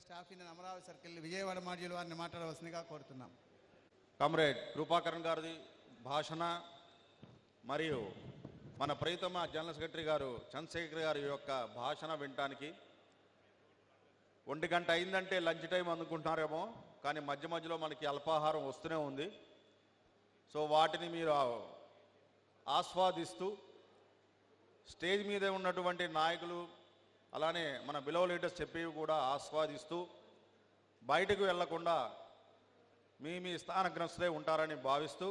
Staff in Amaravati circle Vijayawada module వారిని మాట్లాడవలసిందిగా కోరుతున్నాం. కామ్రేడ్ కృపాకరణ్ గారి భాషణ మరియు మన ప్రియతమ జనరల్ సెక్రటరీ గారు చంద్రశేఖర్ గారి యొక్క భాషణ వినటానికి 1 గంట అయిందంటే లంచ్ టైం అనుకుంటున్నారేమో, కానీ మధ్య మధ్యలో మనకి అల్పాహారం వస్తూనే ఉంది. సో వాటిని మీరు ఆస్వాదిస్తూ స్టేజ్ మీద ఉన్నటువంటి నాయకులు అలానే మన బిలో లీడర్స్ చెప్పేవి కూడా ఆస్వాదిస్తూ బయటకు వెళ్లకుండా మీ స్థానగ్రస్తులే ఉంటారని భావిస్తూ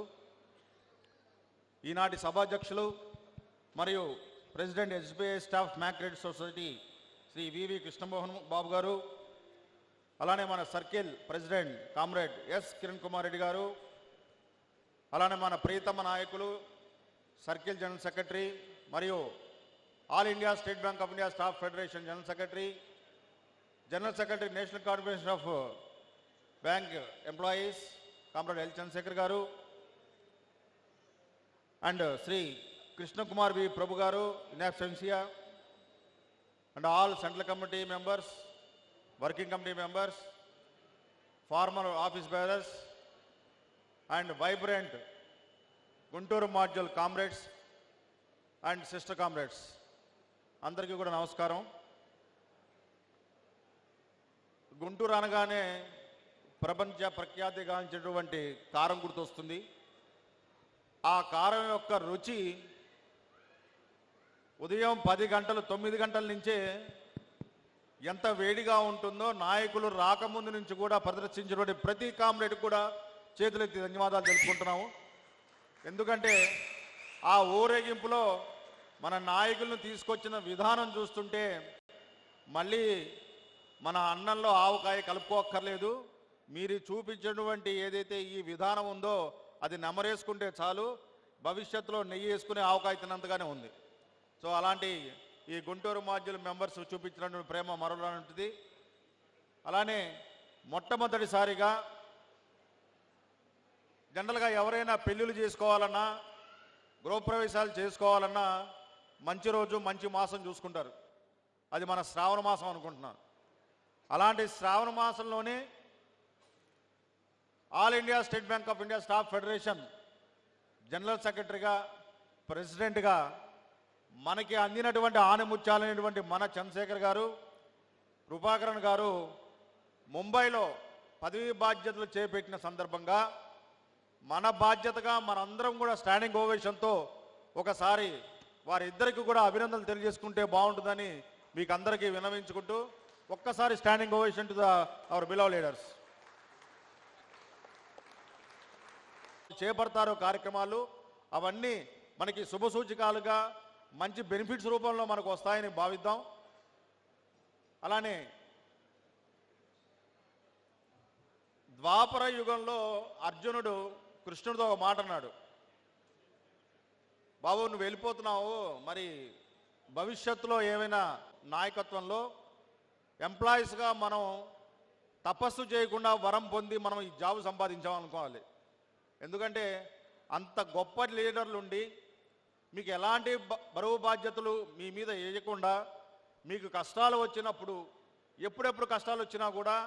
ఈనాటి సభాధ్యక్షులు మరియు ప్రెసిడెంట్ ఎస్బీఐ స్టాఫ్ మ్యాక్రెడ్ సొసైటీ శ్రీ వివి కృష్ణమోహన్ బాబు గారు, అలానే మన circle president comrade S Kiran Kumar Reddy గారు, అలానే మన ప్రియతమ నాయకులు సర్కిల్ జనరల్ సెక్రటరీ మరియు all India state bank of India staff federation general secretary national corporation of bank employees comrade L Chandrashekar గారు అండ్ శ్రీ కృష్ణ కుమార్ బి ప్రభు గారు in absentia and all central committee members, working committee members, former office bearers and vibrant Guntur module comrades and sister comrades అందరికీ కూడా నమస్కారం. గుంటూరు అనగానే ప్రపంచ ప్రఖ్యాతిగాంచినటువంటి కారం గుర్తొస్తుంది. ఆ కారం యొక్క రుచి ఉదయం 10 గంటలు 9 గంటల నుంచే ఎంత వేడిగా ఉంటుందో నాయకులు రాకముందు నుంచి కూడా ప్రదర్శించినటువంటి ప్రతి కామ్రేడ్ కూడా చేతులెత్తి ధన్యవాదాలు తెలుపుకుంటున్నాము. ఎందుకంటే ఆ ఊరేగింపులో మన నాయకులను తీసుకొచ్చిన విధానం చూస్తుంటే మళ్ళీ మన అన్నంలో ఆవకాయ కలుపుకోక్కర్లేదు. మీరు చూపించినటువంటి ఏదైతే ఈ విధానం ఉందో అది నెమరేసుకుంటే చాలు, భవిష్యత్తులో నెయ్యి వేసుకునే ఆవకాయ తిన్నంతగానే ఉంది. సో అలాంటి ఈ గుంటూరు మాడ్యూల్ మెంబర్స్ చూపించినటువంటి ప్రేమ మరొకటి. అలానే మొట్టమొదటిసారిగా జనరల్గా ఎవరైనా పెళ్ళిళ్ళు చేసుకోవాలన్నా గృహప్రవేశాలు చేసుకోవాలన్నా మంచి రోజు మంచి మాసం చూసుకుంటారు. అది మన శ్రావణ మాసం అనుకుంటున్నాను. అలాంటి శ్రావణ మాసంలోనే all India state bank of India staff federation general సెక్రటరీగా ప్రెసిడెంట్గా మనకి అందినటువంటి ఆణిముత్యాలైనటువంటి మన చంద్రశేఖర్ గారు, కృపాకరణ్ గారు ముంబైలో పదవీ బాధ్యతలు చేపట్టిన సందర్భంగా మన బాధ్యతగా మనందరం కూడా స్టాండింగ్ ఓవేషన్తో ఒకసారి వారిద్దరికి కూడా అభినందనలు తెలియజేసుకుంటే బాగుంటుందని మీకు అందరికీ విన్నవించుకుంటూ ఒక్కసారి standing ovation to our below leaders. చేపడతారు కార్యక్రమాలు, అవన్నీ మనకి శుభసూచికాలుగా మంచి బెనిఫిట్స్ రూపంలో మనకు వస్తాయని భావిద్దాం. అలానే ద్వాపర యుగంలో అర్జునుడు కృష్ణుడితో ఒక మాట అన్నాడు, బాబు నువ్వు వెళ్ళిపోతున్నావు, మరి భవిష్యత్తులో ఏమైనా నాయకత్వంలో ఎంప్లాయీస్గా మనం తపస్సు చేయకుండా వరం పొంది మనం ఈ జాబ్ సంపాదించామనుకోవాలి. ఎందుకంటే అంత గొప్ప లీడర్లు ఉండి మీకు ఎలాంటి బరువు బాధ్యతలు మీ మీద వేయకుండా మీకు కష్టాలు వచ్చినప్పుడు ఎప్పుడెప్పుడు కష్టాలు వచ్చినా కూడా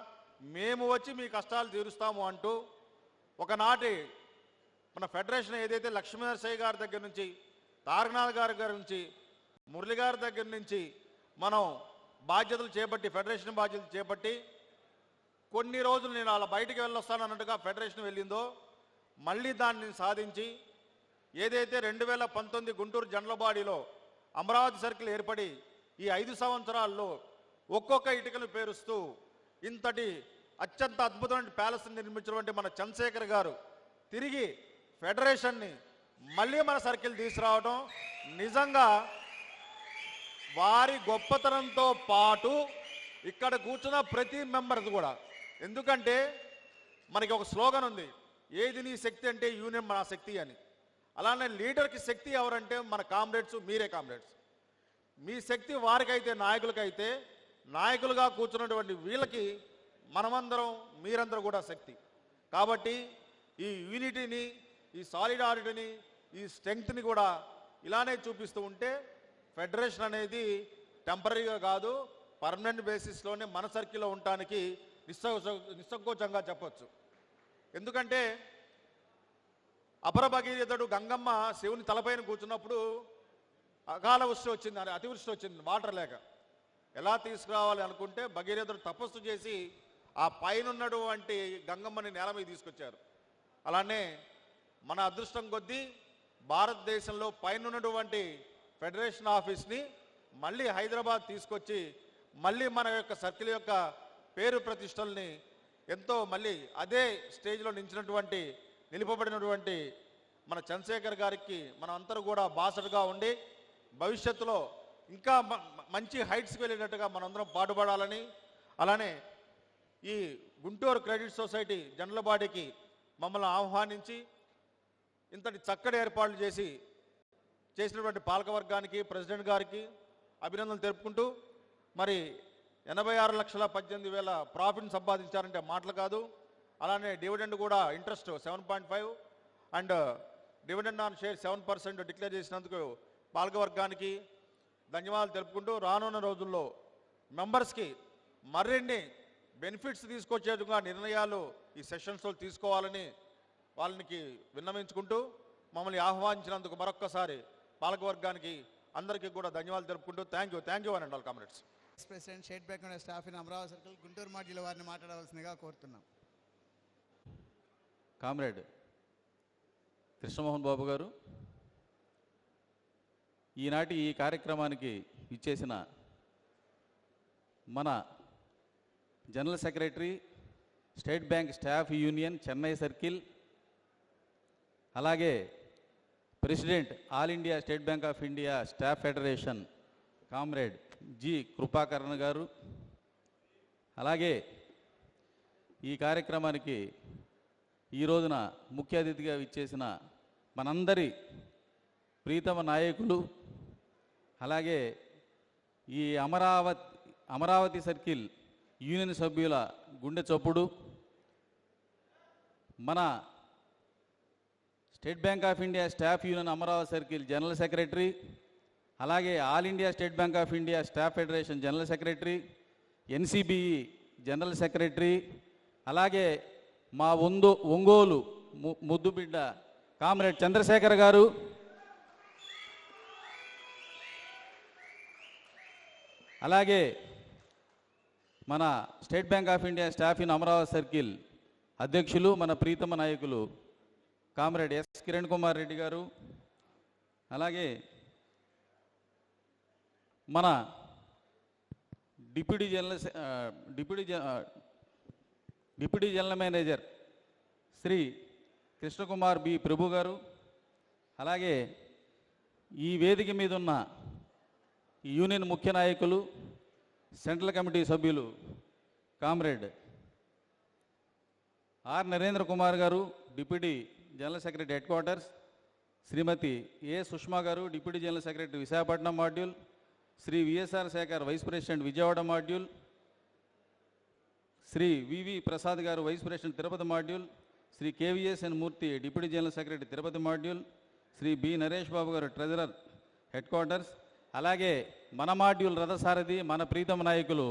మేము వచ్చి మీ కష్టాలు తీరుస్తాము అంటూ ఒకనాటి మన ఫెడరేషన్ ఏదైతే లక్ష్మీనరసయ్య గారి దగ్గర నుంచి, తారకనాథ్ గారి నుంచి, మురళి గారి దగ్గర నుంచి మనం బాధ్యతలు చేపట్టి ఫెడరేషన్ బాధ్యతలు చేపట్టి కొన్ని రోజులు నేను అలా బయటికి వెళ్ళొస్తాను అన్నట్టుగా ఫెడరేషన్ వెళ్ళిందో మళ్ళీ దాన్ని సాధించి ఏదైతే 2019 గుంటూరు జనరల్ బాడీలో అమరావతి సర్కిల్ ఏర్పడి ఈ 5 సంవత్సరాల్లో ఒక్కొక్క ఇటుకను పేరుస్తూ ఇంతటి అత్యంత అద్భుతమైన ప్యాలెస్ని నిర్మించినటువంటి మన చంద్రశేఖర్ గారు తిరిగి ఫెడరేషన్ని మళ్ళీ మన సర్కిల్ తీసుకురావడం నిజంగా వారి గొప్పతనంతో పాటు ఇక్కడ కూర్చున్న ప్రతి మెంబర్స్ కూడా. ఎందుకంటే మనకి ఒక స్లోగన్ ఉంది, ఏది నీ శక్తి అంటే యూనియన్ మన శక్తి అని. అలానే లీడర్కి శక్తి ఎవరంటే మన కామ్రేడ్స్, మీరే కామ్రేడ్స్. మీ శక్తి వారికైతే నాయకులకైతే నాయకులుగా కూర్చున్నటువంటి వీళ్ళకి మనమందరం మీరందరూ కూడా శక్తి. కాబట్టి ఈ యూనిటీని, ఈ సాలిడారిటీని, ఈ స్ట్రెంగ్త్ని కూడా ఇలానే చూపిస్తూ ఉంటే ఫెడరేషన్ అనేది టెంపరీగా కాదు, పర్మనెంట్ బేసిస్లోనే మన సర్కిల్లో ఉండటానికి నిస్సంకోచంగా చెప్పొచ్చు. ఎందుకంటే అపర భగీరథుడు గంగమ్మ శివుని తలపైన కూర్చున్నప్పుడు అకాల వృష్టి వచ్చింది, అతివృష్టి వచ్చింది, వాటర్ లేక. ఎలా తీసుకురావాలి అనుకుంటే భగీరథుడు తపస్సు చేసి ఆ పైనున్నటువంటి గంగమ్మని నేల మీద తీసుకొచ్చారు. అలానే మన అదృష్టం కొద్దీ భారతదేశంలో పైనున్నటువంటి ఫెడరేషన్ ఆఫీస్ని మళ్ళీ హైదరాబాద్ తీసుకొచ్చి మళ్ళీ మన యొక్క సర్కిల్ యొక్క పేరు ప్రతిష్టల్ని ఎంతో మళ్ళీ అదే స్టేజ్లో నిలిపబడినటువంటి మన చంద్రశేఖర్ గారికి మనం అందరూ కూడా బాసటగా ఉండి భవిష్యత్తులో ఇంకా మంచి హైట్స్కి వెళ్ళేటట్టుగా మనందరం పాటుపడాలని, అలానే ఈ గుంటూరు క్రెడిట్ సొసైటీ జనరల్ బాడీకి మమ్మల్ని ఆహ్వానించి ఇంతటి చక్కటి ఏర్పాట్లు చేసినటువంటి పాలకవర్గానికి, ప్రెసిడెంట్ గారికి అభినందనలు తెలుపుకుంటూ, మరి 86,18,000 ప్రాఫిట్ని సంపాదించారంటే మాటలు కాదు. అలానే డివిడెండ్ కూడా interest 7.5 and dividend on share 7% declare చేసినందుకు పాలకవర్గానికి ధన్యవాదాలు తెలుపుకుంటూ, రానున్న రోజుల్లో మెంబర్స్కి మరిన్ని బెనిఫిట్స్ తీసుకొచ్చేట్టుగా నిర్ణయాలు ఈ సెషన్స్లో తీసుకోవాలని వాళ్ళకి విన్నవించుకుంటూ, మమ్మల్ని ఆహ్వానించినందుకు మరొక్కసారి పాలకవర్గానికి అందరికీ కూడా ధన్యవాదాలు తెలుపుకుంటూ thank you and all comrades. President State bank and staff in Amaravati circle Guntur module వారిని మాట్లాడవలసిందిగా కోరుతున్నాం. కామ్రేడ్ కృష్ణమోహన్ బాబు గారు, ఈనాటి ఈ కార్యక్రమానికి ఇచ్చేసిన మన general secretary State Bank staff union Chennai circle, అలాగే president all India state bank of India staff federation comrade G Kripakaran గారు, అలాగే ఈ కార్యక్రమానికి ఈ రోజున ముఖ్య అతిథిగా ఇచ్చేసిన మనందరి ప్రీతమ నాయకులు, అలాగే ఈ అమరావతి సర్కిల్ యూనియన్ సభ్యుల గుండె చప్పుడు, మన State bank of India staff union Amaravati circle general secretary, అలాగే all India state bank of India staff federation general secretary, NCBE general secretary, అలాగే మా ఒంగోలు ముద్దుబిడ్డ కామ్రేడ్ చంద్రశేఖర్ గారు, అలాగే మన State bank of India staff in Amaravati circle అధ్యక్షులు మన ప్రీతమ నాయకులు కామ్రేడ్ ఎస్ కిరణ్ కుమార్ రెడ్డి గారు, అలాగే మన deputy general manager Shri Krishnakumar B Prabhu గారు, అలాగే ఈ వేదిక మీద ఉన్న యూనియన్ ముఖ్య నాయకులు, సెంట్రల్ కమిటీ సభ్యులు కామ్రేడ్ ఆర్ నరేంద్ర కుమార్ గారు, deputy general secretary head quarters, Shrimati A Sushma గారు, deputy general secretary Visakhapatnam module, Shri VSR Shekar vice president Vijayawada module, Shri V V Prasad గారు vice president Tirupati module, Shri KVSN Murthy deputy general secretary Tirupati module, Shri B Naresh Babu గారు ట్రెజరర్ హెడ్ క్వార్టర్స్, అలాగే మన module రథసారథి మన ప్రీతమ నాయకులు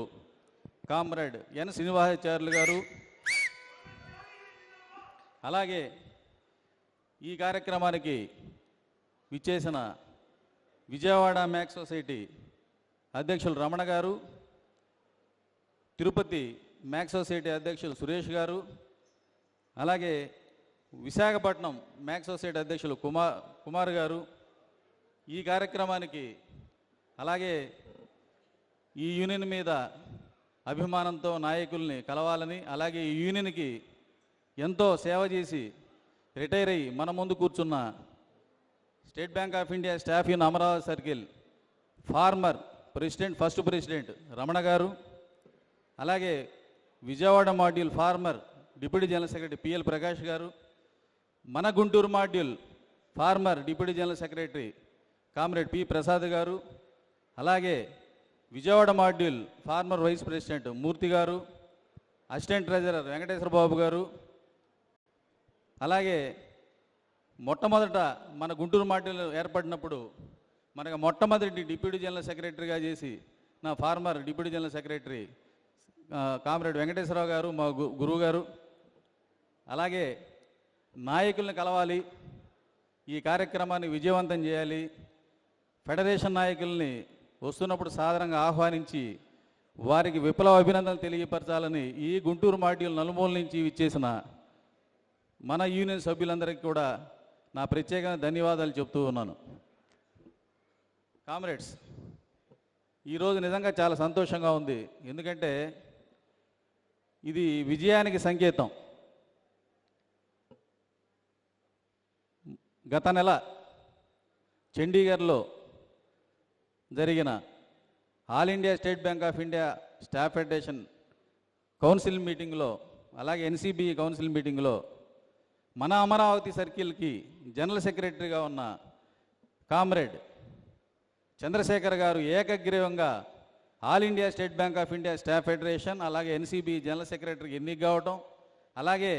కామ్రేడ్ ఎన్ శ్రీనివాసాచార్యులు గారు, అలాగే ఈ కార్యక్రమానికి విచ్చేసిన విజయవాడ మ్యాక్స్ సొసైటీ అధ్యక్షులు రమణ గారు, తిరుపతి మ్యాక్స్ సొసైటీ అధ్యక్షులు సురేష్ గారు, అలాగే విశాఖపట్నం మ్యాక్స్ సొసైటీ అధ్యక్షులు కుమార్ గారు, ఈ కార్యక్రమానికి అలాగే ఈ యూనియన్ మీద అభిమానంతో నాయకుల్ని కలవాలని, అలాగే ఈ యూనియన్కి ఎంతో సేవ చేసి రిటైర్ అయ్యి మన ముందు కూర్చున్న State bank of India staff in Amaravati circle first president Ramana గారు, అలాగే Vijayawada module former deputy general secretary PL Prakash గారు, మన Guntur module former deputy general secretary comrade P Prasad గారు, అలాగే Vijayawada module former vice president Murthy గారు, అసిస్టెంట్ ట్రెజరర్ వెంకటేశ్వర బాబు గారు, అలాగే మొట్టమొదట మన గుంటూరు మాడ్యూల్ ఏర్పడినప్పుడు మనకు మొట్టమొదటి డిప్యూటీ జనరల్ సెక్రటరీగా చేసి నా former deputy general secretary comrade Venkateswararao garu, మా గురువు గారు. అలాగే నాయకుల్ని కలవాలి, ఈ కార్యక్రమాన్ని విజయవంతం చేయాలి, ఫెడరేషన్ నాయకుల్ని వస్తున్నప్పుడు సాధారణంగా ఆహ్వానించి వారికి విప్లవ అభినందనలు తెలియపరచాలని ఈ గుంటూరు మాడ్యూల్ నలుమూల నుంచి ఇచ్చేసిన మన యూనియన్ సభ్యులందరికీ కూడా నా ప్రత్యేకంగా ధన్యవాదాలు చెప్తూ ఉన్నాను. కామ్రేడ్స్, ఈరోజు నిజంగా చాలా సంతోషంగా ఉంది. ఎందుకంటే ఇది విజయానికి సంకేతం. గత నెల చండీగఢ్లో జరిగిన all India state bank of India staff federation council మీటింగ్లో, అలాగే ఎన్సిబి కౌన్సిల్ మీటింగ్లో మన అమరావతి సర్కిల్కి జనరల్ సెక్రటరీగా ఉన్న కామ్రేడ్ చంద్రశేఖర్ గారు ఏకగ్రీవంగా all India state bank of India staff federation, అలాగే ఎన్సిబి జనరల్ సెక్రటరీకి ఎన్నిక కావటం, అలాగే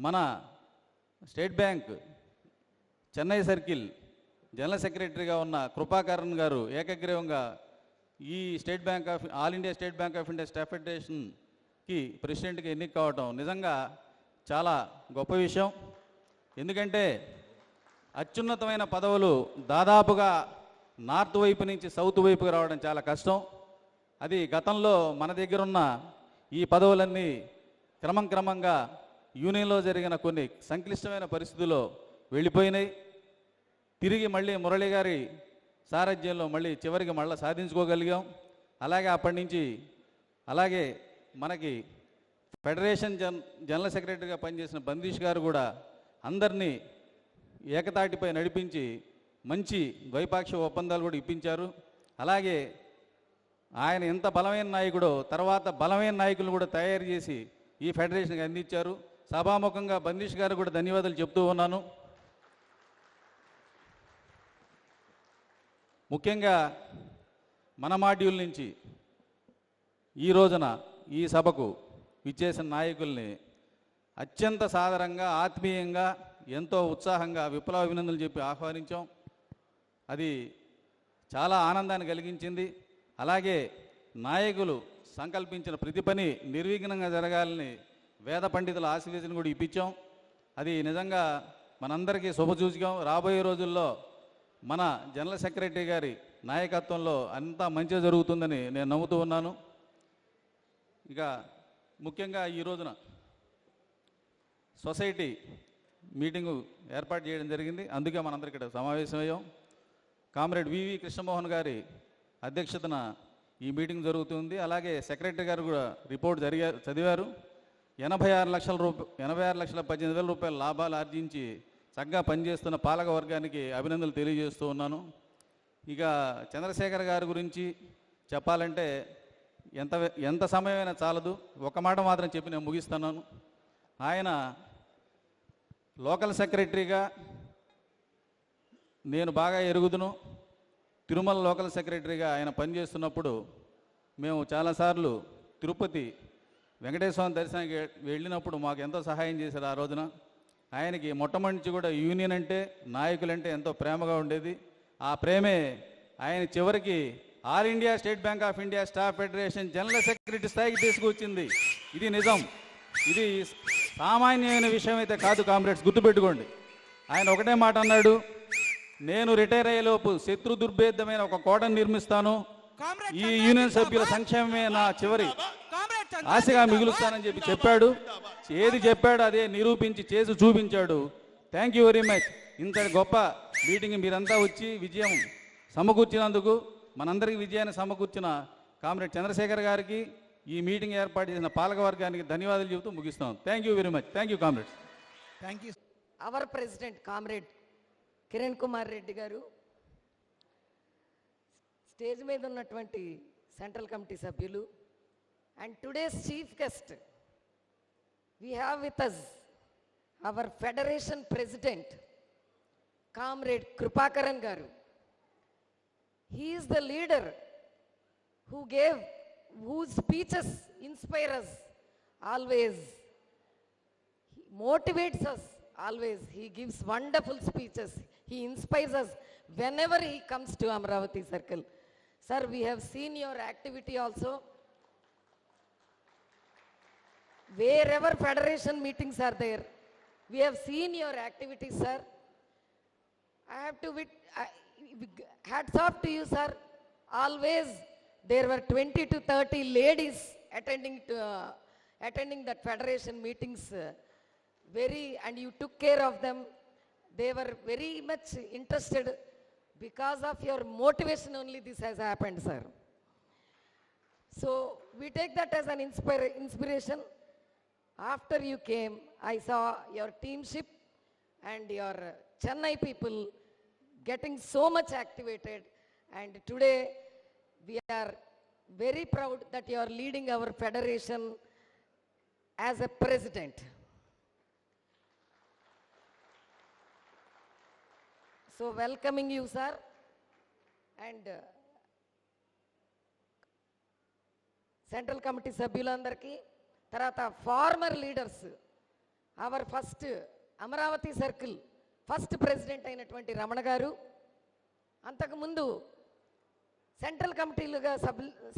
మన State Bank Chennai circle general సెక్రటరీగా ఉన్న కృపాకరణ్ గారు ఏకగ్రీవంగా ఈ State bank of all India state bank of India staff ఫెడరేషన్కి ప్రెసిడెంట్కి ఎన్నిక కావటం నిజంగా చాలా గొప్ప విషయం. ఎందుకంటే అత్యున్నతమైన పదవులు దాదాపుగా నార్త్ వైపు నుంచి సౌత్ వైపుకి రావడం చాలా కష్టం. అది గతంలో మన దగ్గర ఉన్న ఈ పదవులన్నీ క్రమంగా యూనియన్లో జరిగిన కొన్ని సంక్లిష్టమైన పరిస్థితుల్లో వెళ్ళిపోయినాయి. తిరిగి మళ్ళీ మురళి గారి సారథ్యంలో మళ్ళీ చివరికి మళ్ళీ సాధించుకోగలిగాం. అలాగే అప్పటి నుంచి అలాగే మనకి ఫెడరేషన్ జనరల్ సెక్రటరీగా పనిచేసిన బందీష్ గారు కూడా అందరినీ ఏకతాటిపై నడిపించి మంచి ద్వైపాక్షిక ఒప్పందాలు కూడా ఇప్పించారు. అలాగే ఆయన ఎంత బలమైన నాయకుడో తర్వాత బలమైన నాయకులు కూడా తయారు చేసి ఈ ఫెడరేషన్కి అందించారు. సభాముఖంగా బందీష్ గారు కూడా ధన్యవాదాలు చెప్తూ ఉన్నాను. ముఖ్యంగా మన మాడ్యూల్ నుంచి ఈ రోజున ఈ సభకు విచ్చేసిన నాయకుల్ని అత్యంత సాదరంగా, ఆత్మీయంగా, ఎంతో ఉత్సాహంగా విప్లవ అభినందనలు చెప్పి ఆహ్వానించాం. అది చాలా ఆనందాన్ని కలిగించింది. అలాగే నాయకులు సంకల్పించిన ప్రతి పని నిర్విఘ్నంగా జరగాలని వేద పండితుల ఆశీర్వచనం కూడా ఇప్పించాం. అది నిజంగా మనందరికీ శుభసూచకం. రాబోయే రోజుల్లో మన జనరల్ సెక్రటరీ గారి నాయకత్వంలో అంతా మంచిగా జరుగుతుందని నేను నమ్ముతూ ఉన్నాను. ఇక ముఖ్యంగా ఈ రోజున సొసైటీ మీటింగు ఏర్పాటు చేయడం జరిగింది. అందుకే మనందరం ఇక్కడ సమావేశమయ్యాం. కామ్రేడ్ వివి కృష్ణమోహన్ గారి అధ్యక్షతన ఈ మీటింగ్ జరుగుతుంది. అలాగే సెక్రటరీ గారు కూడా రిపోర్ట్ చదివారు. 86,18,000 రూపాయల లాభాలు ఆర్జించి చక్కగా పనిచేస్తున్న పాలక వర్గానికి అభినందనలు తెలియజేస్తూ ఉన్నాను. ఇక చంద్రశేఖర్ గారి గురించి చెప్పాలంటే ఎంత సమయమైనా చాలదు. ఒక మాట మాత్రం చెప్పి నేను ముగిస్తున్నాను. ఆయన లోకల్ సెక్రటరీగా నేను బాగా ఎరుగుదును. తిరుమల లోకల్ సెక్రటరీగా ఆయన పనిచేస్తున్నప్పుడు మేము చాలాసార్లు తిరుపతి వెంకటేశ్వర దర్శనానికి వెళ్ళినప్పుడు మాకు ఎంతో సహాయం చేశారు. ఆ రోజున ఆయనకి మొట్టమొదటి కూడా యూనియన్ అంటే, నాయకులంటే ఎంతో ప్రేమగా ఉండేది. ఆ ప్రేమే ఆయన చివరికి all India state bank of India staff federation general secretary స్థాయికి తీసుకొచ్చింది. ఇది నిజం. ఇది సామాన్యమైన విషయం అయితే కాదు కామ్రేడ్స్, గుర్తుపెట్టుకోండి. ఆయన ఒకటే మాట అన్నాడు, నేను రిటైర్ అయ్యేలోపు శత్రు దుర్భేద్యమైన ఒక కోటను నిర్మిస్తాను, ఈ యూనియన్ సభ్యుల సంక్షేమమే నా చివరి ఆశగా మిగులుస్తానని చెప్పాడు. ఏది చెప్పాడు అదే నిరూపించి చేసి చూపించాడు. Thank you very much. ఇంతటి గొప్ప మీటింగ్ మీరంతా వచ్చి విజయం సమకూర్చినందుకు, మనందరికీ విజయాన్ని సమకూర్చిన కామ్రేడ్ చంద్రశేఖర్ గారికి, ఈ మీటింగ్ ఏర్పాటు చేసిన పాలక వర్గానికి ధన్యవాదాలు చెబుతూ ముగిస్తాం. Thank you very much. Thank you comrades. Thank you. Our president comrade Kiran Kumar Reddy గారు, స్టేజ్ మీద ఉన్నటువంటి సెంట్రల్ కమిటీ సభ్యులు, and today's chief guest we have with us our federation president comrade Krupakaran garu. He is the leader whose speeches inspire us always. He motivates us always. He gives wonderful speeches. He inspires us whenever he comes to Amravati Circle. Sir, we have seen your activity also. Wherever federation meetings are there, we have seen your activities, sir. I have to, hats off to you, sir. Always there were 20 to 30 ladies attending that federation meetings. And you took care of them. They were very much interested. Because of your motivation only this has happened, sir. So we take that as an inspiration. After you came, I saw your teamship and your Chennai people getting so much activated. And today we are very proud that you are leading our federation as a president. So welcoming you, sir, and central committee సభ్యులందరికీ, తర్వాత former leaders, our first Amaravati circle first president అయినటువంటి రమణ గారు, అంతకుముందు central కమిటీలుగా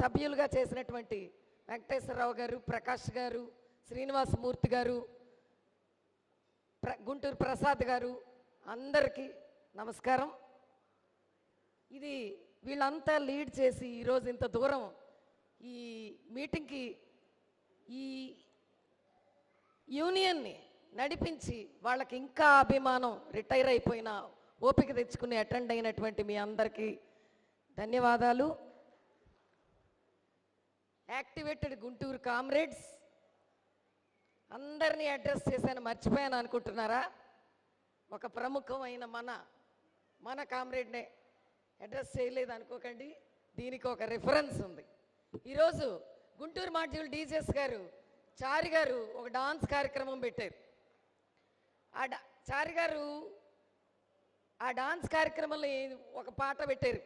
సభ్యులుగా చేసినటువంటి వెంకటేశ్వరరావు గారు, ప్రకాష్ గారు, శ్రీనివాసమూర్తి గారు, గుంటూరు ప్రసాద్ గారు, అందరికీ నమస్కారం. ఇది వీళ్ళంతా లీడ్ చేసి ఈరోజు ఇంత దూరం ఈ మీటింగ్కి ఈ యూనియన్ని నడిపించి వాళ్ళకి ఇంకా అభిమానం రిటైర్ అయిపోయిన ఓపిక తెచ్చుకుని అటెండ్ అయినటువంటి మీ అందరికీ ధన్యవాదాలు. యాక్టివేటెడ్ గుంటూరు కామ్రేడ్స్ అందరినీ అడ్రస్ చేశాను, మర్చిపోయాను అనుకుంటున్నారా? ఒక ప్రముఖమైన మన కామ్రేడ్నే అడ్రస్ చేయలేదు అనుకోకండి, దీనికి ఒక రిఫరెన్స్ ఉంది. ఈరోజు గుంటూరు మాడ్యూల్ డీజెస్ గారు, చారి గారు ఒక డాన్స్ కార్యక్రమం పెట్టారు. చారి గారు ఆ డాన్స్ కార్యక్రమంలో ఒక పాట పెట్టారు,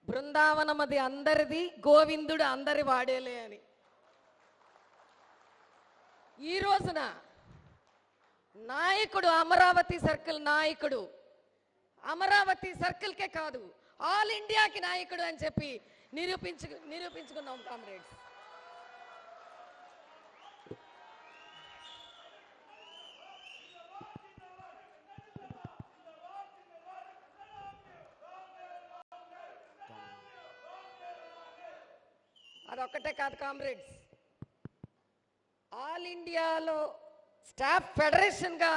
బృందావనమది అందరిది, గోవిందుడు అందరి వాడేలే అని. ఈ రోజున నాయకుడు, అమరావతి సర్కిల్ నాయకుడు, అమరావతి సర్కిల్కే కాదు ఆల్ ఇండియాకి నాయకుడు అని చెప్పి నిరూపించుకున్నాం కామ్రేడ్స్. అదొక్కటే కాదు కామ్రేడ్స్, ఆల్ ఇండియాలో స్టాఫ్ ఫెడరేషన్గా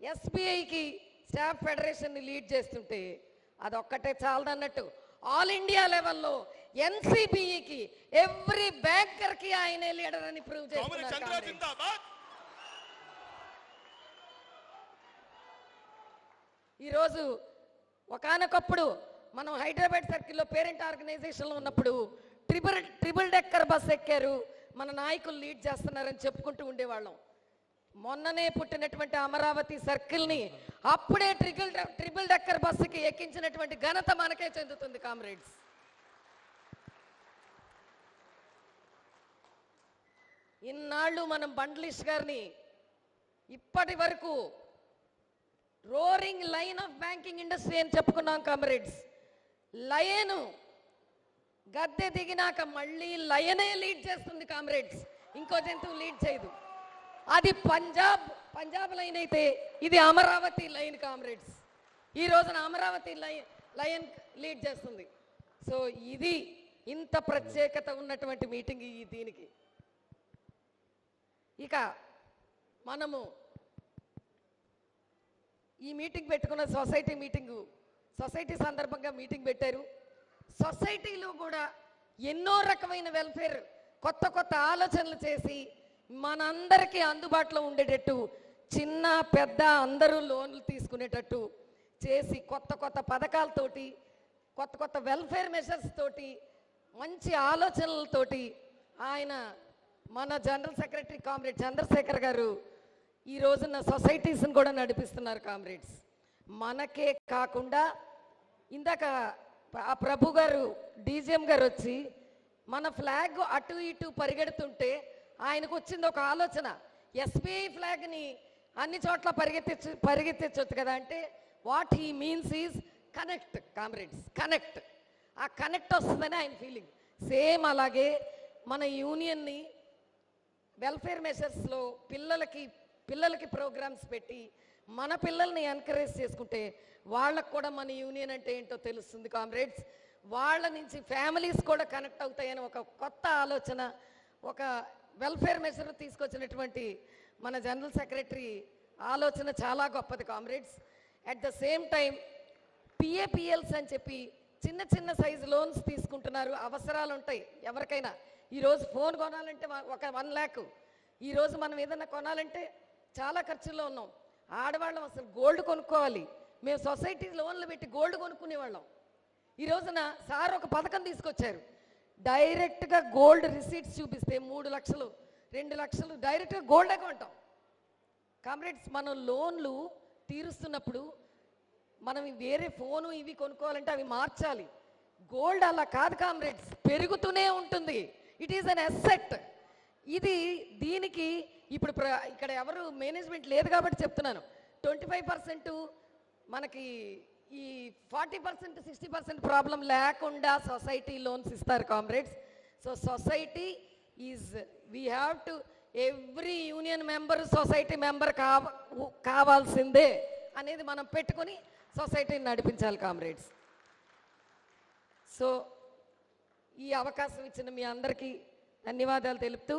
ఎస్బీఐకి స్టాఫ్ ఫెడరేషన్ని లీడ్ చేస్తుంటే అదొక్కటే చాలదన్నట్టు ఆల్ ఇండియా లెవెల్లో ఎన్సిబిఈకి ఎవ్రీ బ్యాంకర్కి ఆయనే లీడర్ అని ప్రూవ్ చేస్తున్నారు. ఈరోజు ఒకానొకప్పుడు మనం హైదరాబాద్ సర్కిల్లో పేరెంట్ ఆర్గనైజేషన్లో ఉన్నప్పుడు ట్రిపుల్ డెక్కర్ బస్ ఎక్కారు, మన నాయకులు లీడ్ చేస్తున్నారని చెప్పుకుంటూ ఉండేవాళ్ళం. మొన్ననే పుట్టినటువంటి అమరావతి సర్కిల్ని అప్పుడే ట్రిపుల్ డెక్కర్ బస్సుకి ఎక్కించినటువంటి ఘనత మనకే చెందుతుంది కామ్రేడ్స్. ఇన్నాళ్ళు మనం బండ్లిష్ గారిని ఇప్పటి వరకు roaring line of banking industry అని చెప్పుకున్నాం కామ్రేడ్స్. లయను గద్దె దిగినాక మళ్ళీ లయనే లీడ్ చేస్తుంది కామ్రేడ్స్, ఇంకో జంతువు లీడ్ చేయదు. అది పంజాబ్ లైన్ అయితే ఇది అమరావతి లైన్ కామ్రేడ్స్. ఈ రోజున అమరావతి లైన్ లీడ్ చేస్తుంది. సో ఇది ఇంత ప్రత్యేకత ఉన్నటువంటి మీటింగ్ దీనికి. ఇక మనము ఈ మీటింగ్ పెట్టుకున్న సొసైటీ సందర్భంగా మీటింగ్ పెట్టారు. సొసైటీలో కూడా ఎన్నో రకమైన వెల్ఫేర్ కొత్త ఆలోచనలు చేసి మనందరికీ అందుబాటులో ఉండేటట్టు, చిన్న పెద్ద అందరూ లోన్లు తీసుకునేటట్టు చేసి కొత్త పథకాలతోటి, కొత్త వెల్ఫేర్ మెషర్స్ తోటి, మంచి ఆలోచనలతోటి ఆయన మన జనరల్ సెక్రటరీ కామ్రేడ్ చంద్రశేఖర్ గారు ఈ రోజున సొసైటీస్ని కూడా నడిపిస్తున్నారు కామ్రేడ్స్. మనకే కాకుండా ఇందాక ఆ ప్రభు గారు డీజీఎం గారు వచ్చి మన ఫ్లాగ్ అటు ఇటు పరిగెడుతుంటే ఆయనకు వచ్చింది ఒక ఆలోచన, ఎస్బీఐ ఫ్లాగ్ని అన్ని చోట్ల పరిగెత్తించవచ్చు కదా అంటే what he means is connect comrades, connect. ఆ కనెక్ట్ వస్తుందని ఆయన ఫీలింగ్. సేమ్ అలాగే మన యూనియన్ని వెల్ఫేర్ మెషర్స్లో పిల్లలకి ప్రోగ్రామ్స్ పెట్టి మన పిల్లల్ని ఎంకరేజ్ చేసుకుంటే వాళ్ళకు కూడా మన యూనియన్ అంటే ఏంటో తెలుస్తుంది కామ్రేడ్స్. వాళ్ళ నుంచి ఫ్యామిలీస్ కూడా కనెక్ట్ అవుతాయని ఒక కొత్త ఆలోచన, ఒక వెల్ఫేర్ మెషర్ తీసుకొచ్చినటువంటి మన జనరల్ సెక్రటరీ ఆలోచన చాలా గొప్పది comrades. At the same time PAPLs అని చెప్పి చిన్న చిన్న సైజు లోన్స్ తీసుకుంటున్నారు. అవసరాలు ఉంటాయి ఎవరికైనా. ఈరోజు ఫోన్ కొనాలంటే ఒక 1 lakh, ఈరోజు మనం ఏదైనా కొనాలంటే చాలా ఖర్చుల్లో ఉన్నాం. ఆడవాళ్ళం అసలు గోల్డ్ కొనుక్కోవాలి. మేము సొసైటీ లోన్లు పెట్టి గోల్డ్ కొనుక్కునేవాళ్ళం. ఈ రోజున సార్ ఒక పథకం తీసుకొచ్చారు. డైరెక్ట్గా గోల్డ్ రిసీట్స్ చూపిస్తే 3 లక్షలు 2 లక్షలు డైరెక్ట్గా గోల్డ్ అకౌంటాం. కామ్రేడ్స్, మనం లోన్లు తీరుస్తున్నప్పుడు మనం వేరే ఫోను ఇవి కొనుక్కోవాలంటే అవి మార్చాలి. గోల్డ్ అలా కాదు కామ్రేడ్స్, పెరుగుతూనే ఉంటుంది. It is an asset. దీనికి ఇప్పుడు ఇక్కడ ఎవరు మేనేజ్మెంట్ లేదు కాబట్టి చెప్తున్నాను. 25% మనకి ఈ 40% 60% ప్రాబ్లం లేకుండా సొసైటీ లోన్స్ ఇస్తారు comrades. So society is we have to every union member society member కావాల్సిందే అనేది మనం పెట్టుకొని సొసైటీని నడిపించాలి కామ్రేడ్స్. సో ఈ అవకాశం ఇచ్చిన మీ అందరికీ ధన్యవాదాలు తెలుపుతూ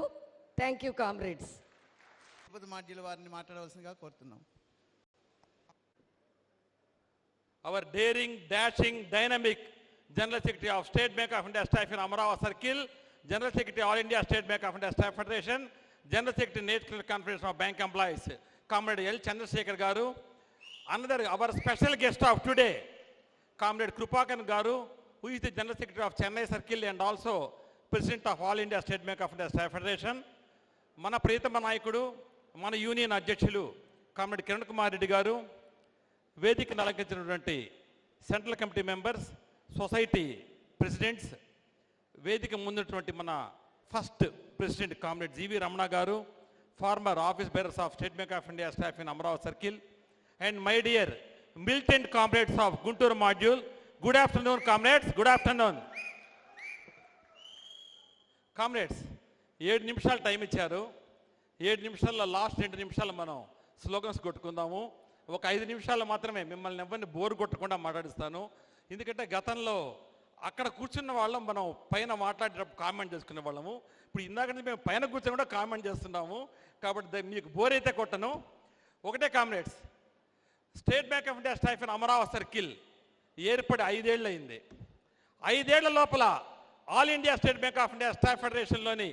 థ్యాంక్ యూ కామ్రేడ్స్. తిరుపతి మాడ్యుల వారిని మాట్లాడవలసిందిగా కోరుతున్నాం. Our daring, dashing, dynamic General Secretary of State Bank of India Staff in Amarawa Circle, General Secretary All India State Bank of India Staff Federation, General Secretary National Conference of Bank Employees, Comrade L. Chandrasekhar Garu. Another, our special guest of today, Comrade Krupakan Garu, who is the General Secretary of Chennai Circle and also President of All India State Bank of India Staff Federation. Mana Prithama Naikudu, Mana Union Adhyakshulu, Comrade Kiran Kumar Reddy Garu, వేదికను అలంకరించినటువంటి central committee members, society presidents, వేదిక ముందున్నటువంటి మన first president comrade GV Ramana గారు, former office bearers of State bank of India staff in Amaravati circle, and my dear militant comrades of Guntur module. Good afternoon comrades, good afternoon. Comrades, 7 నిమిషాలు time ఇచ్చారు. 7 నిమిషాల్లో last 2 నిమిషాలు మనం slogans కొట్టుకుందాము. ఒక 5 నిమిషాలు మాత్రమే మిమ్మల్ని ఎవరిని బోరు కొట్టకుండా మాట్లాడిస్తాను. ఎందుకంటే గతంలో అక్కడ కూర్చున్న వాళ్ళం మనం పైన మాట్లాడేటప్పుడు కామెంట్ చేసుకునే వాళ్ళము. ఇప్పుడు ఇందాక నుంచి మేము పైన కూర్చొని కూడా కామెంట్ చేస్తున్నాము. కాబట్టి మీకు బోర్ అయితే కొట్టను. ఒకటే comrades, State bank of India staff in Amaravati circle ఏర్పడి 5 ఏళ్ళు అయింది. 5 ఏళ్ల లోపల all India state bank of India staff ఫెడరేషన్లోని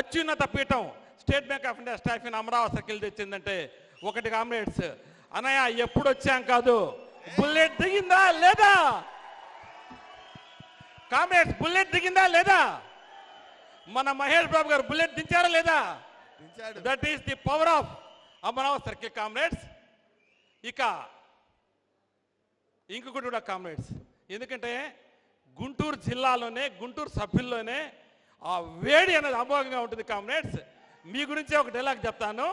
అత్యున్నత పీఠం State bank of India staff in Amaravati circle తెచ్చిందంటే ఒకటి కామ్రేడ్స్, అన్నయ్య ఎప్పుడు వచ్చాం కాదు, బుల్లెట్ దిగిందా లేదా కామ్రేడ్స్? బుల్లెట్ దిగిందా లేదా? మన మహేష్ బాబు గారు బుల్లెట్ దించారా లేదా? That is the power of Amaravati circle comrades. ఇక ఇంకొకటి కూడా కామ్రేడ్స్, ఎందుకంటే గుంటూరు జిల్లాలోనే, గుంటూరు సభ్యుల్లోనే ఆ వేడి అనేది అమోఘంగా ఉంటుంది కామ్రేడ్స్. మీ గురించే ఒక డైలాగ్ చెప్తాను.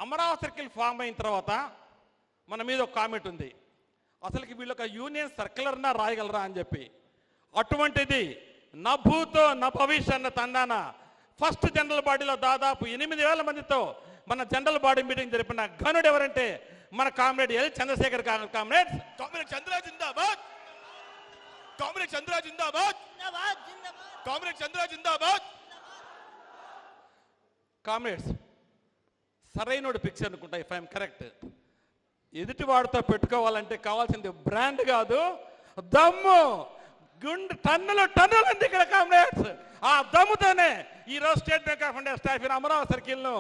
అమరావతి సర్కిల్ ఫామ్ అయిన తర్వాత మన మీద ఒక కామెంట్ ఉంది, అసలుకి వీళ్ళు ఒక యూనియన్ సర్క్యులర్నా రాయగలరా అని చెప్పి. అటువంటిది నా భూతో నా భవిష్యత్ అన్న తండాన ఫస్ట్ జనరల్ బాడీలో దాదాపు 8,000 మందితో మన జనరల్ బాడీ మీటింగ్ జరిపిన ఘనుడు ఎవరంటే మన comrade L Chandrashekar comrades. Comrade Chandra జిందాబాద్, కామ్రేడ్ చంద్ర జిందాబాద్, కామ్రేడ్ చంద్ర జిందాబాద్. కామ్రేడ్స్, సరైనోడు పిక్స్ అనుకుంటా, ఇఫ్ ఐఎమ్ కరెక్ట్. ఎదుటి వాడితో పెట్టుకోవాలంటే కావాల్సింది బ్రాండ్ కాదు, దమ్ము. టన్నులు ఉంది ఇక్కడ కామ్రేడ్స్. ఆ దమ్ముతోనే ఈరోజు State bank of India staff in అమరావతి సర్కిల్ను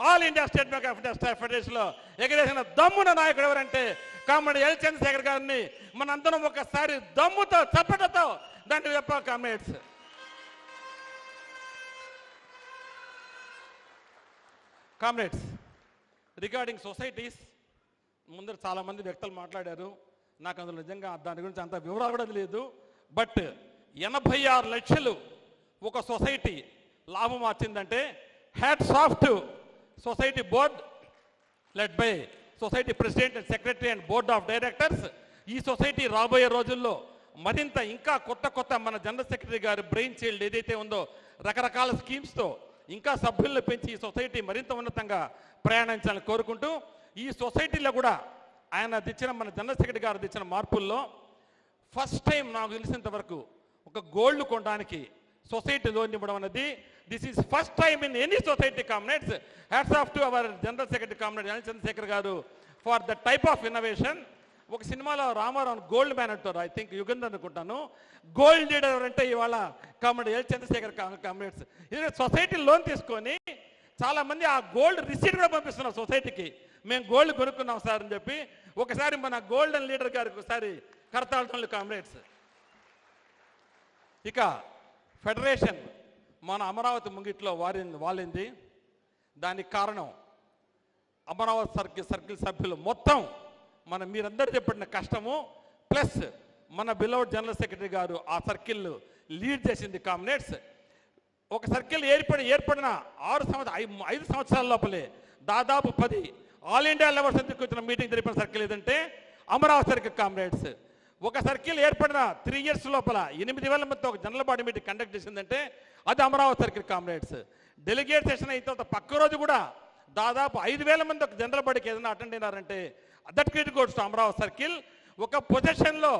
all India state bank of India staff ఫెడరేషన్లో ఎగరేసిన దమ్మున నాయకుడు ఎవరంటే కామ్రేడ్ ఎల్ చంద్రశేఖర్ గారిని మనందరం ఒకసారి దమ్ముతో చప్పటతో దాన్ని చెప్పాలి కామ్రేడ్స్. కామ్రేడ్స్, రిగార్డింగ్ సొసైటీస్ ముందర చాలామంది వ్యక్తులు మాట్లాడారు. నాకు అందులో నిజంగా దాని గురించి అంత వివరాలు కూడా లేదు. బట్ 86 లక్షలు ఒక సొసైటీ లాభం వచ్చిందంటే hats off to society board led by society president and secretary and board of directors. ఈ సొసైటీ రాబోయే రోజుల్లో మరింత ఇంకా కొత్త మన జనరల్ సెక్రటరీ గారి బ్రెయిన్ చైల్డ్ ఏదైతే ఉందో రకరకాల స్కీమ్స్తో ఇంకా సభ్యులను పెంచి ఈ సొసైటీ మరింత ఉన్నతంగా ప్రయాణించాలని కోరుకుంటూ, ఈ సొసైటీలో కూడా ఆయన తెచ్చిన మన జనరల్ సెక్రటరీ గారు తెచ్చిన మార్పుల్లో ఫస్ట్ టైం నాకు తెలిసినంత వరకు ఒక గోల్డ్ కొనడానికి సొసైటీ లోన్ ఇవ్వడం అనేది this is first time in any society comrades. Hats off to our general secretary comrade L Chandrashekar గారు for the type of innovation. ఒక సినిమాలో రామారావు గోల్డ్ మ్యాన్ అంటారు, ఐ థింక్ యుగంధర్ అనుకుంటాను. గోల్డ్ లీడర్ అంటే ఇవాళ కామ్రేడ్ ఎల్ చంద్రశేఖర్ కామ్రేడ్స్. ఇది సొసైటీ లోన్ తీసుకొని చాలా మంది ఆ గోల్డ్ రిసీట్ కూడా పంపిస్తున్నారు సొసైటీకి, మేము గోల్డ్ కొనుక్కున్నాం సార్ అని చెప్పి. ఒకసారి మన గోల్డెన్ లీడర్ గారికి ఒకసారి కరతాళ కామ్రేడ్స్. ఇక ఫెడరేషన్ మన అమరావతి ముంగిట్లో వాలింది. దానికి కారణం అమరావతి సర్కిల్ సభ్యులు మొత్తం మీరందరూ చెప్పిన కష్టము, ప్లస్ మన బిలౌడ్ జనరల్ సెక్రటరీ గారు ఆ సర్కిల్ లీడ్ చేసింది కామ్రేడ్స్. ఒక సర్కిల్ ఏర్పడిన 5 సంవత్సరాల లోపలే దాదాపు 10 ఆల్ ఇండియా లెవెల్ వచ్చిన మీటింగ్ జరిపిన సర్కిల్ ఏదంటే అమరావతి సర్కిల్ కామ్రేడ్స్. ఒక సర్కిల్ ఏర్పడిన 3 years లోపల 8,000 మందితో ఒక జనరల్ బాడీ మీటింగ్ కండక్ట్ చేసిందంటే అది Amaravati circle comrades. Delegate session అయిన తర్వాత పక్క రోజు కూడా దాదాపు 5,000 మంది ఒక జనరల్ బాడీకి ఏదైనా అటెండ్ అయినారంటే that credit goes to Amaravati circle. ఒక పొజిషన్లో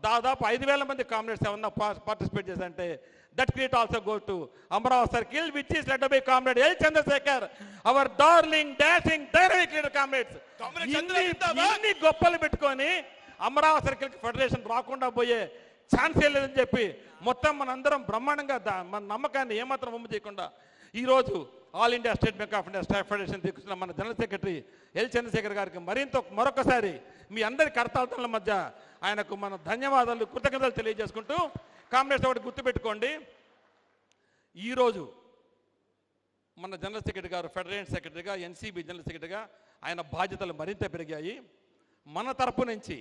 దాదాపు 5,000 మంది కామ్రేడ్స్ ఏమన్నా పార్టిసిపేట్ చేశారంటే that credit also goes to Amaravati circle, which is led by comrade L Chandrashekar, our darling dashing dynamic leader comrades. ఇన్ని గొప్పలు పెట్టుకొని అమరావతి సర్కిల్కి ఫెడరేషన్ రాకుండా పోయే ఛాన్సే లేదని చెప్పి మొత్తం మనందరం బ్రహ్మాండంగా మన నమ్మకాన్ని ఏమాత్రం వమ్ము చేయకుండా ఈరోజు all India state bank of India staff federation తీసుకున్న మన జనరల్ సెక్రటరీ ఎల్ చంద్రశేఖర్ గారికి మరొకసారి మీ అందరి కర్తార్థనల మధ్య ఆయనకు మన ధన్యవాదాలు, కృతజ్ఞతలు తెలియజేసుకుంటూ, కామ్రేడ్స్ ఒకటి గుర్తుపెట్టుకోండి, ఈరోజు మన జనరల్ సెక్రటరీ గారు ఫెడరేషన్ సెక్రటరీగా, ఎన్సీబీ జనరల్ సెక్రటరీగా ఆయన బాధ్యతలు మరింత పెరిగాయి. మన తరపు నుంచి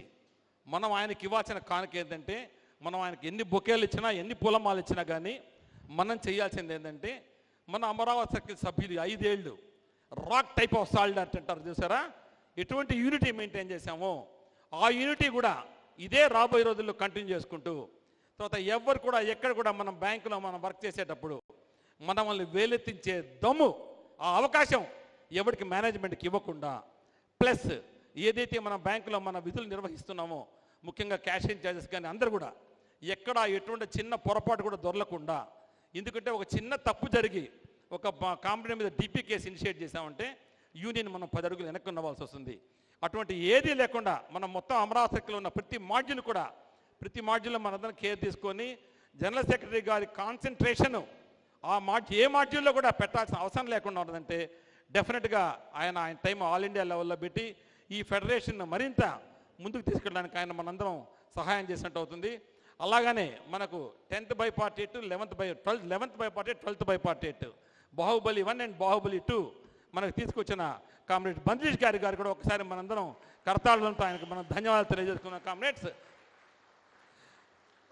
మనం ఆయనకి ఇవ్వాల్సిన కానుక ఏంటంటే, మనం ఆయనకి ఎన్ని బొకేలు ఇచ్చినా ఎన్ని పూలమాలు ఇచ్చినా కానీ మనం చేయాల్సింది ఏంటంటే, మన అమరావతి సర్కిల్ సభ్యులు 5 ఏళ్ళు రాక్ టైప్ ఆఫ్ సాలిడారిటీ అంటారు చూసారా, ఎటువంటి యూనిటీ మెయింటైన్ చేశామో ఆ యూనిటీ కూడా ఇదే రాబోయే రోజుల్లో కంటిన్యూ చేసుకుంటూ, తర్వాత ఎవరు కూడా ఎక్కడ కూడా మనం బ్యాంకులో మనం వర్క్ చేసేటప్పుడు మనల్ని వేలెత్తించే దమ్ము, ఆ అవకాశం ఎవరికి మేనేజ్మెంట్కి ఇవ్వకుండా, ప్లస్ ఏదైతే మన బ్యాంకులో మన విధులు నిర్వహిస్తున్నామో ముఖ్యంగా క్యాష్ ఇన్ ఛార్జెస్ కానీ అందరూ కూడా ఎక్కడ ఎటువంటి చిన్న పొరపాటు కూడా దొరలకుండా, ఎందుకంటే ఒక చిన్న తప్పు జరిగి ఒక కాంపెనీ మీద డీపీ కేసు ఇనిషియేట్ చేసామంటే యూనియన్ మనం 10 అడుగులు వెనక్కి ఉండవలసి వస్తుంది. అటువంటి ఏదీ లేకుండా మనం మొత్తం అమరావతి సర్కిల్లో ఉన్న ప్రతి మాడ్యూల్లో మనందరం కేర్ తీసుకొని జనరల్ సెక్రటరీ గారి కాన్సన్ట్రేషన్ ఏ మాడ్యూల్లో కూడా పెట్టాల్సిన అవసరం లేకుండా ఉన్నదంటే డెఫినెట్గా ఆయన టైం ఆల్ ఇండియా లెవెల్లో పెట్టి ఈ ఫెడరేషన్ మరింత ముందుకు తీసుకెళ్ళడానికి ఆయన మనందరం సహాయం చేసినట్టు అవుతుంది. అలాగనే మనకు 10th bipartite, 11th bipartite, 12th bipartite, Baahubali 1 and Baahubali 2 మనకు తీసుకొచ్చిన కామ్రేడ్ బంద్రీష్ గారి కూడా ఒకసారి మనందరం కర్తాళంతో ఆయనకు మనం ధన్యవాదాలు తెలియజేసుకున్నాం. Comrades,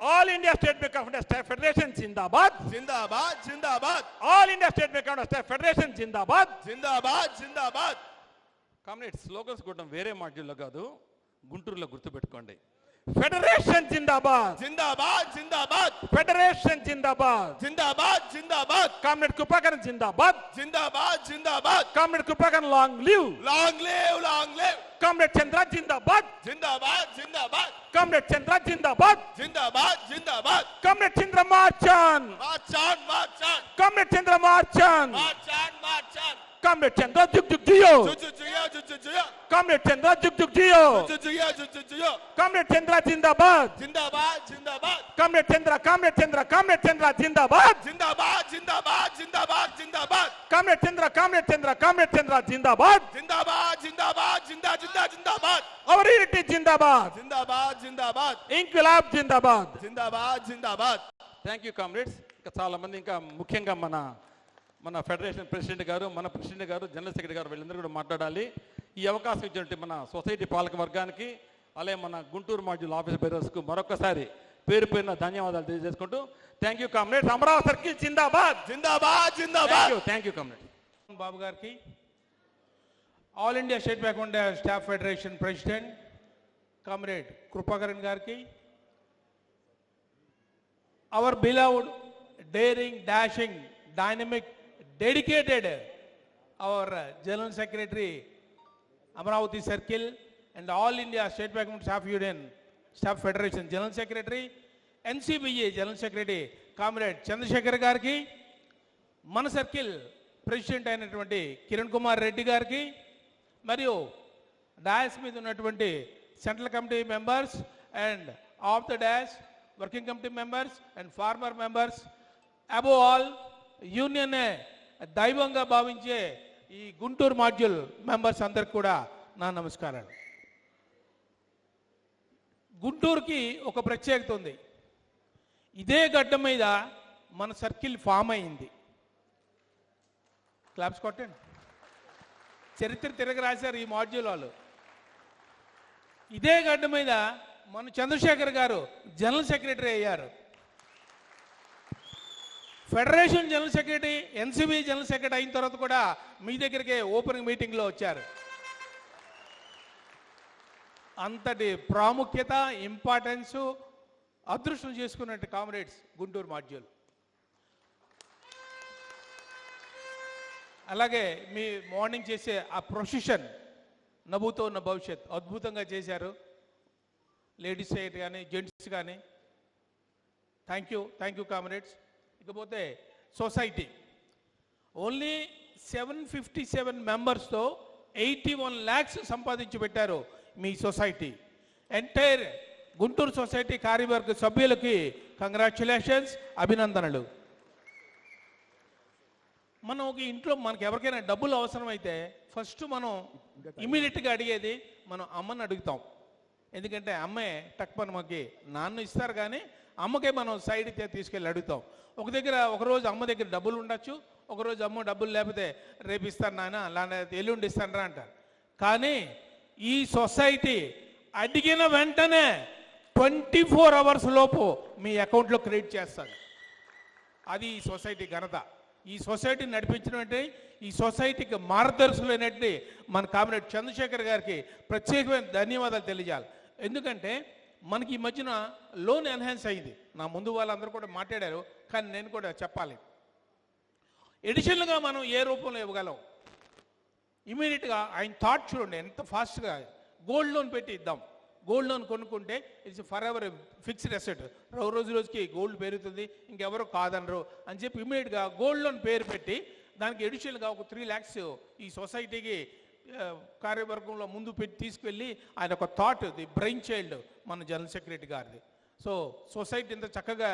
all India state bank of India staff federation జిందాబాద్ జిందాబాద్ జిందాబాద్. All India state bank of India staff federation జిందాబాద్ జిందాబాద్ జిందాబాద్. కామ్రేడ్స్, స్లోగన్స్ కూడా వేరే మాడ్యూల్లో కాదు, గుంటూరులో గుర్తుపెట్టుకోండి. ఫెడరేషన్ జిందాబాద్ జిందాబాద్ జిందాబాద్. ఫెడరేషన్ జిందాబాద్ జిందాబాద్ జిందాబాద్. కామ్రేడ్ కృపాకరన్ జిందాబాద్ జిందాబాద్ జిందాబాద్. Comrade Kripakaran long live long live long live. Comrade Chandra జిందాబాద్ జిందాబాద్ జిందాబాద్. కామ్రేడ్ చంద్ర జిందాబాద్ జిందాబాద్ జిందాబాద్. Comrade Chandra march on march on march on. Comrade Chandra march on march on march on. Comrade Chandra జుగ్ జుగ్ జియో జుజుజుయో జుజుజుయో. కామ్రేడ్ చంద్ర జుగ్ జుగ్ జియో జుజుజుయో జుజుజుయో. కామ్రేడ్ చంద్ర జిందాబాద్ జిందాబాద్ జిందాబాద్. కామ్రేడ్ చంద్ర జిందాబాద్ జిందాబాద్ జిందాబాద్ జిందాబాద్ జిందాబాద్. కామ్రేడ్ చంద్ర జిందాబాద్ జిందాబాద్ జిందాబాద్ జిందా జిందా జిందాబాద్. అవర్ యూనిటీ జిందాబాద్ జిందాబాద్ జిందాబాద్. ఇంక్విలాబ్ జిందాబాద్. జిందాబాద్ జిందాబాద్. Thank you comrades. ఇంకా చాలా మంది, ఇంకా ముఖ్యంగా మన ఫెడరేషన్ ప్రెసిడెంట్ గారు, మన ప్రెసిడెంట్ గారు, జనరల్ సెక్రటరీ గారు వీళ్ళందరూ కూడా మాట్లాడాలి. ఈ అవకాశం ఇచ్చినట్టు మన సొసైటీ పాలక వర్గానికి, అలాగే మన గుంటూరు మాడ్యూల్ ఆఫీస్ బేరర్స్కు మరొకసారి పేరున ధన్యవాదాలు తెలియజేసుకుంటూ, thank you comrades. Amaravati circle జిందాబాద్ జిందాబాద్ జిందాబాద్. థ్యాంక్ యూ కామ్రేడ్ బాబు గారికి, all India state bank of India staff federation president comrade Kripakaran గారికి, our beloved, daring, dashing, dynamic, dedicated, our General Secretary, Amravati Circle, and All India State Bank Staff Union, Staff Federation General Secretary, NCBA General Secretary, Comrade Chandrasekhar Garki, మన circle president అయినటువంటి కిరణ్ కుమార్ రెడ్డి గారికి, మరియు dais మీద ఉన్నటువంటి central committee members and of the dash working committee members and former members, above all union దైవంగా భావించే ఈ Guntur module members అందరికి కూడా నా నమస్కారాలు. గుంటూరుకి ఒక ప్రత్యేకత ఉంది. ఇదే గడ్డ మీద మన సర్కిల్ ఫామ్ అయింది. క్లాప్స్ కొట్టండి. చరిత్ర తిరగ రాశారు ఈ మాడ్యూల్ వాళ్ళు. ఇదే గడ్డ మీద మన చంద్రశేఖర్ గారు జనరల్ సెక్రటరీ అయ్యారు. Federation general secretary, NCB general secretary అయిన తర్వాత కూడా మీ దగ్గరికే ఓపెనింగ్ మీటింగ్లో వచ్చారు. అంతటి ప్రాముఖ్యత, ఇంపార్టెన్సు, అదృష్టం చేసుకున్నట్టు కామ్రేడ్స్ గుంటూరు మాడ్యూల్. అలాగే మీ మార్నింగ్ చేసే ఆ ప్రొసెషన్ నవ్వుతో ఉన్న భవిష్యత్ అద్భుతంగా చేశారు. లేడీస్ సైడ్ కానీ జెంట్స్ కానీ థ్యాంక్ యూ కామ్రేడ్స్. ఇకపోతే సొసైటీ ఓన్లీ 757 మెంబర్స్తో 81 lakhs సంపాదించి పెట్టారు మీ సొసైటీ. ఎంటైర్ గుంటూరు సొసైటీ కార్యవర్గ సభ్యులకి కంగ్రాచ్యులేషన్స్, అభినందనలు. మనం ఒక ఇంట్లో మనకి ఎవరికైనా డబ్బులు అవసరమైతే ఫస్ట్ మనం ఇమీడియట్గా అడిగేది మనం అమ్మని అడుగుతాం. ఎందుకంటే అమ్మే టక్మని మనకి నాన్న ఇస్తారు, కానీ అమ్మకే మనం సైడ్ తీసుకెళ్ళి అడుగుతాం. ఒకరోజు అమ్మ దగ్గర డబ్బులు ఉండొచ్చు, ఒకరోజు అమ్మ డబ్బులు లేకపోతే రేపు ఇస్తాను నాన్న, లేకపోతే ఎల్లుండి ఇస్తానరా అంటారు. కానీ ఈ సొసైటీ అడిగిన వెంటనే 24 hours లోపు మీ అకౌంట్లో క్రెడిట్ చేస్తారు. అది ఈ సొసైటీ ఘనత. ఈ సొసైటీని నడిపించినటువంటి, ఈ సొసైటీకి మార్గదర్శకులైనటువంటి మన కామ్రేడ్ చంద్రశేఖర్ గారికి ప్రత్యేకమైన ధన్యవాదాలు తెలియజేయాలి. ఎందుకంటే మనకి ఈ మధ్యన లోన్ ఎన్హాన్స్ అయింది. నా ముందు వాళ్ళందరూ కూడా మాట్లాడారు, కానీ నేను కూడా చెప్పాలి. ఎడిషనల్గా మనం ఏ రూపంలో ఇవ్వగలం? ఇమీడియట్గా ఆయన థాట్ చూడండి ఎంత ఫాస్ట్గా. గోల్డ్ లోన్ పెట్టి ఇద్దాం. గోల్డ్ లోన్ కొనుక్కుంటే it's for ever fixed asset. రోజుకి గోల్డ్ పెరుగుతుంది, ఇంకెవరో కాదనరు అని చెప్పి ఇమీడియట్గా గోల్డ్ లోన్ పేరు పెట్టి దానికి ఎడిషనల్గా ఒక 3 lakhs ఈ సొసైటీకి కార్యవర్గంలో ముందు పెట్టి తీసుకెళ్ళి ఆయన ఒక థాట్, ది బ్రెయిన్ చైల్డ్ మన జనరల్ సెక్రటరీ గారిది. సో సొసైటీ ఇంత చక్కగా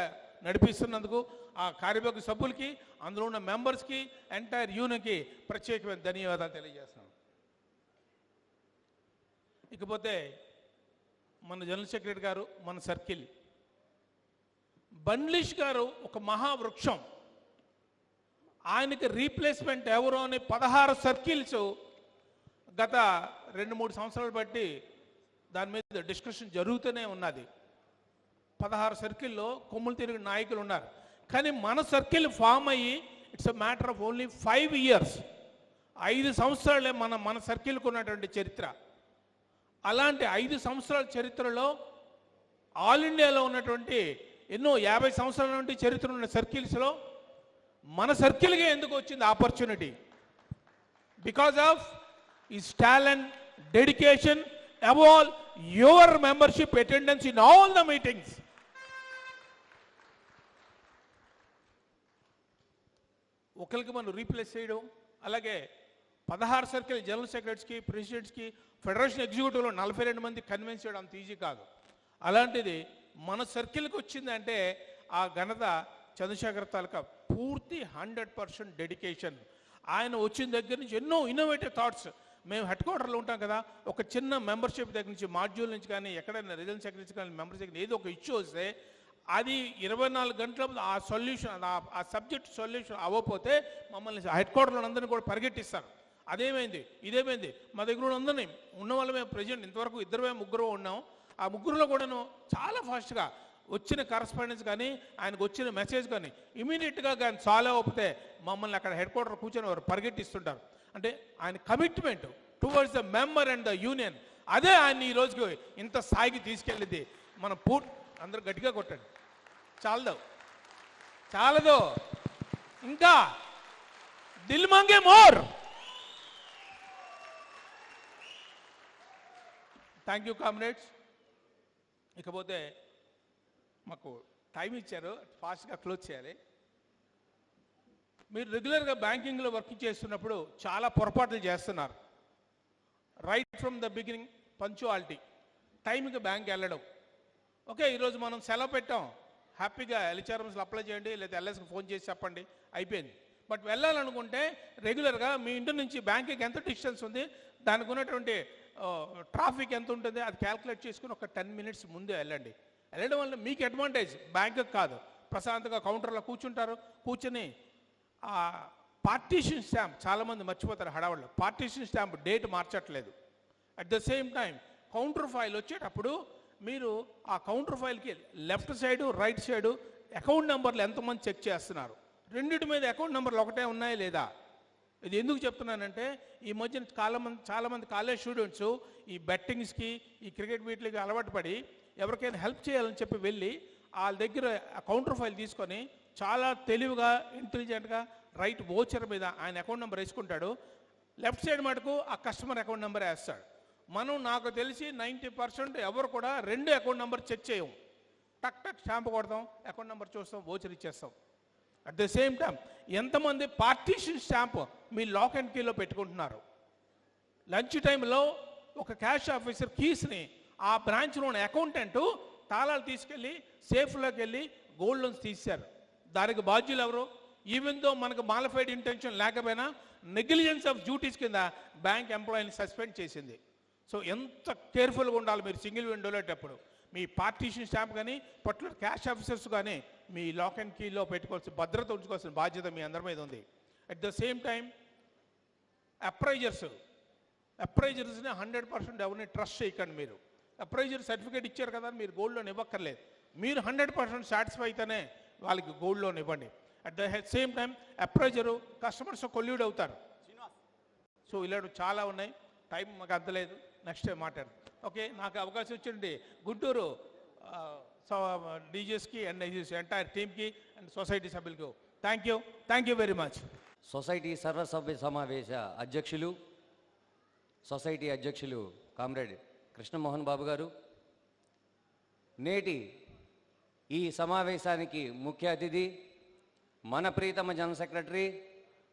నడిపిస్తున్నందుకు ఆ కార్యవర్గ సభ్యులకి, అందులో ఉన్న మెంబర్స్కి, ఎంటైర్ యూనియన్కి ప్రత్యేకమైన ధన్యవాదాలు తెలియజేస్తున్నాను. ఇకపోతే మన జనరల్ సెక్రటరీ గారు, మన సర్కిల్ బండ్లిష్ గారు ఒక మహావృక్షం. ఆయనకి రీప్లేస్మెంట్ ఎవరు అని 16 సర్కిల్స్ గత 2-3 సంవత్సరాలు బట్టి దాని మీద డిస్కషన్ జరుగుతూనే ఉన్నది. 16 సర్కిల్లో కొమ్ములు తిరిగి నాయకులు ఉన్నారు. కానీ మన సర్కిల్ ఫామ్ అయ్యి it's a matter of only 5 years. 5 సంవత్సరాలే మన సర్కిల్కు ఉన్నటువంటి చరిత్ర. అలాంటి 5 సంవత్సరాల చరిత్రలో ఆల్ ఇండియాలో ఉన్నటువంటి ఎన్నో 50 సంవత్సరాల నుండి చరిత్ర ఉన్న సర్కిల్స్లో మన సర్కిల్గా ఎందుకు వచ్చింది opportunity? Because of is talent, dedication, above all your membership attendance in all the meetings. ఒకరికి మనం రీప్లేస్ చేయడం, అలాగే 16 సర్కిల్ జనరల్ సెక్రటరీస్కి, ప్రెసిడెంట్స్కి, ఫెడరేషన్ ఎగ్జిక్యూటివ్లో 42 మంది కన్విన్స్ చేయడం అంత ఈజీ కాదు. అలాంటిది మన సర్కిల్కి వచ్చిందంటే ఆ ఘనత చంద్రశేఖర్ తాలూకా పూర్తి 100% డెడికేషన్. ఆయన వచ్చిన దగ్గర నుంచి ఎన్నో ఇన్నోవేటివ్ థాట్స్. మేము హెడ్ క్వార్టర్లో ఉంటాం కదా, ఒక చిన్న మెంబర్షిప్ దగ్గర నుంచి, మాడ్యూల్ నుంచి కానీ, ఎక్కడైనా రీజనల్ సెక్రటరీస్ కానీ, మెంబర్స్ దగ్గర ఏదో ఒక ఇష్యూ వస్తే అది 24 గంటల ఆ సొల్యూషన్, ఆ సబ్జెక్ట్ సొల్యూషన్ అవ్వకపోతే మమ్మల్ని హెడ్ క్వార్టర్లో అందరినీ కూడా పరిగెట్టిస్తారు. అదేమైంది, ఇదేమైంది. మా దగ్గర అందరినీ ఉన్న వాళ్ళమే ప్రెసిడెంట్ ఇంతవరకు 2-3 ఉన్నాం. ఆ ముగ్గురులో కూడాను చాలా ఫాస్ట్గా వచ్చిన కరస్పాండెన్స్ కానీ, ఆయనకు వచ్చిన మెసేజ్ కానీ ఇమీడియట్గా కానీ సాల్వ్ అవ్వకపోతే మమ్మల్ని అక్కడ హెడ్ క్వార్టర్ కూర్చొని వారు పరిగెట్టిస్తుంటారు. అంటే ఆయన commitment towards the member and the union, అదే ఆయన ఈ రోజుకి ఇంత స్థాయికి తీసుకెళ్ళింది. మనం అందరూ గట్టిగా కొట్టండి చాలదు. చాలదు, ఇంకా దిల్ మాంగే మోర్. Thank you comrades. ఇకపోతే మాకు టైం ఇచ్చారు, ఫాస్ట్గా క్లోజ్ చేయాలి. మీరు రెగ్యులర్గా బ్యాంకింగ్లో వర్క్ చేస్తున్నప్పుడు చాలా పొరపాట్లు చేస్తున్నారు. Right from the beginning punctuality, టైంకి బ్యాంక్ వెళ్ళడం. ఓకే, ఈరోజు మనం సెలవు పెట్టాం, హ్యాపీగా ఎల్హెచ్ఆర్ఎంస్లో అప్లై చేయండి, లేదా ఎల్ఎస్కి ఫోన్ చేసి చెప్పండి, అయిపోయింది. బట్ వెళ్ళాలనుకుంటే రెగ్యులర్గా మీ ఇంటి నుంచి బ్యాంక్కి ఎంత డిస్టెన్స్ ఉంది, దానికి ఉన్నటువంటి ట్రాఫిక్ ఎంత ఉంటుంది, అది క్యాల్కులేట్ చేసుకుని ఒక 10 minutes ముందే వెళ్ళండి. వెళ్ళడం వల్ల మీకు అడ్వాంటేజ్, బ్యాంకుకి కాదు. ప్రశాంతంగా కౌంటర్లో కూర్చుంటారు, కూర్చొని ఆ పార్టీషన్ స్టాంప్ చాలామంది మర్చిపోతారు హడావుల్లో. పార్టీషన్ స్టాంప్ డేట్ మార్చట్లేదు. At the same time counter file వచ్చేటప్పుడు మీరు ఆ కౌంటర్ ఫైల్కి left side right side account నెంబర్లు ఎంతమంది చెక్ చేస్తున్నారు, రెండింటి మీద అకౌంట్ నెంబర్లు ఒకటే ఉన్నాయా లేదా. ఇది ఎందుకు చెప్తున్నానంటే ఈ మధ్యన చాలామంది కాలేజ్ స్టూడెంట్స్ ఈ బెట్టింగ్స్కి, ఈ క్రికెట్ వీటికి అలవాటు పడి ఎవరికైనా హెల్ప్ చేయాలని చెప్పి వెళ్ళి వాళ్ళ దగ్గర కౌంటర్ ఫైల్ తీసుకొని చాలా తెలివిగా, ఇంటెలిజెంట్గా రైట్ వోచర్ మీద ఆయన అకౌంట్ నెంబర్ వేసుకుంటాడు, లెఫ్ట్ సైడ్ మటుకు ఆ కస్టమర్ అకౌంట్ నెంబర్ వేస్తాడు. మనం నాకు తెలిసి 90% ఎవరు కూడా 2 అకౌంట్ నెంబర్ చెక్ చేయం. టక్ టక్ స్టాంప్ కొడతాం, అకౌంట్ నెంబర్ చూస్తాం, వోచర్ ఇచ్చేస్తాం. అట్ ద సేమ్ టైం ఎంతమంది పార్టీషన్ స్టాంప్ మీ లాక్ అండ్ కీలో పెట్టుకుంటున్నారు. లంచ్ టైంలో ఒక క్యాష్ ఆఫీసర్ కీస్ని ఆ బ్రాంచ్లోని అకౌంటెంట్ తాళాలు తీసుకెళ్ళి సేఫ్లోకి వెళ్ళి గోల్డ్ లోన్స్ తీశారు. దానికి బాధ్యులు ఎవరు? ఈవెన్ దో మనకు మాలిఫైడ్ ఇంటెన్షన్ లేకపోయినా నెగ్లిజెన్స్ ఆఫ్ డ్యూటీస్ కింద బ్యాంక్ ఎంప్లాయీని సస్పెండ్ చేసింది. సో ఎంత కేర్ఫుల్గా ఉండాలి మీరు సింగిల్ విండోలేటప్పుడు. మీ పార్టీషన్ స్టాంప్ కానీ పర్టికులర్ క్యాష్ ఆఫీసర్స్ కానీ మీ లాక్ అండ్ కీలో పెట్టుకోవాల్సిన, భద్రత ఉంచుకోవాల్సిన బాధ్యత మీ అందరి మీద ఉంది. అట్ ద సేమ్ టైం అప్రైజర్స్ని 100% ఎవరిని ట్రస్ట్ చేయకండి. మీరు అప్రైజర్ సర్టిఫికేట్ ఇచ్చారు కదా, మీరు గోల్డ్ లోన్ ఇవ్వక్కర్లేదు. మీరు 100% సాటిస్ఫై అయితేనే వాళ్ళకి గోల్డ్ లోన్ ఇవ్వండి. At the same time appraiser customers collude అవుతారు. సో ఇలాంటి చాలా ఉన్నాయి, టైం మాకు అంతలేదు, నెక్స్ట్ టైం మాట్లాడదు. ఓకే, నాకు అవకాశం వచ్చింది గుంటూరు డీజెస్కి అండ్ ఎంటైర్ టీమ్కి అండ్ సొసైటీ సభ్యులకు thank you very much. Society సర్వసభ్య సమావేశ అధ్యక్షులు, సొసైటీ అధ్యక్షులు కామ్రేడ్ కృష్ణమోహన్ బాబు గారు, నేటి ఈ సమావేశానికి ముఖ్య అతిథి మన ప్రీతమ general secretary,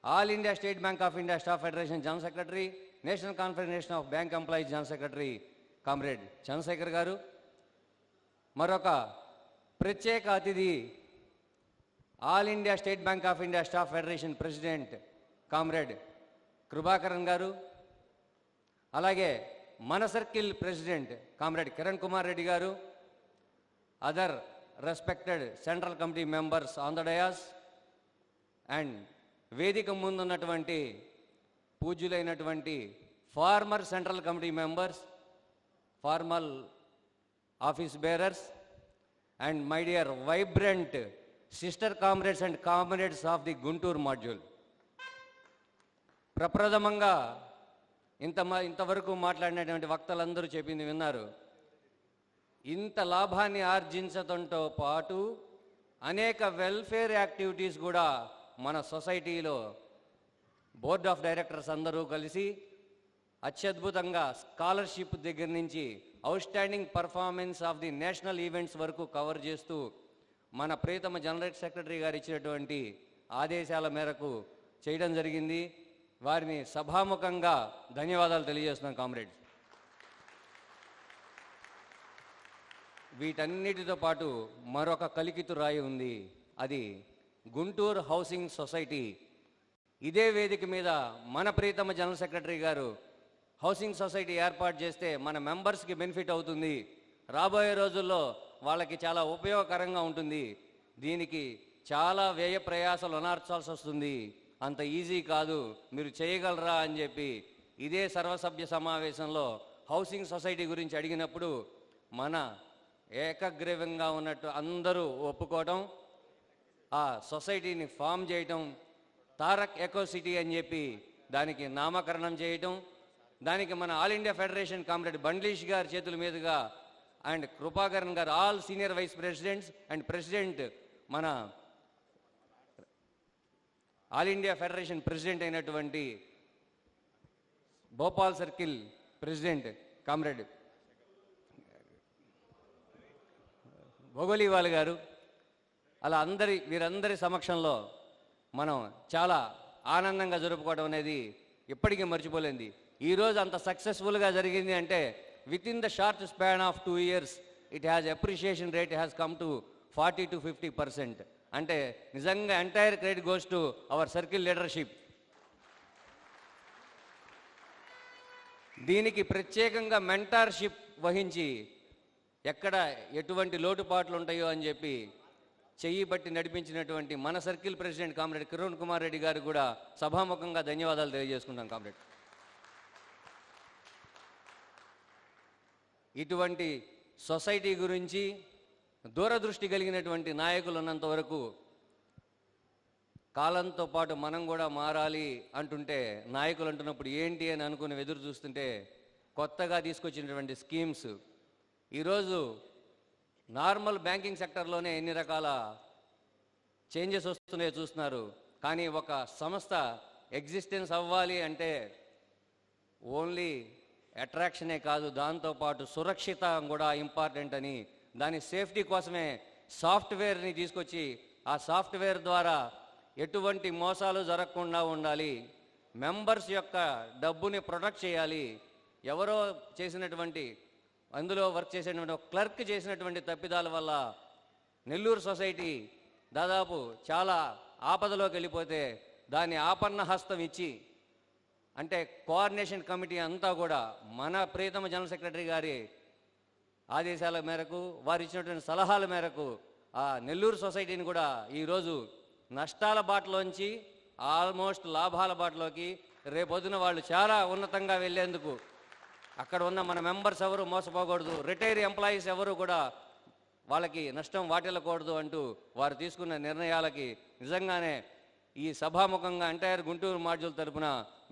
all India state bank of India staff federation general secretary, national confederation of bank employees general secretary comrade Chandrashekar గారు, మరొక ప్రత్యేక అతిథి all India state bank of India staff federation president comrade Kripakaran గారు, అలాగే మన circle president comrade Kiran Kumar Reddy గారు, other respected central committee members on the dais and వేదిక ముందున్నటువంటి పూజ్యులైనటువంటి former central committee members, formal office bearers and my dear vibrant sister comrades and comrades of the Guntur module. ప్రప్రథమంగా ఇంతవరకు మాట్లాడినటువంటి వక్తలందరూ చెప్పింది విన్నారు. ఇంత లాభాన్ని ఆర్జించడంతో పాటు అనేక వెల్ఫేర్ యాక్టివిటీస్ కూడా మన సొసైటీలో బోర్డ్ ఆఫ్ డైరెక్టర్స్ అందరూ కలిసి అత్యద్భుతంగా స్కాలర్షిప్ దగ్గర నుంచి out standing performance of the national events వరకు కవర్ చేస్తూ మన ప్రియతమ జనరల్ సెక్రటరీ గారు ఇచ్చినటువంటి ఆదేశాల మేరకు చేయడం జరిగింది. వారిని సభాముఖంగా ధన్యవాదాలు తెలియజేస్తున్నాం కామ్రేడ్స్. వీటన్నిటితో పాటు మరొక కలికితు రాయి ఉంది, అది గుంటూరు హౌసింగ్ సొసైటీ. ఇదే వేదిక మీద మన ప్రియతమ జనరల్ సెక్రటరీ గారు హౌసింగ్ సొసైటీ ఏర్పాటు చేస్తే మన మెంబర్స్కి బెనిఫిట్ అవుతుంది, రాబోయే రోజుల్లో వాళ్ళకి చాలా ఉపయోగకరంగా ఉంటుంది, దీనికి చాలా వ్యయ ప్రయాసాలు అనార్చాల్సి వస్తుంది, అంత ఈజీ కాదు, మీరు చేయగలరా అని చెప్పి ఇదే సర్వసభ్య సమావేశంలో హౌసింగ్ సొసైటీ గురించి అడిగినప్పుడు మన ఏకగ్రీవంగా ఉన్నట్టు అందరూ ఒప్పుకోవటం, ఆ సొసైటీని ఫామ్ చేయటం, తారక్ ఎకో సిటీ అని చెప్పి దానికి నామకరణం చేయటం, దానికి మన all India federation comrade Bandlish గారి చేతుల మీదుగా and Kripakaran garu, all senior vice presidents and president మన ఆల్ ఇండియా ఫెడరేషన్ ప్రెసిడెంట్ అయినటువంటి Bhopal circle president comrade Bhogoliwal garu, అలా వీరందరి సమక్షంలో మనం చాలా ఆనందంగా జరుపుకోవడం అనేది ఎప్పటికీ మర్చిపోలేంది. ఈరోజు అంత సక్సెస్ఫుల్గా జరిగింది అంటే with in the short span of 2 years it has appreciation rate has come to 40 to 50%. అంటే నిజంగా entire credit goes to our circle leadership. దీనికి ప్రత్యేకంగా మెంటార్షిప్ వహించి ఎక్కడ ఎటువంటి లోటుపాట్లు ఉంటాయో అని చెప్పి చెయ్యి బట్టి నడిపించినటువంటి మన circle president comrade Kiran Kumar Reddy గారు కూడా సభాముఖంగా ధన్యవాదాలు తెలియజేసుకుంటాం. కామ్రేడ్, ఇటువంటి సొసైటీ గురించి దూరదృష్టి కలిగినటువంటి నాయకులు ఉన్నంత వరకు కాలంతో పాటు మనం కూడా మారాలి అంటుంటే, నాయకులు అంటున్నప్పుడు ఏంటి అని అనుకుని ఎదురు చూస్తుంటే కొత్తగా తీసుకొచ్చినటువంటి స్కీమ్స్ ఈరోజు నార్మల్ బ్యాంకింగ్ సెక్టర్లోనే ఎన్ని రకాల చేంజెస్ వస్తున్నాయో చూస్తున్నారు. కానీ ఒక సంస్థ ఎగ్జిస్టెన్స్ అవ్వాలి అంటే ఓన్లీ అట్రాక్షనే కాదు, దాంతోపాటు సురక్షిత కూడా ఇంపార్టెంట్ అని దాని సేఫ్టీ కోసమే సాఫ్ట్వేర్ని తీసుకొచ్చి ఆ సాఫ్ట్వేర్ ద్వారా ఎటువంటి మోసాలు జరగకుండా ఉండాలి, మెంబర్స్ యొక్క డబ్బుని ప్రొటెక్ట్ చేయాలి. ఎవరో చేసినటువంటి అందులో వర్క్ చేసేటువంటి ఒక క్లర్క్ చేసినటువంటి తప్పిదాల వల్ల నెల్లూరు సొసైటీ దాదాపు చాలా ఆపదలోకి వెళ్ళిపోతే దాన్ని ఆపన్న హస్తం ఇచ్చి, అంటే కోఆర్డినేషన్ కమిటీ అంతా కూడా మన ప్రియతమ జనరల్ సెక్రటరీ గారి ఆదేశాల మేరకు, వారు ఇచ్చినటువంటి సలహాల మేరకు ఆ నెల్లూరు సొసైటీని కూడా ఈరోజు నష్టాల బాటలోంచి ఆల్మోస్ట్ లాభాల బాటలోకి రేపొద్దున వాళ్ళు చాలా ఉన్నతంగా వెళ్ళేందుకు అక్కడ ఉన్న మన మెంబర్స్ ఎవరు మోసపోకూడదు, రిటైర్ ఎంప్లాయీస్ ఎవరు కూడా వాళ్ళకి నష్టం వాటిల్లకూడదు అంటూ వారు తీసుకున్న నిర్ణయాలకి నిజంగానే ఈ సభాముఖంగా ఎంటైర్ గుంటూరు మాడ్యూల్ తరపున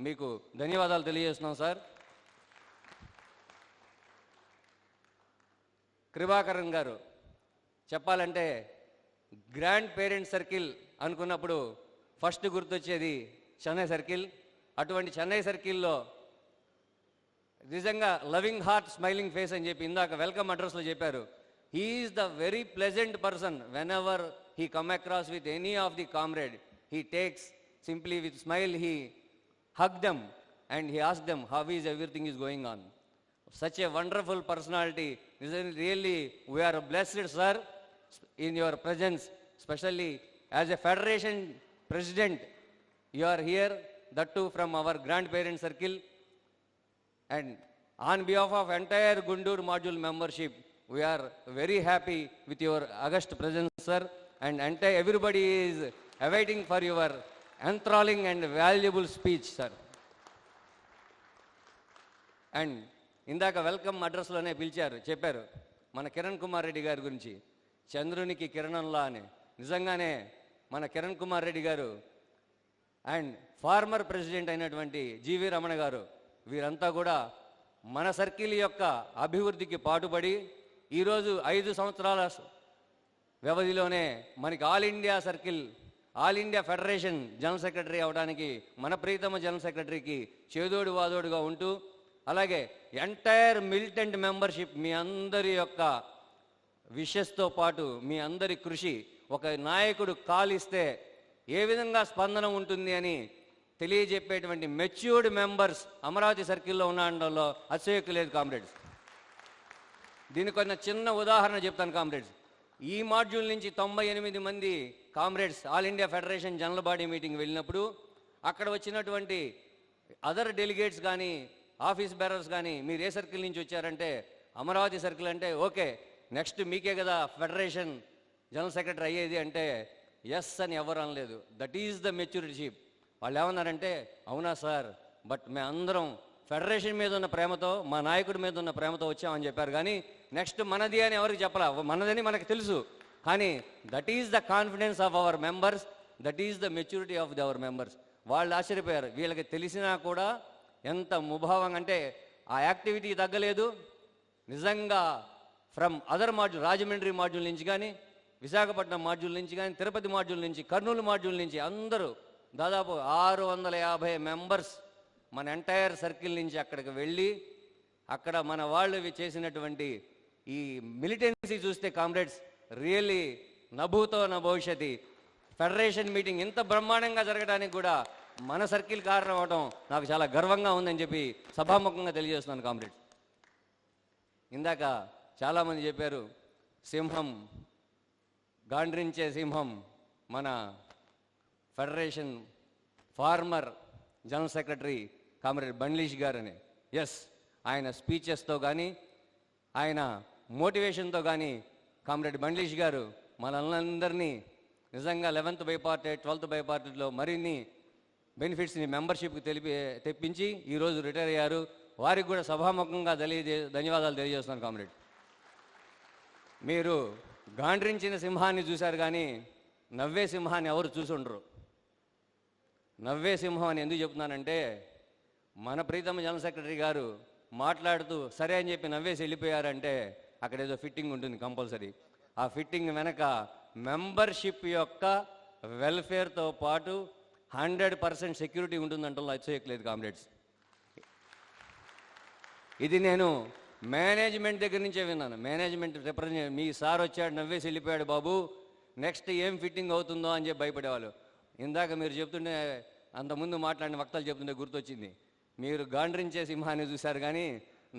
మీకు ధన్యవాదాలు తెలియజేస్తున్నాం సార్. కృపాకరన్ గారు, చెప్పాలంటే గ్రాండ్ పేరెంట్ సర్కిల్ అనుకున్నప్పుడు ఫస్ట్ గుర్తొచ్చేది చెన్నై సర్కిల్. అటువంటి చెన్నై సర్కిల్లో నిజంగా లవింగ్ హార్ట్ స్మైలింగ్ ఫేస్ అని చెప్పి ఇందాక వెల్కమ్ అడ్రస్లో చెప్పారు. He is the very pleasant person. When ever he come across with any of the comrade, he takes simply with smile, he hug them and he ask them how is everything is going on. Such a wonderful personality. Really, we are blessed, sir, in your presence, especially as a federation president. You are here, that too from our grandparent circle. And on behalf of entire Guntur module membership, we are very happy with your august presence, sir. And everybody is awaiting for your enthralling and valuable speech, sir. And ఇందాక welcome అడ్రస్లోనే చెప్పారు మన కిరణ్ కుమార్ రెడ్డి గారి గురించి, చంద్రునికి కిరణంలా అని. నిజంగానే మన కిరణ్ కుమార్ రెడ్డి గారు and former president అయినటువంటి జీవి రమణ గారు, వీరంతా కూడా మన సర్కిల్ యొక్క అభివృద్ధికి పాటుపడి ఈరోజు 5 సంవత్సరాల వ్యవధిలోనే మనకి all India circle, all India federation general secretary అవడానికి మన ప్రియతమ జనరల్ సెక్రటరీకి చేదోడు వాదోడుగా ఉంటూ, అలాగే ఎంటైర్ మిలిటెంట్ మెంబర్షిప్ మీ అందరి యొక్క విషెస్తో పాటు మీ అందరి కృషి, ఒక నాయకుడు కాలిస్తే ఏ విధంగా స్పందన ఉంటుంది అని తెలియజెప్పేటువంటి మెచ్యూర్డ్ మెంబర్స్ అమరావతి సర్కిల్లో ఉండడంలో అతిశయోక్తి లేదు కామ్రేడ్స్. దీనికి కొంచెం చిన్న ఉదాహరణ చెప్తాను కామ్రేడ్స్. ఈ మాడ్యూల్ నుంచి 98 మంది comrades all India federation general body meeting వెళ్ళినప్పుడు అక్కడ వచ్చినటువంటి అదర్ డెలిగేట్స్ కానీ ఆఫీస్ బేరర్స్ కానీ మీరు ఏ సర్కిల్ నుంచి వచ్చారంటే అమరావతి సర్కిల్ అంటే ఓకే, నెక్స్ట్ మీకే కదా ఫెడరేషన్ జనరల్ సెక్రటరీ అయ్యేది అంటే ఎస్ అని ఎవరు అనలేదు. That is the maturityship. వాళ్ళు ఏమన్నారంటే అవునా సార్, బట్ మేమందరం ఫెడరేషన్ మీద ఉన్న ప్రేమతో, మా నాయకుడి మీద ఉన్న ప్రేమతో వచ్చామని చెప్పారు. కానీ నెక్స్ట్ మనది అని ఎవరికి చెప్పలా, మనదని మనకు తెలుసు. కానీ that is the confidence of our members, that is the maturity of our members. వాళ్ళు ఆశ్చర్యపోయారు. వీళ్ళకి తెలిసినా కూడా ఎంత ముభావంగా అంటే ఆ యాక్టివిటీ తగ్గలేదు. నిజంగా from other module, Rajahmundry module నుంచి కానీ, విశాఖపట్నం మాడ్యూల్ నుంచి కానీ, తిరుపతి మాడ్యూల్ నుంచి, కర్నూలు మాడ్యూల్ నుంచి అందరూ దాదాపు 650 మెంబర్స్ మన ఎంటైర్ సర్కిల్ నుంచి అక్కడికి వెళ్ళి అక్కడ మన వాళ్ళు చేసినటువంటి ఈ మిలిటెన్సీ చూస్తే కామ్రేడ్స్ రియల్లీ నభూతో నా భవిష్యత్తు ఫెడరేషన్ మీటింగ్ ఇంత బ్రహ్మాండంగా జరగడానికి కూడా మన సర్కిల్ కారణం అవడం నాకు చాలా గర్వంగా ఉందని చెప్పి సభాముఖంగా తెలియజేస్తున్నాను కామ్రేడ్స్. ఇందాక చాలామంది చెప్పారు సింహం, గాండ్రించే సింహం మన federation former general secretary comrade బండ్లీష్ గారని. ఎస్, ఆయన స్పీచెస్తో కానీ ఆయన మోటివేషన్తో కానీ కామ్రేడ్ బండ్లీష్ గారు మనందరినీ నిజంగా 11th బైపార్టెట్ 12th బైపార్టెట్లో మరిన్ని బెనిఫిట్స్ని మెంబర్షిప్కి తెప్పించి ఈరోజు రిటైర్ అయ్యారు. వారికి కూడా సభాముఖంగా ధన్యవాదాలు తెలియజేస్తున్నాను కామ్రేడ్. మీరు గాండ్రించిన సింహాన్ని చూశారు కానీ నవ్వే సింహాన్ని ఎవరు చూసి ఉండరు. నవ్వే సింహం అని ఎందుకు చెప్తున్నానంటే మన ప్రీతమ జనరల్ సెక్రటరీ గారు మాట్లాడుతూ సరే అని చెప్పి నవ్వేసి వెళ్ళిపోయారంటే అక్కడ ఏదో ఫిట్టింగ్ ఉంటుంది కంపల్సరీ. ఆ ఫిట్టింగ్ వెనక మెంబర్షిప్ యొక్క వెల్ఫేర్తో పాటు 100% సెక్యూరిటీ ఉంటుందంటే అచ్చయట్లేదు కామ్రేడ్స్. ఇది నేను మేనేజ్మెంట్ దగ్గర నుంచే విన్నాను. మేనేజ్మెంట్ రిప్రజెంట్ మీ సార్ వచ్చాడు నవ్వేసి వెళ్ళిపోయాడు బాబు, నెక్స్ట్ ఏం ఫిట్టింగ్ అవుతుందో అని చెప్పి భయపడేవాళ్ళు. ఇందాక మీరు చెప్తుంటే అంతకుముందు మాట్లాడిన వక్తలు చెప్తుంటే గుర్తొచ్చింది. మీరు గాండ్రించే సింహాన్ని చూశారు కానీ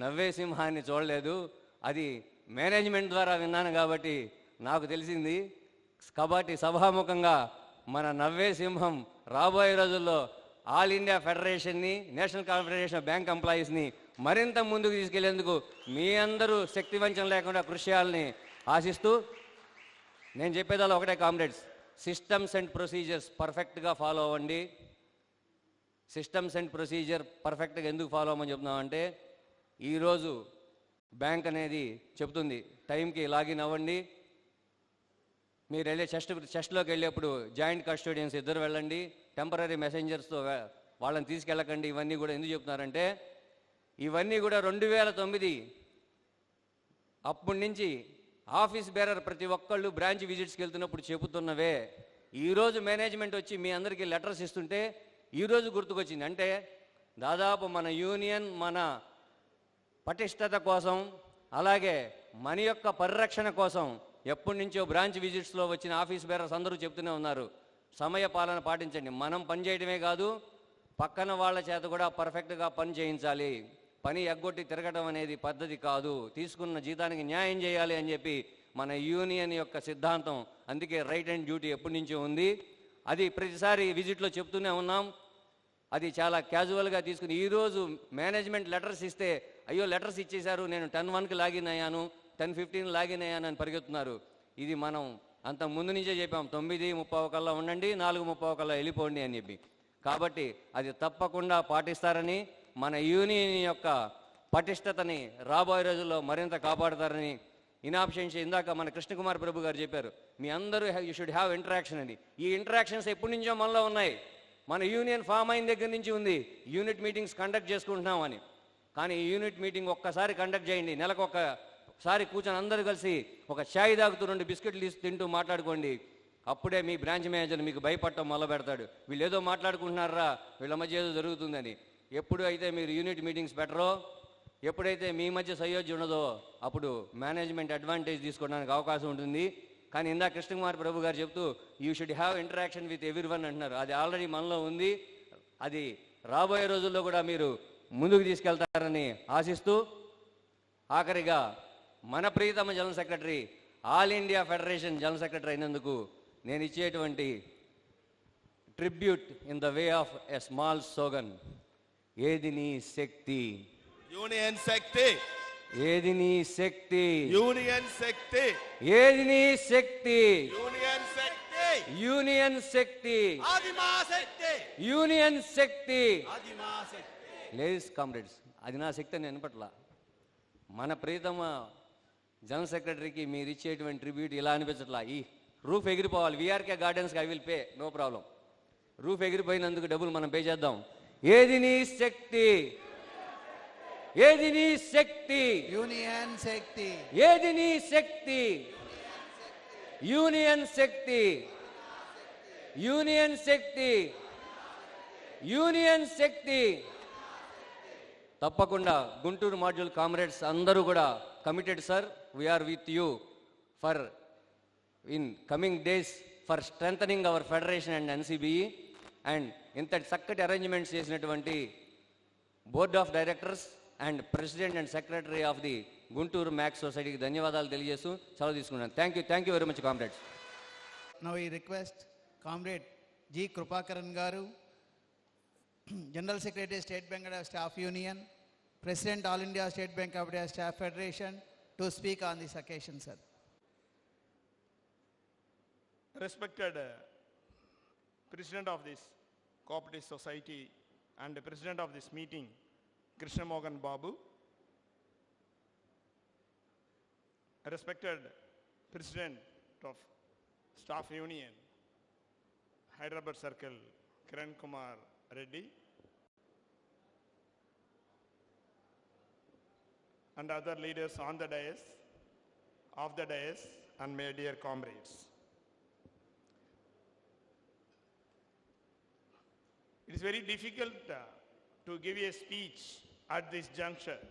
నవ్వే సింహాన్ని చూడలేదు. అది మేనేజ్మెంట్ ద్వారా విన్నాను కాబట్టి నాకు తెలిసింది. కాబట్టి సభాముఖంగా మన నవ్వే సింహం రాబోయే రోజుల్లో ఆల్ ఇండియా ఫెడరేషన్ని, నేషనల్ కాన్ఫెడరేషన్ ఆఫ్ బ్యాంక్ ఎంప్లాయీస్ని మరింత ముందుకు తీసుకెళ్లేందుకు మీ అందరూ శక్తి వంచన లేకుండా కృషి చేయాలని ఆశిస్తూ నేను చెప్పేదాలో ఒకటే కామ్రేడ్స్, సిస్టమ్స్ అండ్ ప్రొసీజర్స్ పర్ఫెక్ట్గా ఫాలో అవ్వండి. సిస్టమ్స్ అండ్ ప్రొసీజర్ పర్ఫెక్ట్గా ఎందుకు ఫాలో అవ్వమని చెప్తున్నామంటే ఈరోజు బ్యాంక్ అనేది చెప్తుంది టైంకి లాగిన్ అవ్వండి. మీరు వెళ్ళే చెస్ట్లోకి వెళ్ళేప్పుడు జాయింట్ కస్టోడియన్స్ ఇద్దరు వెళ్ళండి, టెంపరీ మెసెంజర్స్తో వాళ్ళని తీసుకెళ్ళకండి. ఇవన్నీ కూడా ఎందుకు చెప్తున్నారంటే ఇవన్నీ కూడా 2009 అప్పటి నుంచి ఆఫీస్ బేరర్ ప్రతి ఒక్కళ్ళు బ్రాంచ్ విజిట్స్కి వెళ్తున్నప్పుడు చెబుతున్నవే. ఈరోజు మేనేజ్మెంట్ వచ్చి మీ అందరికీ లెటర్స్ ఇస్తుంటే ఈరోజు గుర్తుకొచ్చింది. అంటే దాదాపు మన యూనియన్ మన పటిష్టత కోసం అలాగే మన యొక్క పరిరక్షణ కోసం ఎప్పటి నుంచో బ్రాంచ్ విజిట్స్లో వచ్చిన ఆఫీస్ బేరర్స్ అందరూ చెప్తూనే ఉన్నారు సమయ పాలన పాటించండి. మనం పని చేయడమే కాదు పక్కన వాళ్ళ చేత కూడా పర్ఫెక్ట్గా పని చేయించాలి. పని ఎగ్గొట్టి తిరగడం అనేది పద్ధతి కాదు. తీసుకున్న జీతానికి న్యాయం చేయాలి అని చెప్పి మన యూనియన్ యొక్క సిద్ధాంతం. అందుకే రైట్ అండ్ డ్యూటీ ఎప్పటి నుంచో ఉంది. అది ప్రతిసారి విజిట్లో చెప్తూనే ఉన్నాం. అది చాలా క్యాజువల్గా తీసుకుని ఈరోజు మేనేజ్మెంట్ లెటర్స్ ఇస్తే అయ్యో లెటర్స్ ఇచ్చేశారు, నేను 10:01కి లాగిన్ అయ్యాను, 10:15 లాగిన్ అయ్యాను అని పరిగెత్తున్నారు. ఇది మనం అంత ముందు నుంచే చెప్పాం 9:30 కల్లా ఉండండి, 4:30 కల్లా వెళ్ళిపోండి అని చెప్పి. కాబట్టి అది తప్పకుండా పాటిస్తారని మన యూనియన్ యొక్క పటిష్టతని రాబోయే రోజుల్లో మరింత కాపాడుతారని ఇనాప్షన్స్ ఇందాక మన కృష్ణకుమార్ ప్రభు గారు చెప్పారు. మీ అందరూ యూ షుడ్ హ్యావ్ ఇంటరాక్షన్ అని. ఈ ఇంటరాక్షన్స్ ఎప్పటి నుంచో మనలో ఉన్నాయి. మన యూనియన్ ఫామ్ అయిన దగ్గర నుంచి ఉంది. యూనిట్ మీటింగ్స్ కండక్ట్ చేసుకుంటున్నాం అని. కానీ ఈ యూనిట్ మీటింగ్ ఒక్కసారి కండక్ట్ చేయండి, నెలకు ఒక్కసారి కూర్చొని అందరూ కలిసి ఒక ఛాయ్ తాగుతూ 2 బిస్కెట్లు తింటూ మాట్లాడుకోండి. అప్పుడే మీ బ్రాంచ్ మేనేజర్ మీకు భయపడటం మొదలు పెడతాడు. వీళ్ళు ఏదో మాట్లాడుకుంటున్నారా, వీళ్ళ మధ్య ఏదో జరుగుతుందని. ఎప్పుడు అయితే మీరు యూనిట్ మీటింగ్స్ పెట్టరో, ఎప్పుడైతే మీ మధ్య సయోధ్య ఉండదో అప్పుడు మేనేజ్మెంట్ అడ్వాంటేజ్ తీసుకోవడానికి అవకాశం ఉంటుంది. కానీ ఇందాక కృష్ణకుమార్ ప్రభు గారు చెప్తూ you should have interaction with everyone అంటున్నారు. అది ఆల్రెడీ మనలో ఉంది. అది రాబోయే రోజుల్లో కూడా మీరు ముందుకు తీసుకెళ్తారని ఆశిస్తూ ఆఖరిగా మన ప్రియతమ general secretary all India federation general secretary అయినందుకు నేను ఇచ్చేటువంటి tribute in the way of a small slogan, ఏది నీ శక్తి, యూనియన్ శక్తి, ఏది నీ శక్తి, యూనియన్ శక్తి, ఏది నీ శక్తి, యూనియన్ శక్తి, యూనియన్ శక్తి, అది మా శక్తి, యూనియన్ శక్తి. అది మా శక్తి. లేడీస్ కామ్రేడ్స్, అది నా శక్తి అని వినపట్ల. మన ప్రియతమ జనరల్ సెక్రటరీకి మీరు ఇచ్చేటువంటి ట్రిబ్యూట్ ఇలా అనిపించట్లా. ఈ రూఫ్ ఎగిరిపోవాలి. వీఆర్కే గార్డెన్స్కి I will pay, no problem. Roof ఎగిరిపోయినందుకు డబ్బులు మనం పే చేద్దాం. ఏది నీ శక్తి, ఏది నీ శక్తి, యూనియన్ శక్తి, ఏది నీ శక్తి, యూనియన్ శక్తి, యూనియన్ శక్తి, యూనియన్ శక్తి. తప్పకుండా గుంటూరు మాడ్యూల్ కామ్రేడ్స్ అందరూ కూడా committed sir. We are with you for in coming days for strengthening our federation and NCBE. And ఇంత చక్కటి అరేంజ్మెంట్స్ చేసినటువంటి board of directors and president and secretary of the Guntur MACS సొసైటీకి ధన్యవాదాలు తెలియజేస్తూ సెలవు తీసుకున్నాను. Thank you very much comrades. Now we request Comrade G. Krupakaran Garu, General Secretary State Bank of Staff Union, President All India State Bank of India Staff Federation, to speak on this occasion, sir. Respected President of this Cooperative Society and the President of this meeting, Krishna Mohan Babu. Respected President of Staff Union, Hyderabad Circle, Kiran Kumar Reddy, and other leaders on the dais, off the dais, and my dear comrades. It is very difficult to give a speech at this juncture.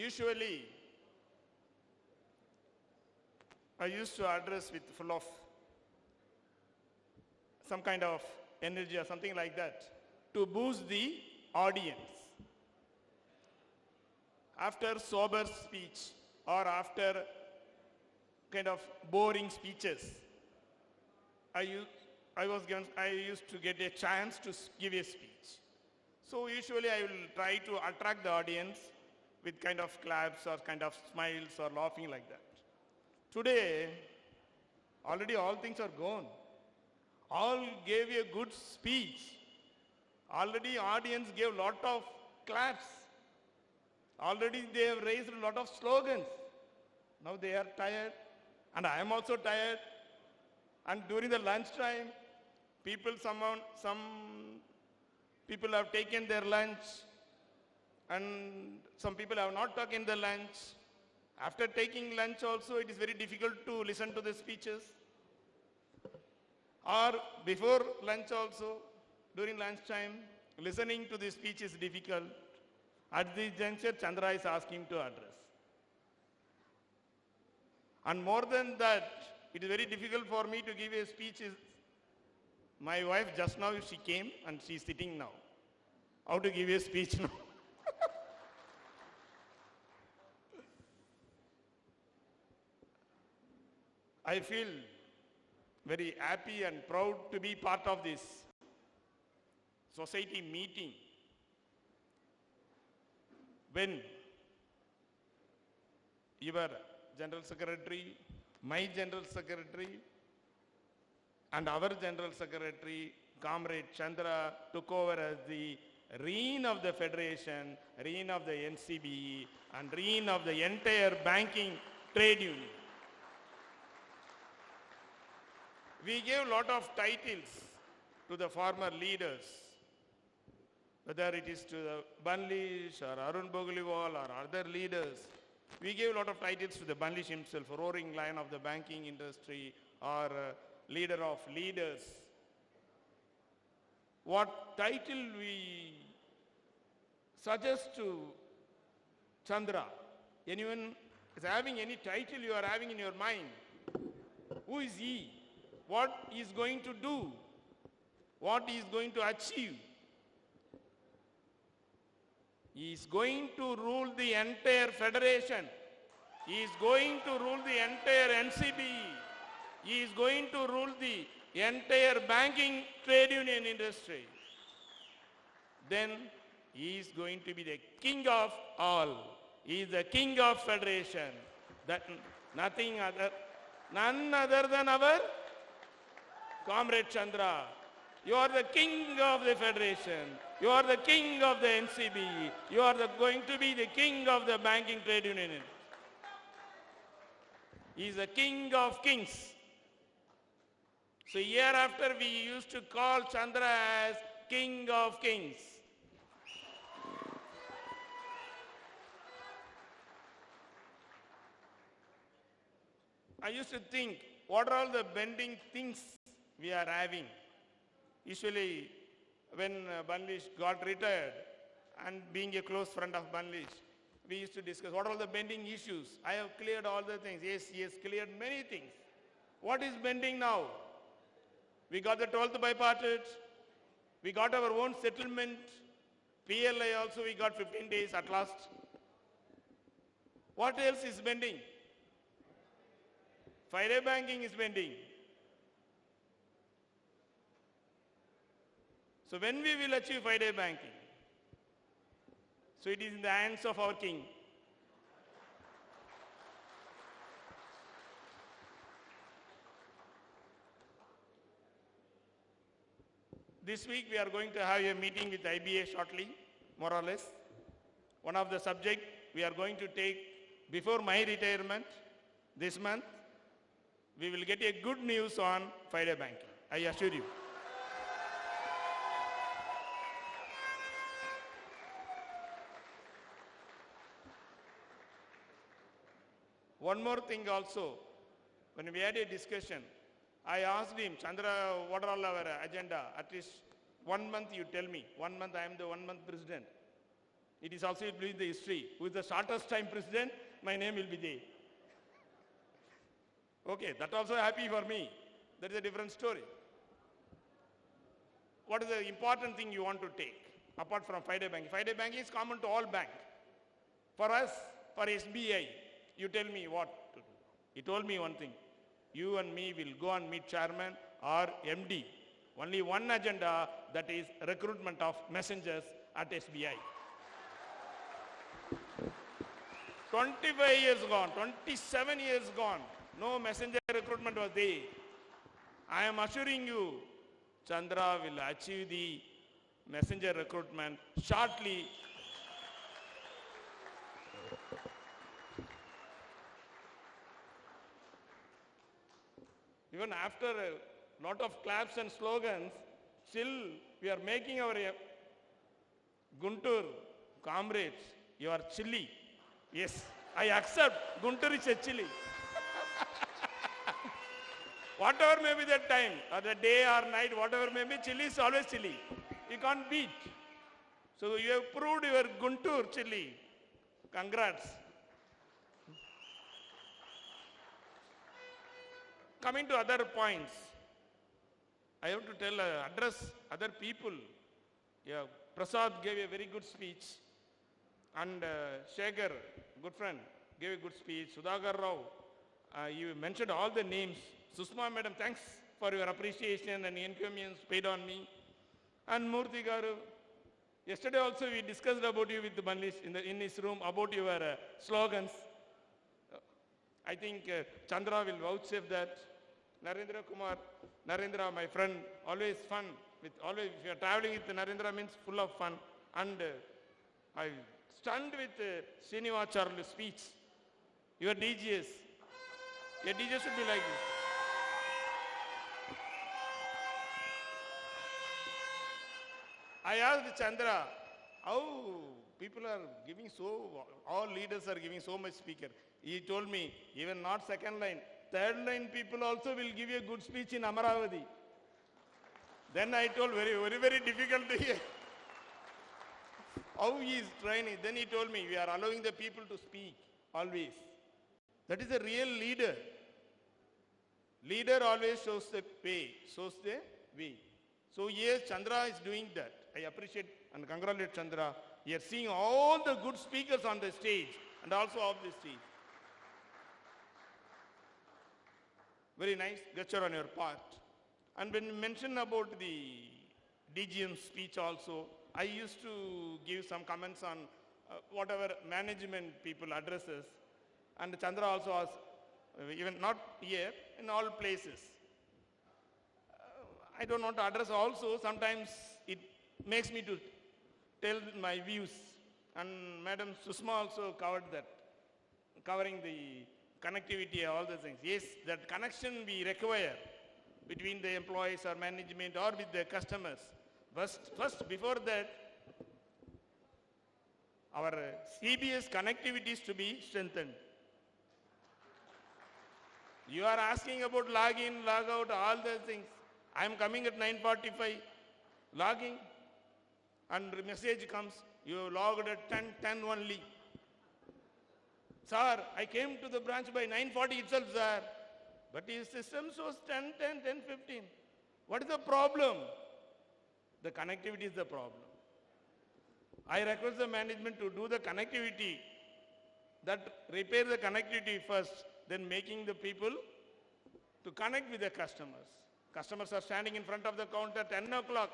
Usually, I used to address with full of some kind of energy or something like that to boost the audience. After sober speech or after kind of boring speeches, I used to get a chance to give a speech. So usually I will try to attract the audience with kind of claps or kind of smiles or laughing like that. Today, already all things are gone. All gave a good speech. Already audience gave lot of claps. Already they have raised a lot of slogans. Now they are tired, and I am also tired. And during the lunch time, some people have taken their lunch, and some people have not taken their lunch. After taking lunch also, it is very difficult to listen to the speeches. Or before lunch also, during lunch time, listening to the speech is difficult. At this juncture, Chandra is asking to address. And more than that, it is very difficult for me to give a speech. My wife just now, she came and she is sitting now. How to give a speech now? I feel very happy and proud to be part of this society meeting. When your General Secretary, my General Secretary, and our General Secretary, Comrade Chandra, took over as the reign of the Federation, reign of the NCBE, and reign of the entire banking trade union. We gave a lot of titles to the former leaders, whether it is to the Banlish or Arun Bogliwal or other leaders. We gave a lot of titles to the Banlish himself, roaring lion of the banking industry or leader of leaders. What title we suggest to Chandra? Anyone is having any title you are having in your mind? Who is he? What he is going to do? What he is going to achieve? He is going to rule the entire federation. He is going to rule the entire NCBE. He is going to rule the entire banking trade union industry. Then he is going to be the king of all. He is the king of federation. That none other than our Comrade Chandra. You are the king of the federation. You are the king of the NCBE. You are going to be the king of the banking trade union. He is the king of kings. So year after we used to call Chandra as king of kings. I used to think, what are all the bending things we are having? Usually, when Banlish got retired and being a close friend of Banlish, we used to discuss what are the pending issues. I have cleared all the things. Yes, he has cleared many things. What is pending now? We got the 12th bipartite. We got our own settlement. PLI also we got 15 days at last. What else is pending? Friday banking is pending. So when we will achieve Friday banking? So it is in the hands of our king. This week we are going to have a meeting with IBA shortly, more or less. One of the subject we are going to take before my retirement this month, we will get a good news on Friday banking, I assure you. One more thing also, when we had a discussion, I asked him, Chandra, what are all our agenda? At least 1 month you tell me. 1 month I am the 1 month president. It is also in the history. Who is the shortest time president? My name will be there. Okay, that also happy for me. That is a different story. What is the important thing you want to take apart from Friday banking? Friday banking is common to all banks. For us, for SBI, you tell me what to do. He told me one thing. You and me will go and meet chairman or MD. Only one agenda, that is recruitment of messengers at SBI. 25 years gone, 27 years gone, no messenger recruitment was there. I am assuring you, Chandra will achieve the messenger recruitment shortly. Even after a lot of claps and slogans, still we are making our Guntur comrades, you are chilly. Yes, I accept. Guntur is a chilly. Whatever may be that time, or the day or night, whatever may be, chilly is always chilly. You can't beat. So you have proved your Guntur chilly. Congrats. Coming to other points, I have to tell, address other people. Yeah, Prasad gave a very good speech, and Shekhar, good friend, gave a good speech. Sudhakar Rao, you mentioned all the names. Susma madam, thanks for your appreciation and encomiums paid on me. And Murthy Garu, yesterday also we discussed about you with the Banlish in his room about your slogans. I think Chandra will vouchsafe that. Narendra Kumar, Narendra, my friend, always fun. Always, if you are traveling with Narendra, means full of fun. And I stunned with Srinivacharlu's speech. Your DGS. Your DGS should be like this. I asked Chandra, how people are giving all leaders are giving so much speaker. He told me, even not second line, third line people also will give you a good speech in Amaravati. Then I told, very difficult to hear. How he is training. Then he told me, we are allowing the people to speak, always. That is a real leader. Leader always shows the way, shows the way. So yes, Chandra is doing that. I appreciate and congratulate Chandra. We are seeing all the good speakers on the stage and also off the stage. Very nice gesture on your part. And when you mention about the DGM speech also, I used to give some comments on whatever management people addresses. And Chandra also asked, even not here, in all places. I don't want to address also, sometimes it makes me to tell my views. And Madam Susma also covered that, covering the connectivity, all the things. Yes, that connection we require between the employees or management or with the customers. First, before that, our CBS connectivity is to be strengthened. You are asking about log in, log out, all the things. I am coming at 9:45, logging. and the message comes, you logged at 10:10 only. Sir, I came to the branch by 9:40 itself, sir. But his system shows 10:10, 10:15. What is the problem? The connectivity is the problem. I request the management to do the connectivity, that repair the connectivity first, then making the people to connect with the customers. Customers are standing in front of the counter 10 o'clock.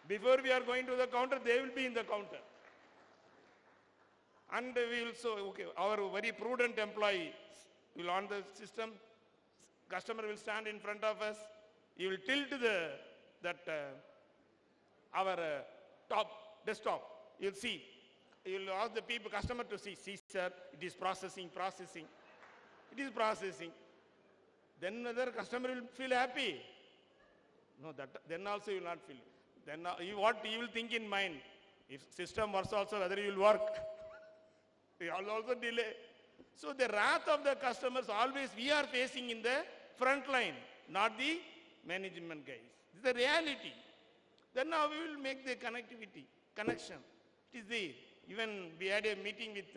Before we are going to the counter, they will be in the counter. And we will so, okay, our very prudent employee will on the system, customer will stand in front of us, he will tilt our top desktop. You'll see, you'll ask the people, customer to see sir, it is processing. It is processing. Then another customer will feel happy. No, then also you will not feel. Then what you will think in mind, if system works also, whether you will work. You will also delay. So the wrath of the customers always we are facing in the front line, not the management guys. This is the reality. Then now we will make the connection. It is there. Even we had a meeting with,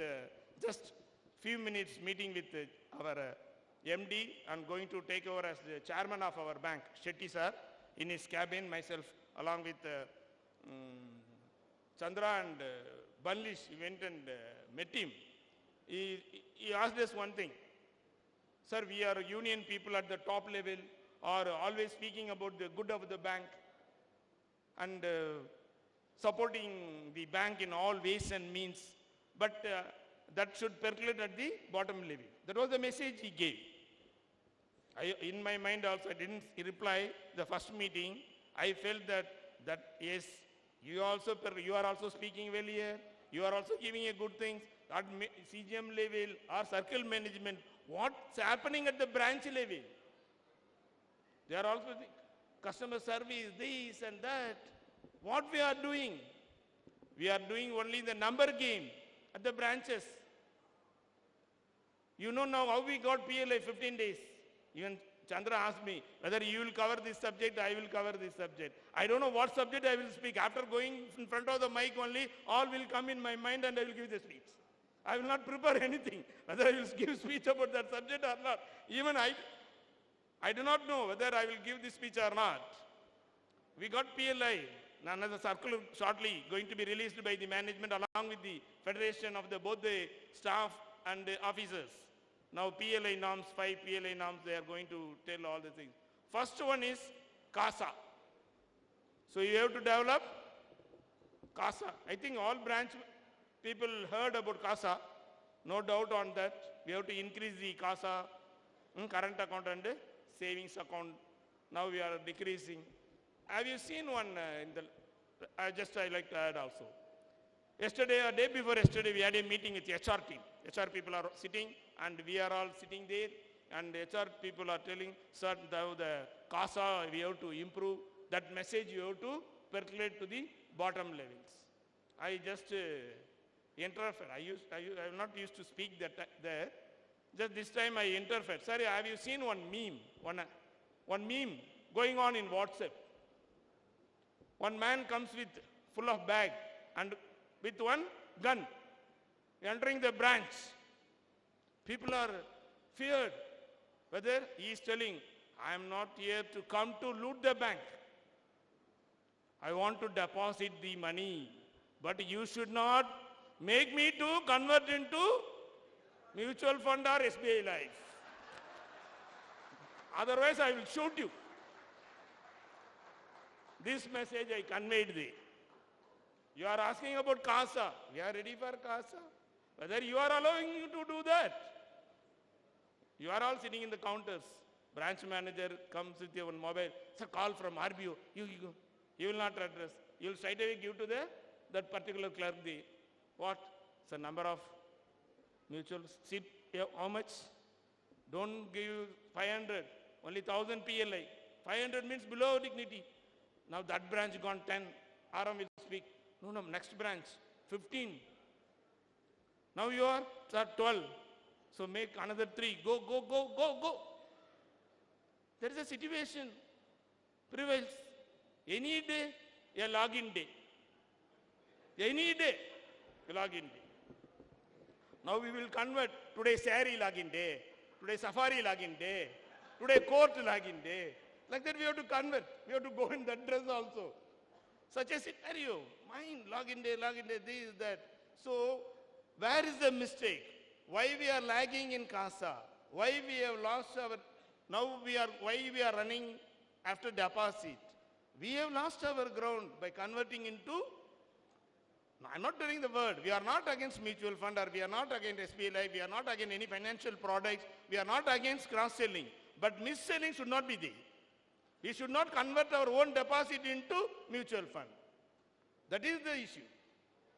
just few minutes meeting with our MD and going to take over as the chairman of our bank, Shetty sir, in his cabin, myself, along with Chandra and Banlish, we went and met him. He asked us one thing. Sir, we are union people at the top level, are always speaking about the good of the bank and supporting the bank in all ways and means, but that should percolate at the bottom level. That was the message he gave. In my mind also, I didn't reply the first meeting. I felt that yes, you are also speaking well here. You are also giving a good things at CGM level or circle management. What's happening at the branch level? They are also the customer service, this and that. What we are doing? We are doing only the number game at the branches. You know now how we got PLI 15 days. Even Chandra asked me whether you will cover this subject, I will cover this subject. I don't know what subject I will speak. After going in front of the mic only, all will come in my mind and I will give the speech. I will not prepare anything, whether I will give speech about that subject or not. Even I do not know whether I will give this speech or not. We got PLI. Another circular shortly going to be released by the management along with the federation of both the staff and the officers. Now PLI norms, 5 PLI norms, they are going to tell all the things. First one is CASA. So you have to develop CASA. I think all branch people heard about CASA. No doubt on that. We have to increase the CASA, current account and savings account. Now we are decreasing. Have you seen one I like to add also. Yesterday or day before yesterday, we had a meeting with HR team. HR people are sitting and we are all sitting there and HR people are telling, sir, the CASA we have to improve. That message you have to percolate to the bottom levels. I just interfered. I am not used to speak there. Just this time I interfered. Sorry, have you seen one meme? One meme going on in WhatsApp. One man comes with full of bag and with one gun entering the branch. People are feared whether he is telling, I am not here to come to loot the bank. I want to deposit the money, but you should not make me to convert into mutual fund or SBI Life. Otherwise I will shoot you. This message I conveyed there. You are asking about CASA. We are ready for CASA. Whether you are allowing you to do that. You are all sitting in the counters. Branch manager comes with your mobile. It's a call from RBO. You will not address. You will straight away give to that particular clerk what? It's a number of mutual seat. How much? Don't give 500. Only 1000 PLI. 500 means below dignity. Now that branch gone 10. RM will speak. No, next branch, 15. Now you are 12. So make another 3. Go. There is a situation prevails. Any day, a login day. Any day, login day. Now we will convert today Sari login day, today Safari login day, today court login day. Like that we have to convert. We have to go in that dress also. Such a scenario. Mine, login day, this, that. So, where is the mistake? Why we are lagging in CASA? Why we have lost our, why we are running after deposit? We have lost our ground by converting into, I'm not telling the word, we are not against mutual fund or we are not against SBI Life, we are not against any financial products, we are not against cross-selling. But mis-selling should not be there. We should not convert our own deposit into mutual fund. That is the issue.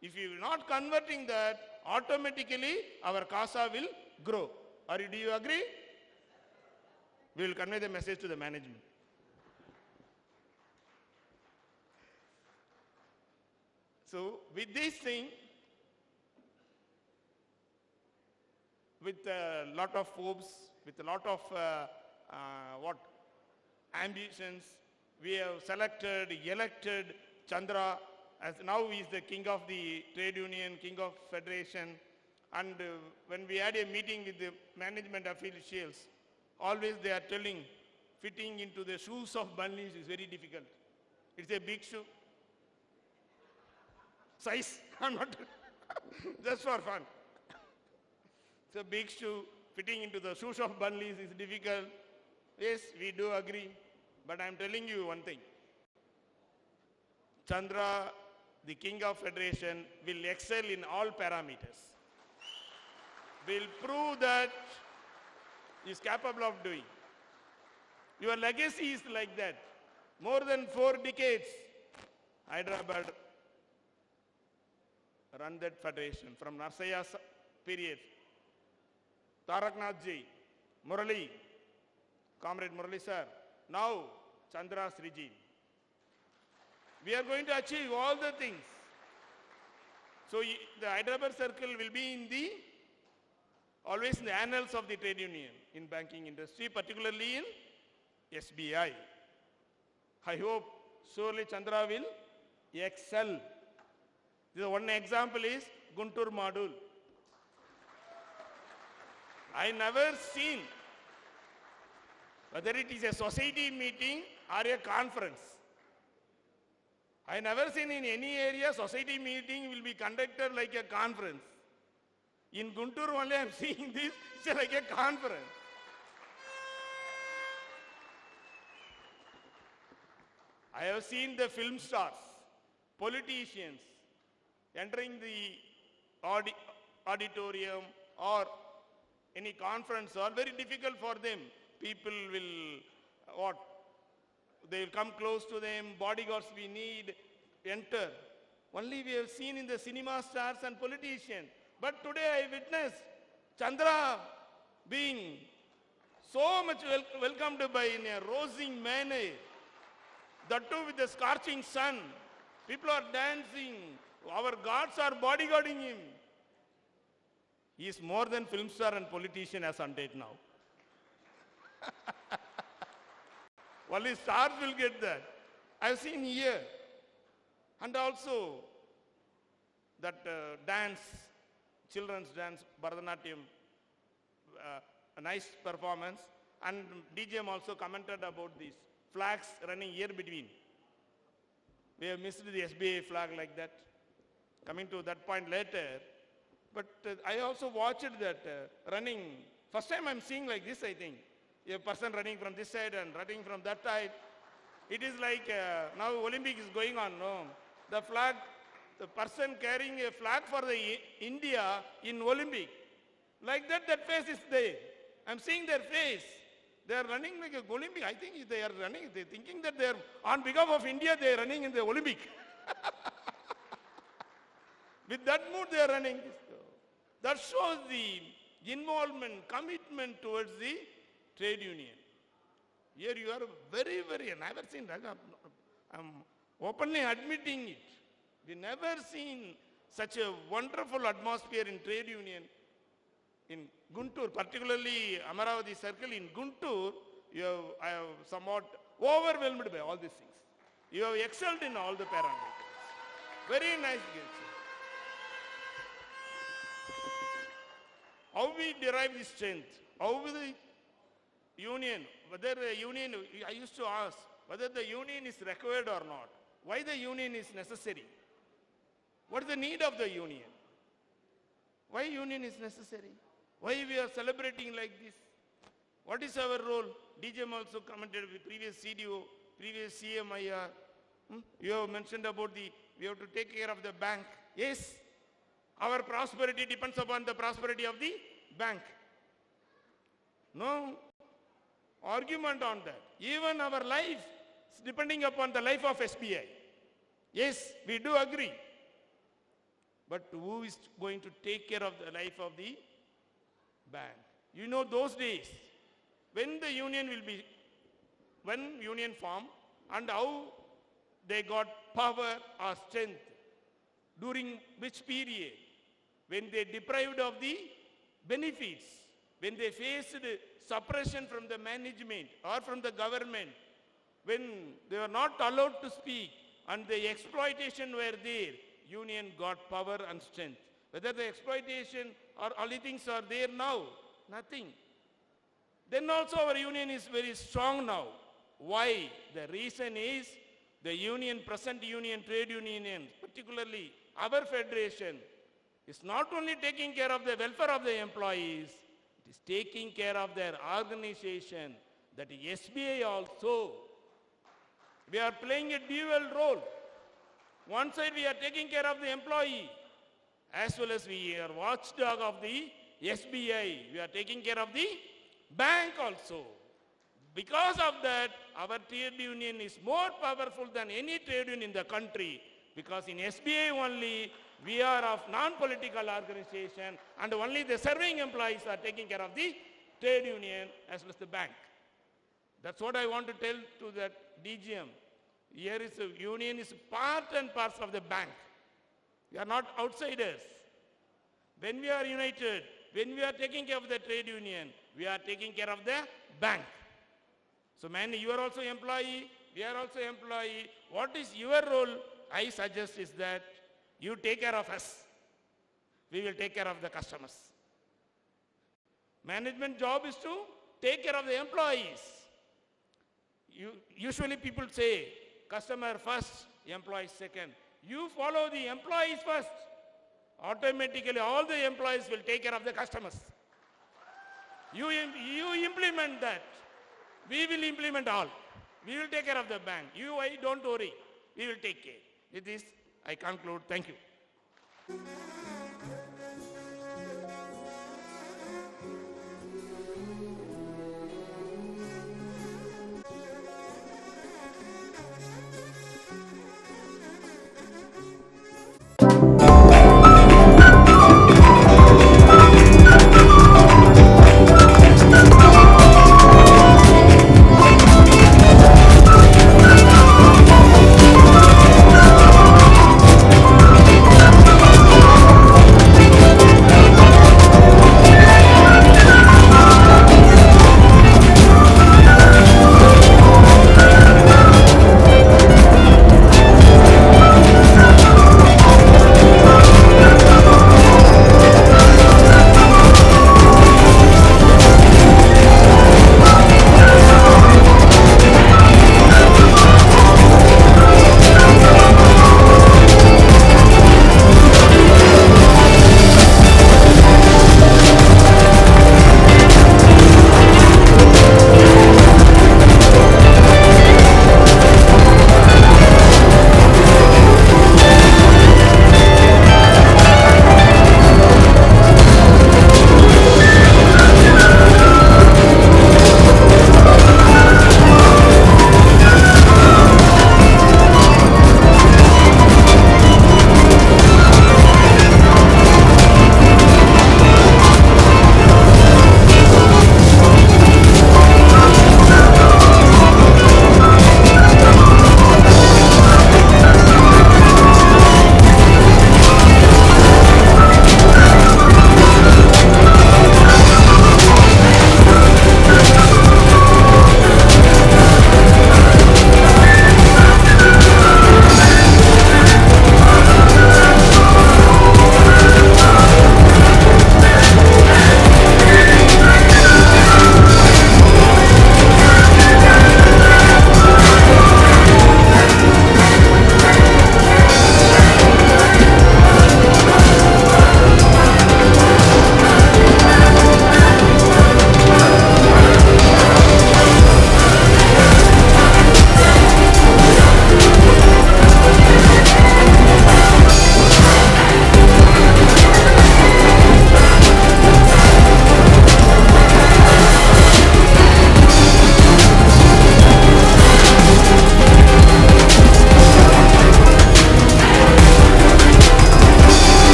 If you are not converting that, automatically our CASA will grow. Do you agree? We will convey the message to the management. So with this thing, with a lot of hopes, with a lot of ambitions, we have elected Chandra as now he is the king of the trade union, king of federation. And when we had a meeting with the management officials, always they are telling, fitting into the shoes of bunnies is very difficult. It's a big shoe. Size, I'm not, just for fun. It's a big shoe, fitting into the shoes of bunnies is difficult. Yes, we do agree. But I'm telling you one thing. Chandra, the king of federation, will excel in all parameters. Will prove that he is capable of doing. Your legacy is like that. More than 4 decades, Hyderabad run that federation from Narsaya's period. Taraknath ji, Murali, Comrade Murali sir, now Chandra's regime. We are going to achieve all the things. So the Hyderabad circle will be in the, always in the annals of the trade union, in banking industry, particularly in SBI. I hope surely Chandra will excel. The one example is Guntur Madul. I never seen, whether it is a society meeting or a conference, I never seen in any area society meeting will be conducted like a conference. In Guntur only I am seeing this, it's like a conference. I have seen the film stars, politicians entering the auditorium or any conference are very difficult for them. People will, they will come close to them, bodyguards we need, enter. Only we have seen in the cinema stars and politicians. But today I witnessed Chandra being so much welcomed by in a rousing manner. That too with the scorching sun. People are dancing. Our guards are bodyguarding him. He is more than film star and politician as on date now. Only stars will get that. I've seen here. And also that dance, children's dance, Bharatanatyam, a nice performance. And DGM also commented about this. Flags running here between. We have missed the SBI flag like that. Coming to that point later. But I also watched that running. First time I'm seeing like this, I think. A person running from this side and running from that side. It is like now Olympic is going on. No? The flag, the person carrying a flag for the India in Olympic. Like that, that face is there. I'm seeing their face. They are running like a Olympic. I think they are running. They're thinking that they are on behalf of India. They are running in the Olympic. With that mood, they are running. That shows the involvement, commitment towards the trade union. Here you are very, very, never seen that. I'm openly admitting it. We never seen such a wonderful atmosphere in trade union. In Guntur, particularly Amaravati circle, in Guntur, I have somewhat overwhelmed by all these things. You have excelled in all the parameters. Very nice gesture. How we derive this strength? How will the union, whether the union, I used to ask whether the union is required or not. Why the union is necessary? What is the need of the union? Why union is necessary? Why we are celebrating like this? What is our role? DGM also commented with previous CDO, previous CMIR. You have mentioned about we have to take care of the bank. Yes, our prosperity depends upon the prosperity of the bank. No argument on that. Even our life is depending upon the life of SBI. Yes, we do agree. But who is going to take care of the life of the bank? You know those days when the union when union formed and how they got power or strength, during which period, when they deprived of the benefits, when they faced suppression from the management or from the government, when they were not allowed to speak and the exploitation were there, union got power and strength. Whether the exploitation or only things are there now, nothing. Then also our union is very strong now. Why? The reason is the union, present union, trade union, particularly our federation, is not only taking care of the welfare of the employees, it is taking care of their organization, that is SBI also. We are playing a dual role. One side we are taking care of the employee, as well as we are watchdog of the SBI. We are taking care of the bank also. Because of that, our trade union is more powerful than any trade union in the country. Because in SBI only, we are of non-political organization and only the serving employees are taking care of the trade union as well as the bank. That's what I want to tell to that DGM. Here is a union is part and parcel of the bank. We are not outsiders. When we are united, when we are taking care of the trade union, we are taking care of the bank. So man, you are also employee, we are also employee. What is your role? I suggest is that you take care of us. We will take care of the customers. Management job is to take care of the employees. Usually people say, customer first, employees second. You follow the employees first. Automatically all the employees will take care of the customers. You implement that. We will implement all. We will take care of the bank. Don't worry. We will take care. With this, I conclude. Thank you.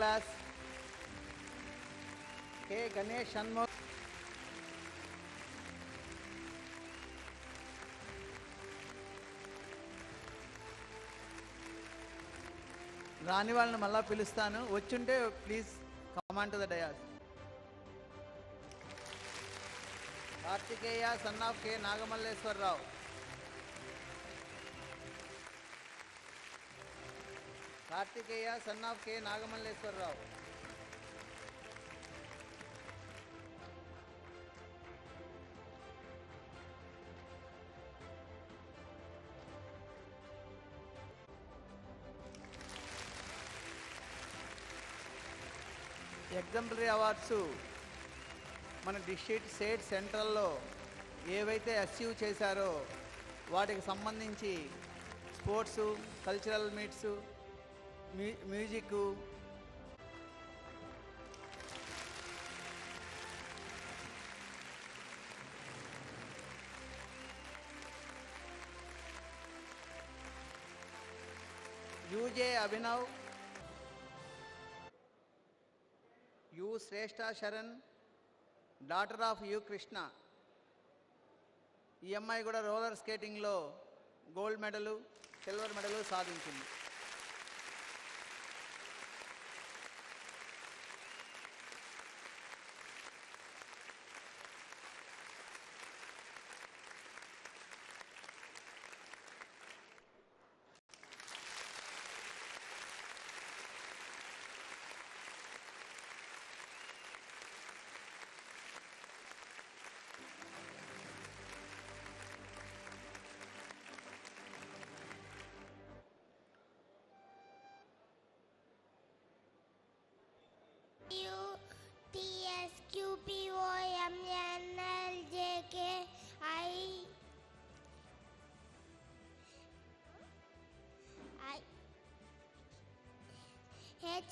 class. K. Ganesh Shanmugh. రాని వాళ్ళని మళ్ళా పిలుస్తాను. వచ్చుంటే please come and to the dais. Karthikeya son of K Nagamalleswararao. Karthikeya son of K Nagamalleswararao. Exemplary awards మన district state సెంట్రల్లో ఏవైతే achieve చేశారో వాటికి సంబంధించి sports, cultural meets, music, UJ Abhinav, U Shreshta Sharan, daughter of U Krishna. ఈ అమ్మాయి కూడా రోలర్ స్కేటింగ్లో గోల్డ్ మెడలు, సిల్వర్ మెడలు సాధించింది.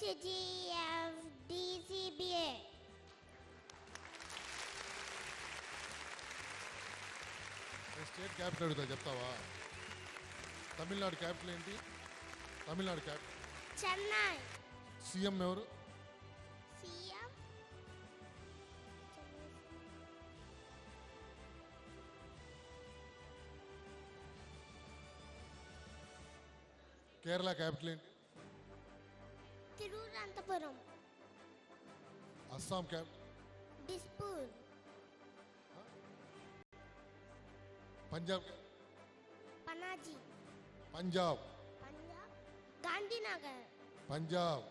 HGFDCBA. స్టేట్ క్యాపిటల్ అడుగుతా, చెప్తావా? తమిళనాడు క్యాపిటల్ ఏంటి? తమిళనాడు క్యాపిటల్ చెన్నై. సీఎం ఎవరు? సీఎం కేరళ క్యాపిటల్ ఏంటి? Thiruvananthapuram. Assam capital? Dispur. Punjab? Panaji. Punjab. Punjab Gandhinagar. Punjab.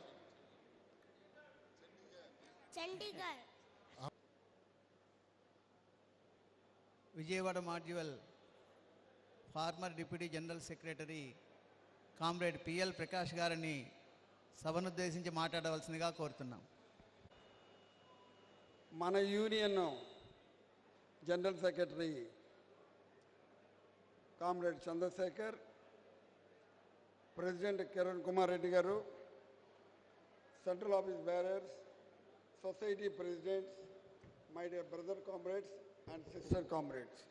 Chandigarh. Vijayawada module former deputy general secretary comrade PL Prakash గారిని సభనుద్దేశించి మాట్లాడవలసిందిగా కోరుతున్నాం. మన union general secretary comrade Chandrashekar, president Kiran Kumar Reddy గారు, central office bearers, society presidents, my dear brother comrades and sister comrades,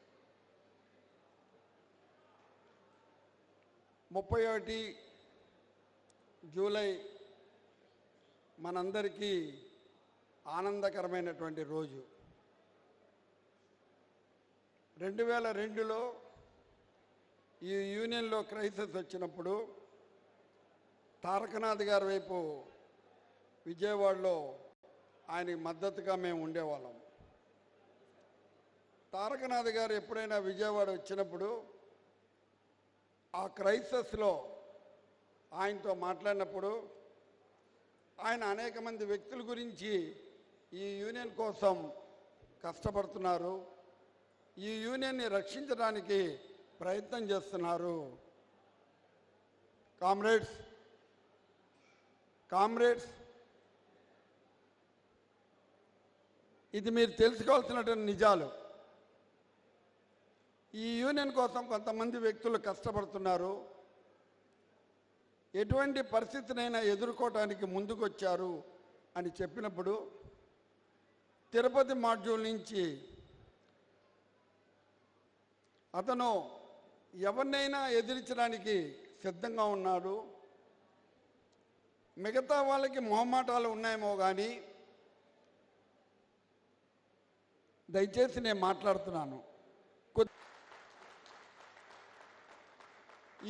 31 July మనందరికీ ఆనందకరమైనటువంటి రోజు. 2002లో ఈ యూనియన్లో క్రైసిస్ వచ్చినప్పుడు తారకనాథ్ గారి వైపు విజయవాడలో ఆయనకి మద్దతుగా మేము ఉండేవాళ్ళం. తారకనాథ్ గారు ఎప్పుడైనా విజయవాడ వచ్చినప్పుడు ఆ క్రైసిస్లో ఆయనతో మాట్లాడినప్పుడు ఆయన అనేక మంది వ్యక్తుల గురించి ఈ యూనియన్ కోసం కష్టపడుతున్నారు, ఈ యూనియన్ని రక్షించడానికి ప్రయత్నం చేస్తున్నారు. కామ్రేడ్స్, ఇది మీరు తెలుసుకోవాల్సినటువంటి నిజాలు. ఈ యూనియన్ కోసం కొంతమంది వ్యక్తులు కష్టపడుతున్నారు, ఎటువంటి పరిస్థితినైనా ఎదుర్కోవటానికి ముందుకొచ్చారు అని చెప్పినప్పుడు తిరుపతి మాడ్యూల్ నుంచి అతను ఎవరినైనా ఎదిరించడానికి సిద్ధంగా ఉన్నాడు. మిగతా వాళ్ళకి మొహమాటాలు ఉన్నాయేమో కానీ దయచేసి నేను మాట్లాడుతున్నాను.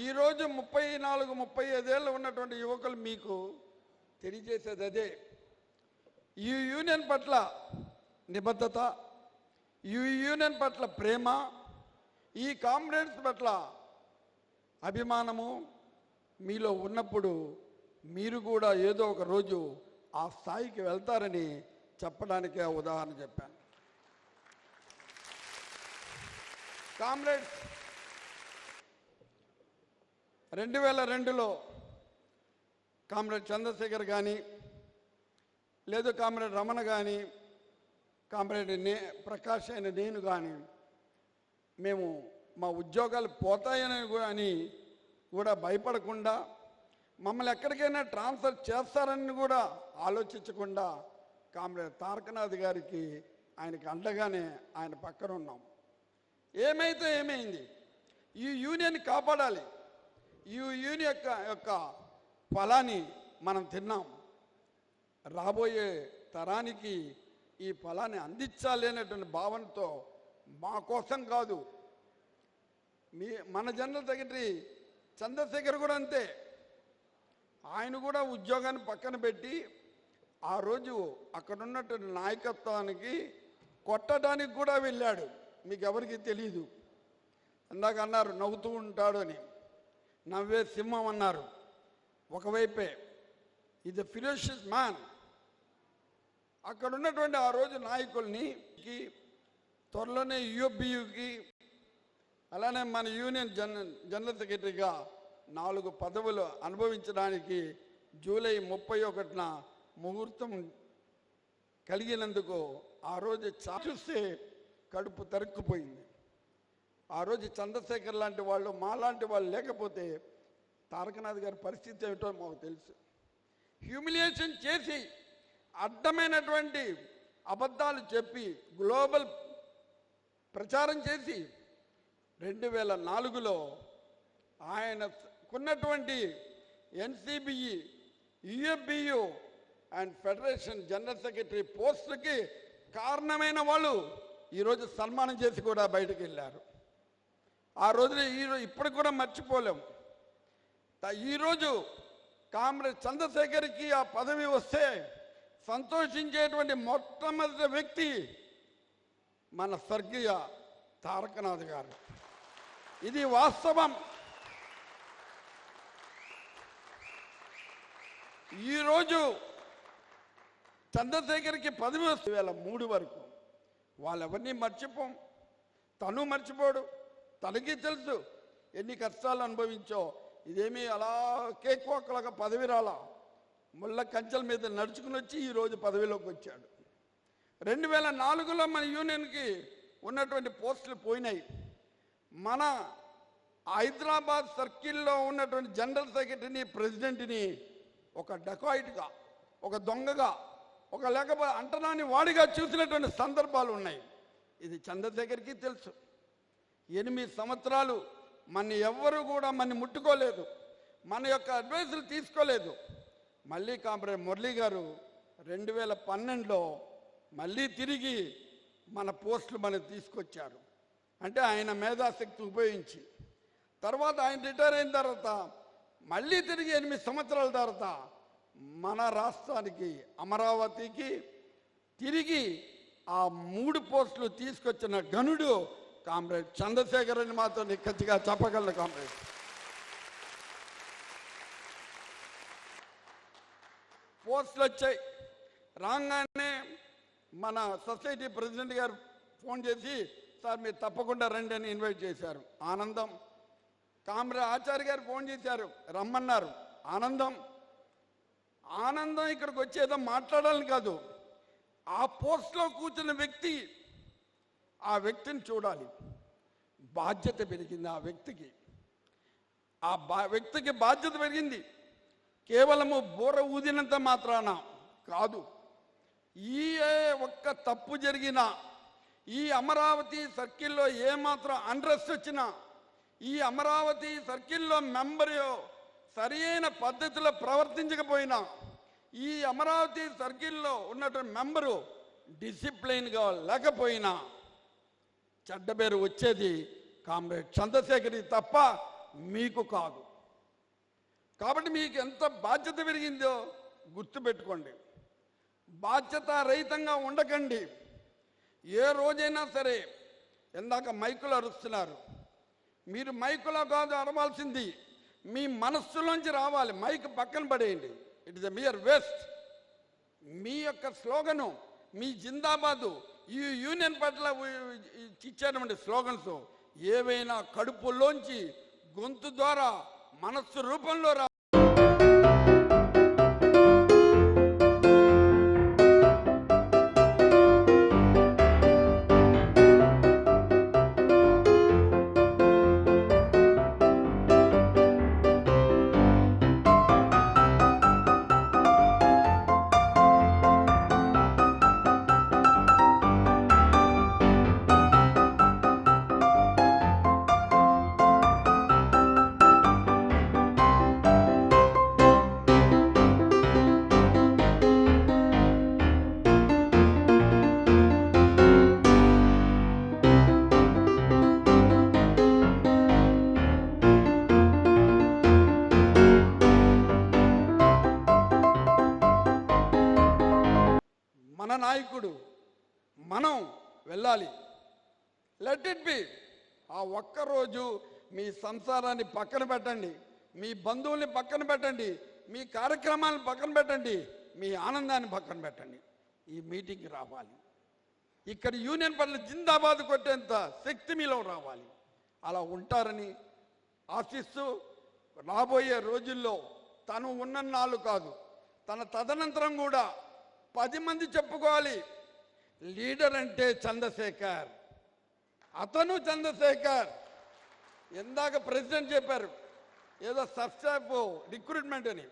ఈరోజు 34-35 ఏళ్ళు ఉన్నటువంటి యువకులు మీకు తెలియజేసేది అదే. ఈ యూనియన్ పట్ల నిబద్ధత, ఈ యూనియన్ పట్ల ప్రేమ, ఈ కామ్రేడ్స్ పట్ల అభిమానము మీలో ఉన్నప్పుడు మీరు కూడా ఏదో ఒక రోజు ఆ స్థాయికి వెళ్తారని చెప్పడానికే ఉదాహరణ చెప్పాను. కామ్రేడ్స్ 2002లో కామ్రేడ్ చంద్రశేఖర్ కానీ, లేదు కామ్రేడ్ రమణ కానీ, కామ్రేడ్ ప్రకాష్ అయిన నేను కానీ మేము మా ఉద్యోగాలు పోతాయని కూడా భయపడకుండా, మమ్మల్ని ఎక్కడికైనా ట్రాన్స్ఫర్ చేస్తారని కూడా ఆలోచించకుండా కామ్రేడ్ తారకనాథ్ గారికి ఆయనకి అండగానే ఆయన పక్కన ఉన్నాం. ఏమైతే ఏమైంది, ఈ యూనియన్ కాపాడాలి, ఈ యూనియన్ యొక్క ఫలాన్ని మనం తిన్నాం, రాబోయే తరానికి ఈ ఫలాన్ని అందించాలి అనేటువంటి భావనతో మా కోసం కాదు, మన జనరల్ సెక్రటరీ చంద్రశేఖర్ కూడా అంతే, ఆయన కూడా ఉద్యోగాన్ని పక్కన పెట్టి ఆ రోజు అక్కడ ఉన్నటువంటి నాయకత్వానికి కొట్టడానికి కూడా వెళ్ళాడు. మీకు ఎవరికి తెలీదు. ఇందాక అన్నారు నవ్వుతూ ఉంటాడు అని, నవ్వే సింహం అన్నారు. ఒకవైపే ఇది ఫిరోషియస్ మ్యాన్. అక్కడ ఉన్నటువంటి ఆ రోజు నాయకుల్ని త్వరలోనే యూఎఫ్బియుకి, అలానే మన యూనియన్ జనరల్ సెక్రటరీగా 4 పదవులు అనుభవించడానికి జూలై 31న ముహూర్తం కలిగినందుకు ఆ రోజు చూస్తే కడుపు తరుక్కుపోయింది. ఆ రోజు చంద్రశేఖర్ లాంటి వాళ్ళు, మా లాంటి వాళ్ళు లేకపోతే తారకనాథ్ గారి పరిస్థితి ఏమిటో మాకు తెలుసు. హ్యూమిలియేషన్ చేసి అడ్డమైనటువంటి అబద్ధాలు చెప్పి గ్లోబల్ ప్రచారం చేసి 2004లో ఆయనకున్నటువంటి NCBE, UFBU and federation general secretary పోస్టులకి కారణమైన వాళ్ళు ఈరోజు సన్మానం చేసి కూడా బయటకు వెళ్ళారు. ఆ రోజున ఇప్పుడు కూడా మర్చిపోలేం. ఈరోజు కామ్రేడ్ చంద్రశేఖర్కి ఆ పదవి వస్తే సంతోషించేటువంటి మొట్టమొదటి వ్యక్తి మన స్వర్గీయ తారకనాథ్ గారు. ఇది వాస్తవం. ఈరోజు చంద్రశేఖర్కి పదవి వస్తే 2003 వరకు వాళ్ళెవరినీ మర్చిపోం, తను మర్చిపోడు. తనకి తెలుసు ఎన్ని కష్టాలు అనుభవించో. ఇదేమీ అలా కేక్ వాక్లాగా పదవి రాలా, ముళ్ళ కంచెల మీద నడుచుకుని వచ్చి ఈరోజు పదవిలోకి వచ్చాడు. 2004లో మన యూనియన్కి ఉన్నటువంటి పోస్టులు పోయినాయి. మన హైదరాబాద్ సర్కిల్లో ఉన్నటువంటి జనరల్ సెక్రటరీని, ప్రెసిడెంట్ని ఒక డకాయిట్గా, ఒక దొంగగా, ఒక లేకపోతే అంటరాని వాడిగా చూసినటువంటి సందర్భాలు ఉన్నాయి. ఇది చంద్రశేఖర్కి తెలుసు. 8 సంవత్సరాలు మన ఎవ్వరూ కూడా మన ముట్టుకోలేదు, మన యొక్క అడ్వైజులు తీసుకోలేదు. మళ్ళీ కామ్రేడ్ మురళీ గారు 2012లో మళ్ళీ తిరిగి మన పోస్టులు మనకు తీసుకొచ్చారు. అంటే ఆయన మేధాశక్తి ఉపయోగించి, తర్వాత ఆయన రిటైర్ అయిన తర్వాత మళ్ళీ తిరిగి 8 సంవత్సరాల తర్వాత మన రాష్ట్రానికి, అమరావతికి తిరిగి ఆ 3 పోస్టులు తీసుకొచ్చిన గనుడు కామ్రేడ్ చంద్రశేఖర్ అని మాత్రం నిక్కచ్చిగా చెప్పగలను. కామ్రేడ్ పోస్టులు వచ్చాయి. రాగానే మన సొసైటీ ప్రెసిడెంట్ గారు ఫోన్ చేసి, సార్ మీరు తప్పకుండా రండి అని ఇన్వైట్ చేశారు. ఆనందం. కామ్రేడ్ ఆచార్య గారు ఫోన్ చేశారు, రమ్మన్నారు. ఆనందం. ఇక్కడికి వచ్చేదో మాట్లాడాలని కాదు, ఆ పోస్ట్లో కూర్చున్న వ్యక్తి, ఆ వ్యక్తిని చూడాలి. బాధ్యత పెరిగింది ఆ వ్యక్తికి. ఆ వ్యక్తికి బాధ్యత పెరిగింది. కేవలము బోర ఊదినంత మాత్రాన కాదు. ఈ ఒక్క తప్పు జరిగినా, ఈ అమరావతి సర్కిల్లో ఏమాత్రం అన్రెస్ట్ వచ్చినా, ఈ అమరావతి సర్కిల్లో మెంబరు సరైన పద్ధతిలో ప్రవర్తించకపోయినా ఈ అమరావతి సర్కిల్లో ఉన్నటువంటి మెంబరు డిసిప్లైన్గా లేకపోయినా చెడ్డ పేరు వచ్చేది కామ్రేడ్ చంద్రశేఖరి తప్ప మీకు కాదు. కాబట్టి మీకు ఎంత బాధ్యత పెరిగిందో గుర్తుపెట్టుకోండి. బాధ్యత రహితంగా ఉండకండి. ఏ రోజైనా సరే, ఇందాక మైకులు అరుస్తున్నారు, మీరు మైకులో కాదు అరవాల్సింది, మీ మనస్సులోంచి రావాలి. మైక్ పక్కన పడేయండి, it is a mere waste. మీ యొక్క స్లోగను, మీ జిందాబాదు, ఈ యూనియన్ పట్ల ఇచ్చేటువంటి స్లోగన్స్ ఏవైనా కడుపులోంచి గొంతు ద్వారా మనస్సు రూపంలో రా. మన నాయకుడు, మనం వెళ్ళాలి. Let it be. ఆ ఒక్కరోజు మీ సంసారాన్ని పక్కన పెట్టండి, మీ బంధువుల్ని పక్కన పెట్టండి, మీ కార్యక్రమాలను పక్కన పెట్టండి, మీ ఆనందాన్ని పక్కన పెట్టండి. ఈ మీటింగ్కి రావాలి. ఇక్కడ యూనియన్ పట్ల జిందాబాద్ కొట్టేంత శక్తి మీలో రావాలి. అలా ఉంటారని ఆశిస్తూ, రాబోయే రోజుల్లో తను ఉన్నన్నాళ్ళు కాదు, తన తదనంతరం కూడా 10 మంది చెప్పుకోవాలి, లీడర్ అంటే చంద్రశేఖర్, అతను చంద్రశేఖర్. ఇందాక ప్రెసిడెంట్ చెప్పారు ఏదో సబ్స్టాఫ్ రిక్రూట్మెంట్ అని.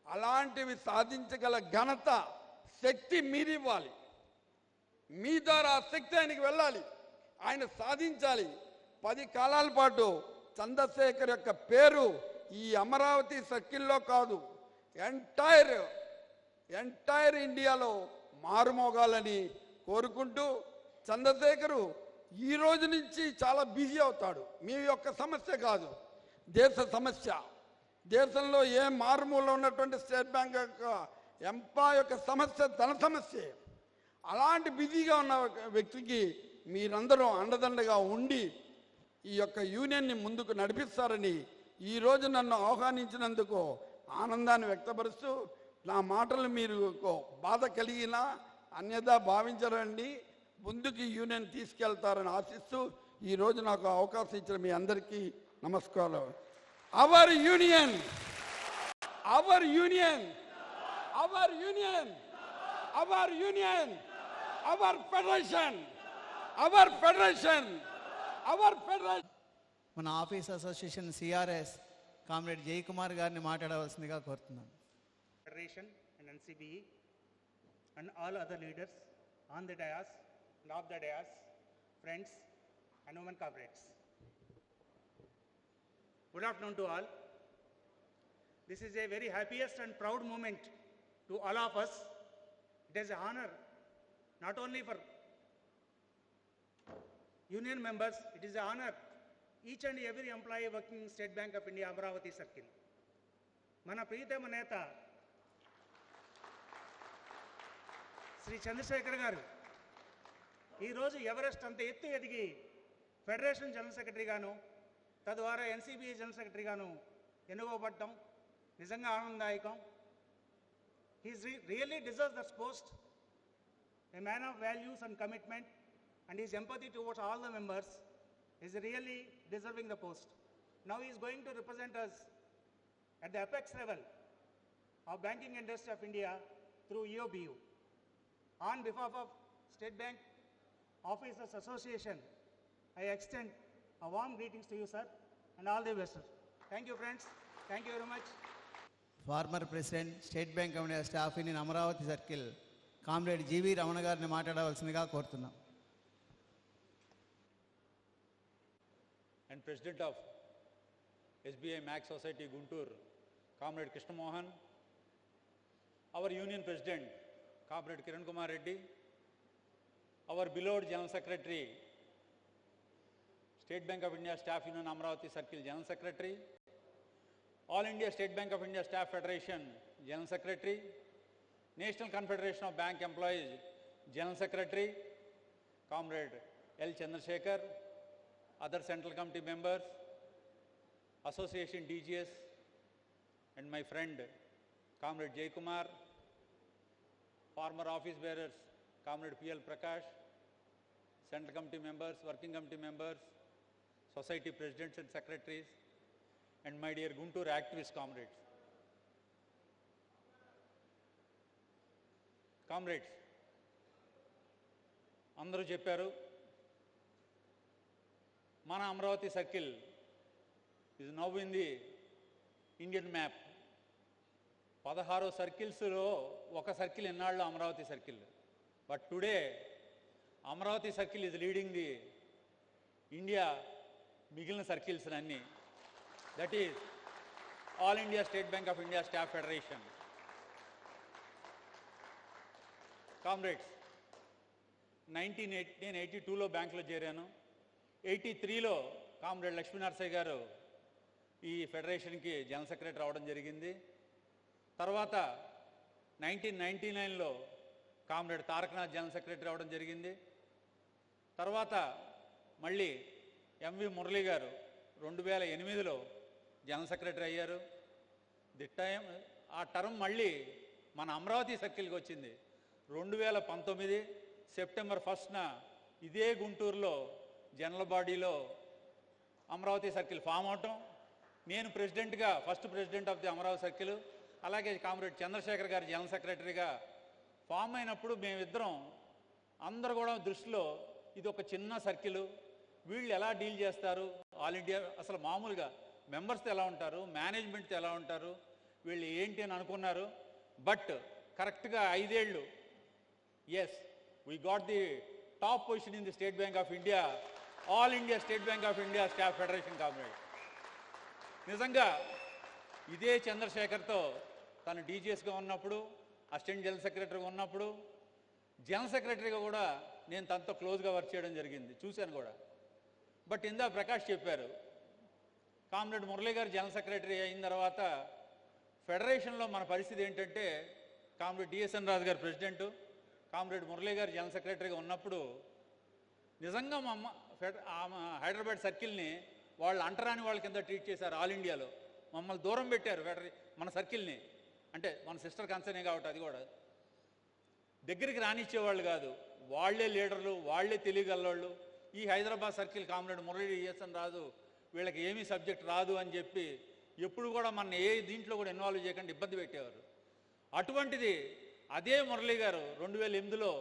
అలాంటివి సాధించగల ఘనత, శక్తి మీరివ్వాలి. మీ ద్వారా ఆ శక్తి ఆయనకి వెళ్ళాలి, ఆయన సాధించాలి. 10 కాలాల పాటు చంద్రశేఖర్ యొక్క పేరు ఈ అమరావతి సర్కిల్లో కాదు, ఎంటైర్ ఇండియాలో మారుమోగాలని కోరుకుంటూ, చంద్రశేఖరు ఈ రోజు నుంచి చాలా బిజీ అవుతాడు. మీ యొక్క సమస్య కాదు, దేశ సమస్య. దేశంలో ఏ మారుమూలలో ఉన్నటువంటి స్టేట్ బ్యాంక్ యొక్క ఎంప్లాయ్ యొక్క సమస్య తన సమస్యే. అలాంటి బిజీగా ఉన్న వ్యక్తికి మీరందరూ అండదండగా ఉండి ఈ యొక్క యూనియన్ని ముందుకు నడిపిస్తారని ఈరోజు నన్ను ఆహ్వానించినందుకు ఆనందాన్ని వ్యక్తపరుస్తూ, నా మాటలు మీరు బాధ కలిగినా అన్యదా భావించరండి, ముందుకు యూనియన్ తీసుకెళ్తారని ఆశిస్తూ ఈరోజు నాకు అవకాశం ఇచ్చిన మీ అందరికీ నమస్కారం. Our union, our union, our union, our union, our federation, our federation, our federation. మన office association CRS comrade Jayakumar గారిని మాట్లాడవలసిందిగా కోరుతున్నాను. Federation and NCBE and all other leaders on the dais and off the dais, friends and women comrades. Good afternoon to all. This is a very happiest and proud moment to all of us. It is an honor not only for union members, it is an honor each and every employee working in State Bank of India, Amravati Circle. మన ప్రియతమ నేత శ్రీ చంద్రశేఖర్ గారు ఈరోజు Everest అంత ఎత్తు ఎదిగి federation general సెక్రటరీగాను, తద్వారా NCB general సెక్రటరీగాను ఎన్నుకోబడటం నిజంగా ఆనందదాయకం. He's really deserves that post, a man of values and commitment, and his empathy towards all the members is really deserving the post. Now he is going to represent us at the apex level of banking industry of India through EOBU. On behalf of State Bank Officers Association, I extend a warm greetings to you, sir, and all the best, sir. Thank you, friends. Thank you very much. Former president State bank of India staff union Amaravati circle comrade GV Ramana గారిని మాట్లాడవలసిందిగా కోరుతున్నాం. And President of SBI Max Society Guntur, Comrade Krishna Mohan, our Union President, Comrade Kiran Kumar Reddy, our beloved General Secretary, State Bank of India Staff Union Amravati Circle General Secretary, All India State Bank of India Staff Federation General Secretary, National Confederation of Bank Employees General Secretary, Comrade L. Chandrasekhar, other Central Committee members, Association DGS, and my friend Comrade Jay Kumar, former office bearers Comrade P.L. Prakash, Central Committee members, Working Committee members, Society Presidents and Secretaries, and my dear Guntur activist comrades. Comrades, అందరూ చెప్పారు మన Amaravati circle is now in the Indian map. 16 సర్కిల్స్లో ఒక circle ఎన్నాళ్ళు Amaravati circle. But today Amaravati circle is leading the India మిగిలిన circles అన్నీ. That is all India state bank of India staff federation. Comrades, నేను 82లో బ్యాంకులో చేరాను. 83లో కామ్రేడ్ లక్ష్మీనరసయ్య గారు ఈ ఫెడరేషన్కి జనరల్ సెక్రటరీ అవడం జరిగింది. తర్వాత 1999లో కామ్రేడ్ తారకనాథ్ జనరల్ సెక్రటరీ అవడం జరిగింది. తర్వాత మళ్ళీ ఎంవి మురళీ గారు 2008లో జనరల్ సెక్రటరీ అయ్యారు. ఆ టర్మ్ మళ్ళీ మన అమరావతి సర్కిల్కి వచ్చింది. 2019 సెప్టెంబర్ 1న ఇదే గుంటూరులో జనరల్ బాడీలో అమరావతి సర్కిల్ ఫామ్ అవటం, నేను ప్రెసిడెంట్గా first president of the Amaravati circle, అలాగే కామ్రేడ్ చంద్రశేఖర్ గారు జనరల్ సెక్రటరీగా ఫామ్ అయినప్పుడు మేమిద్దరం అందరూ కూడా దృష్టిలో ఇది ఒక చిన్న సర్కిల్, వీళ్ళు ఎలా డీల్ చేస్తారు, ఆల్ ఇండియా అసలు మామూలుగా మెంబర్స్తో ఎలా ఉంటారు, మేనేజ్మెంట్తో ఎలా ఉంటారు, వీళ్ళు ఏంటి అని అనుకున్నారు. బట్ కరెక్ట్గా 5 ఏళ్ళు yes we got the top position in the state bank of India, all India state bank of India staff federation comrade. నిజంగా ఇదే చంద్రశేఖర్తో తను డీజీఎస్గా ఉన్నప్పుడు, అసిస్టెంట్ జనరల్ సెక్రటరీగా ఉన్నప్పుడు, జనరల్ సెక్రటరీగా కూడా నేను తనతో క్లోజ్గా వర్క్ చేయడం జరిగింది, చూశాను కూడా. బట్ ఇందా ప్రకాష్ చెప్పారు, కామ్రేడ్ మురళీ గారు జనరల్ సెక్రటరీ అయిన తర్వాత ఫెడరేషన్లో మన పరిస్థితి ఏంటంటే, కామ్రేడ్ డిఎస్ఎన్ రాజు గారు ప్రెసిడెంటు, కామ్రేడ్ మురళీ గారు జనరల్ సెక్రటరీగా ఉన్నప్పుడు నిజంగా మా హైదరాబాద్ సర్కిల్ని వాళ్ళు అంటరాని వాళ్ళ కింద ట్రీట్ చేశారు. ఆల్ ఇండియాలో మమ్మల్ని దూరం పెట్టారు మన సర్కిల్ని. అంటే మన సిస్టర్ కన్సర్నే కాబట్టి అది కూడా దగ్గరికి రానిచ్చేవాళ్ళు కాదు. వాళ్లే లీడర్లు, వాళ్లే తెలియగలవాళ్ళు. ఈ Hyderabad circle comrade Murali DSN Raju వీళ్ళకి ఏమీ సబ్జెక్ట్ రాదు అని చెప్పి ఎప్పుడు కూడా మన ఏ దీంట్లో కూడా ఇన్వాల్వ్ చేయకుండా ఇబ్బంది పెట్టేవారు. అటువంటిది అదే మురళీ గారు 2008లో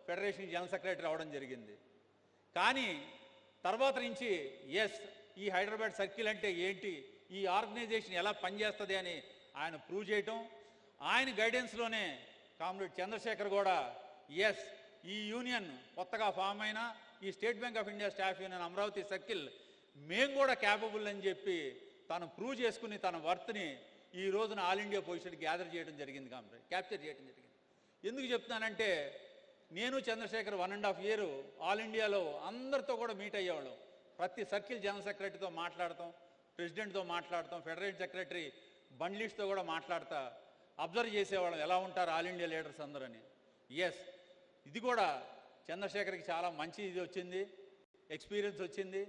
ఫెడరేషన్ జనరల్ సెక్రటరీ అవడం జరిగింది. కానీ తర్వాత నుంచి ఎస్ ఈ హైదరాబాద్ సర్కిల్ అంటే ఏంటి, ఈ ఆర్గనైజేషన్ ఎలా పనిచేస్తుంది అని ఆయన ప్రూవ్ చేయటం, ఆయన గైడెన్స్లోనే కామ్రేడ్ చంద్రశేఖర్ కూడా ఎస్ ఈ యూనియన్ కొత్తగా ఫామ్ అయినా ఈ State bank of India staff union Amaravati circle మేము కూడా క్యాపబుల్ అని చెప్పి తను ప్రూవ్ చేసుకుని తన వర్త్ని ఈ రోజున ఆల్ ఇండియా పొజిషన్ గ్యాదర్ చేయడం జరిగింది, కామ్రేడ్ క్యాప్చర్ చేయడం జరిగింది. ఎందుకు చెప్తున్నానంటే నేను చంద్రశేఖర్ 1.5 year ఆల్ ఇండియాలో అందరితో కూడా మీట్ అయ్యేవాళ్ళం. ప్రతి సర్కిల్ జనరల్ సెక్రటరీతో మాట్లాడతాం, ప్రెసిడెంట్తో మాట్లాడతాం, ఫెడరేషన్ సెక్రటరీ బండ్లిస్ట్తో కూడా మాట్లాడతా అబ్జర్వ్ చేసేవాళ్ళం ఎలా ఉంటారు ఆల్ ఇండియా లీడర్స్ అందరని. ఎస్ ఇది కూడా చంద్రశేఖర్కి చాలా మంచి ఇది వచ్చింది, ఎక్స్పీరియన్స్ వచ్చింది.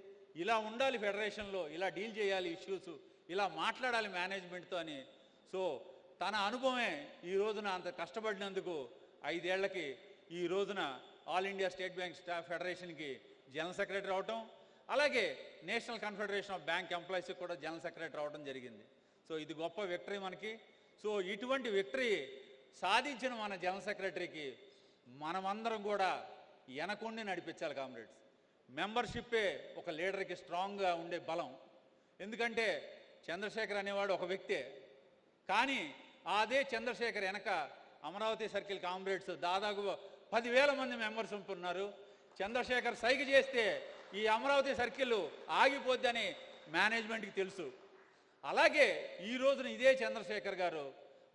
ఇలా ఉండాలి ఫెడరేషన్లో, ఇలా డీల్ చేయాలి ఇష్యూస్, ఇలా మాట్లాడాలి మేనేజ్మెంట్తో అని. సో తన అనుభవమే ఈ రోజున అంత కష్టపడినందుకు 5 ఏళ్లకి ఈ రోజున all India state Bank staff ఫెడరేషన్కి జనరల్ సెక్రటరీ అవటం, అలాగే నేషనల్ కన్ఫెడరేషన్ ఆఫ్ బ్యాంక్ ఎంప్లాయీస్కి కూడా జనరల్ సెక్రటరీ అవడం జరిగింది. సో ఇది గొప్ప విక్టరీ మనకి. సో ఇటువంటి విక్టరీ సాధించిన మన జనరల్ సెక్రటరీకి మనమందరం కూడా వెనకుండి నడిపించాలి కామ్రేడ్స్. మెంబర్షిప్పే ఒక లీడర్కి స్ట్రాంగ్గా ఉండే బలం. ఎందుకంటే చంద్రశేఖర్ అనేవాడు ఒక వ్యక్తే, కానీ అదే చంద్రశేఖర్ వెనక అమరావతి సర్కిల్ కామ్రేడ్స్ దాదాపు 10,000 మంది మెంబర్స్ ఉంటున్నారు. చంద్రశేఖర్ సైగ చేస్తే ఈ అమరావతి సర్కిల్ ఆగిపోద్దని మేనేజ్మెంట్కి తెలుసు. అలాగే ఈ రోజున ఇదే చంద్రశేఖర్ గారు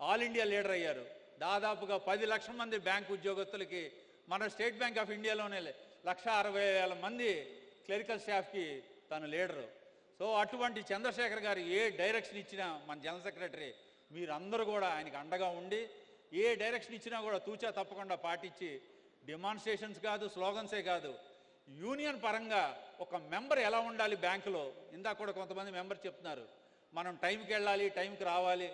ఆల్ ఇండియా లీడర్ అయ్యారు. దాదాపుగా 10 లక్షల మంది బ్యాంక్ ఉద్యోగస్తులకి, మన స్టేట్ బ్యాంక్ ఆఫ్ ఇండియాలోనే 1,60,000 మంది క్లరికల్ స్టాఫ్కి తను లీడరు. సో అటువంటి చంద్రశేఖర్ గారు ఏ డైరెక్షన్ ఇచ్చినా మన జనరల్ సెక్రటరీ మీరందరూ కూడా ఆయనకి అండగా ఉండి, ఏ డైరెక్షన్ ఇచ్చినా కూడా తూచా తప్పకుండా పాటించి, డెమాన్స్ట్రేషన్స్ కాదు, స్లోగన్సే కాదు, యూనియన్ పరంగా ఒక మెంబర్ ఎలా ఉండాలి బ్యాంకులో. ఇందాక కూడా కొంతమంది మెంబర్ చెప్తున్నారు, మనం టైంకి వెళ్ళాలి, టైంకి రావాలి,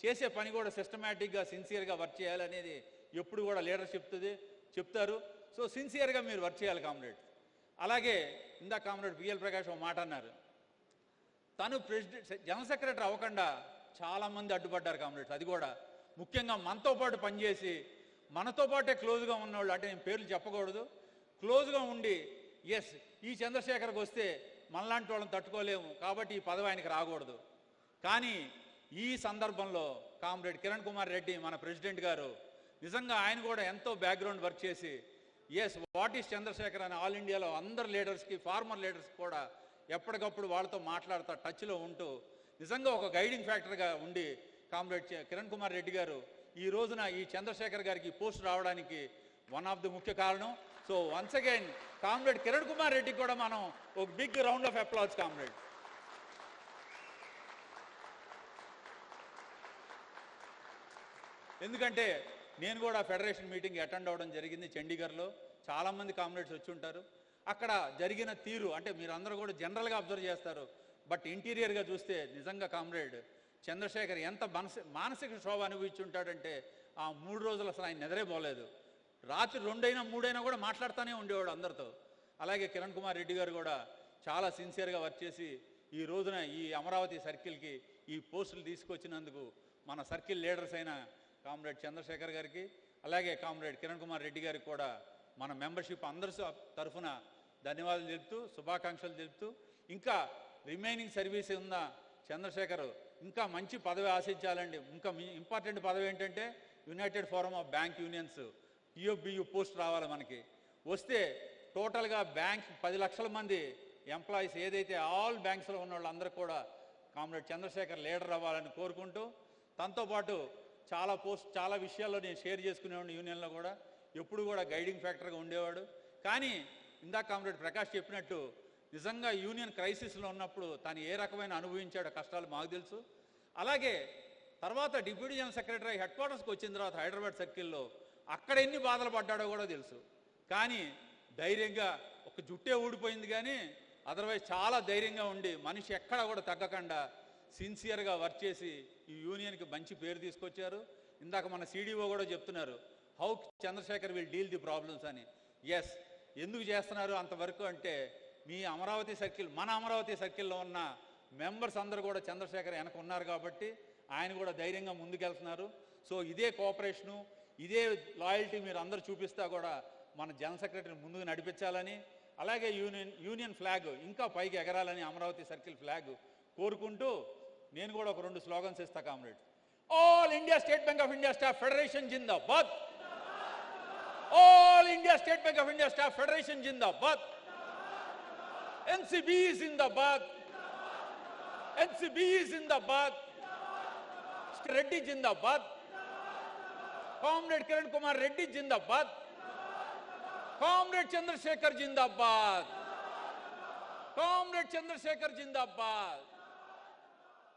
చేసే పని కూడా సిస్టమేటిక్గా సిన్సియర్గా వర్క్ చేయాలి అనేది ఎప్పుడు కూడా లీడర్షిప్ చెప్తారు. సో సిన్సియర్గా మీరు వర్క్ చేయాలి కామ్రేడ్. అలాగే ఇందాక కామ్రేడ్ పిఎల్ ప్రకాష్ ఒక మాట అన్నారు, తను ప్రెసిడెంట్ జనరల్ సెక్రటరీ అవ్వకుండా చాలామంది అడ్డుపడ్డారు కామ్రేడ్స్. అది కూడా ముఖ్యంగా మనతో పాటు పనిచేసి మనతో పాటే క్లోజ్గా ఉన్నవాళ్ళు, అంటే నేను పేర్లు చెప్పకూడదు, క్లోజ్గా ఉండి ఎస్ ఈ చంద్రశేఖర్కి వస్తే మనలాంటి వాళ్ళని తట్టుకోలేము కాబట్టి ఈ పదవి ఆయనకి రాకూడదు. కానీ ఈ సందర్భంలో కామ్రేడ్ కిరణ్ కుమార్ రెడ్డి మన ప్రెసిడెంట్ గారు నిజంగా ఆయన కూడా ఎంతో బ్యాక్గ్రౌండ్ వర్క్ చేసి ఎస్ వాట్ ఈస్ చంద్రశేఖర్ అని ఆల్ ఇండియాలో అందరు లీడర్స్కి, ఫార్మర్ లీడర్స్కి కూడా ఎప్పటికప్పుడు వాళ్ళతో మాట్లాడుతూ టచ్లో ఉంటూ నిజంగా ఒక గైడింగ్ ఫ్యాక్టర్గా ఉండి కామ్రేడ్ కిరణ్ కుమార్ రెడ్డి గారు ఈ రోజున ఈ చంద్రశేఖర్ గారికి పోస్ట్ రావడానికి వన్ ఆఫ్ ది ముఖ్య కారణం. So once again comrade Kiran Kumar రెడ్డికి కూడా మనం ఒక big round of applause comrade. ఎందుకంటే నేను కూడా ఫెడరేషన్ మీటింగ్ అటెండ్ అవ్వడం జరిగింది చండీగఢ్లో. చాలామంది కామ్రేడ్స్ వచ్చి ఉంటారు. అక్కడ జరిగిన తీరు అంటే మీరు అందరూ కూడా జనరల్గా అబ్జర్వ్ చేస్తారు, బట్ ఇంటీరియర్గా చూస్తే నిజంగా కామ్రేడ్ చంద్రశేఖర్ ఎంత మానసిక శోభ అనుభవించి ఉంటాడంటే ఆ 3 రోజులు అసలు ఆయన నిద్రే పోలేదు. రాత్రి 2 అయినా 3 అయినా కూడా మాట్లాడుతూనే ఉండేవాడు అందరితో. అలాగే కిరణ్ కుమార్ రెడ్డి గారు కూడా చాలా సిన్సియర్గా వర్క్ చేసి ఈ రోజున ఈ అమరావతి సర్కిల్కి ఈ పోస్టులు తీసుకొచ్చినందుకు మన సర్కిల్ లీడర్స్ అయిన కామ్రేడ్ చంద్రశేఖర్ గారికి, అలాగే కామ్రేడ్ కిరణ్ కుమార్ రెడ్డి గారికి కూడా మన మెంబర్షిప్ అందరి తరఫున ధన్యవాదాలు తెలుపుతూ, శుభాకాంక్షలు తెలుపుతూ, ఇంకా రిమైనింగ్ సర్వీస్ ఉన్న చంద్రశేఖర్ ఇంకా మంచి పదవి ఆశించాలండి. ఇంకా ఇంపార్టెంట్ పదవి ఏంటంటే United Forum of Bank Unions UFBU post రావాలి మనకి. వస్తే టోటల్గా బ్యాంక్ 10 లక్షల మంది ఎంప్లాయీస్ ఏదైతే ఆల్ బ్యాంక్స్లో ఉన్న వాళ్ళందరూ కూడా కామ్రేడ్ చంద్రశేఖర్ లీడర్ అవ్వాలని కోరుకుంటూ, తనతో పాటు చాలా విషయాల్లో నేను షేర్ చేసుకునేవాడిని. యూనియన్లో కూడా ఎప్పుడు కూడా గైడింగ్ ఫ్యాక్టర్గా ఉండేవాడు. కానీ ఇందాక కామ్రేడ్ ప్రకాష్ చెప్పినట్టు నిజంగా యూనియన్ క్రైసిస్లో ఉన్నప్పుడు తను ఏ రకమైన అనుభవించాడో కష్టాలు మాకు తెలుసు. అలాగే తర్వాత డిప్యూటీ జనరల్ సెక్రటరీ హెడ్ క్వార్టర్స్కి వచ్చిన తర్వాత హైదరాబాద్ సర్కిల్లో అక్కడ ఎన్ని బాధలు పడ్డాడో కూడా తెలుసు. కానీ ధైర్యంగా ఒక జుట్టే ఊడిపోయింది, కానీ అదర్వైజ్ చాలా ధైర్యంగా ఉండి మనిషి ఎక్కడా కూడా తగ్గకుండా సిన్సియర్గా వర్క్ చేసి ఈ యూనియన్కి మంచి పేరు తీసుకొచ్చారు. ఇందాక మన సిడిఓ కూడా చెప్తున్నారు how Chandrasekhar will deal the problems అని. ఎస్, ఎందుకు చేస్తున్నారు అంతవరకు అంటే మీ అమరావతి సర్కిల్, మన అమరావతి సర్కిల్లో ఉన్న మెంబర్స్ అందరూ కూడా చంద్రశేఖర్ వెనక ఉన్నారు కాబట్టి ఆయన కూడా ధైర్యంగా ముందుకెళ్తున్నారు. సో ఇదే కోఆపరేషను, ఇదే లాయల్టీ మీరు అందరూ చూపిస్తా కూడా మన జనరల్ సెక్రటరీని ముందుకు నడిపించాలని, అలాగే యూనియన్ ఫ్లాగ్ ఇంకా పైకి ఎగరాలని అమరావతి సర్కిల్ ఫ్లాగ్ కోరుకుంటూ నేను కూడా ఒక 2 స్లోగన్స్ ఇస్తా comrade. All India state bank of India staff federation జిందాబాద్. All India state bank of India staff federation జిందాబాద్. NCB జిందాబాద్. NCB జిందాబాద్. రెడ్డి జిందాబాద్. కామ్రేడ్ కిరణ్ కుమార్ రెడ్డి జిందాబాద్. కామ్రేడ్ చంద్రశేఖర్ జిందాబాద్. కామ్రేడ్ చంద్రశేఖర్ జిందాబాద్.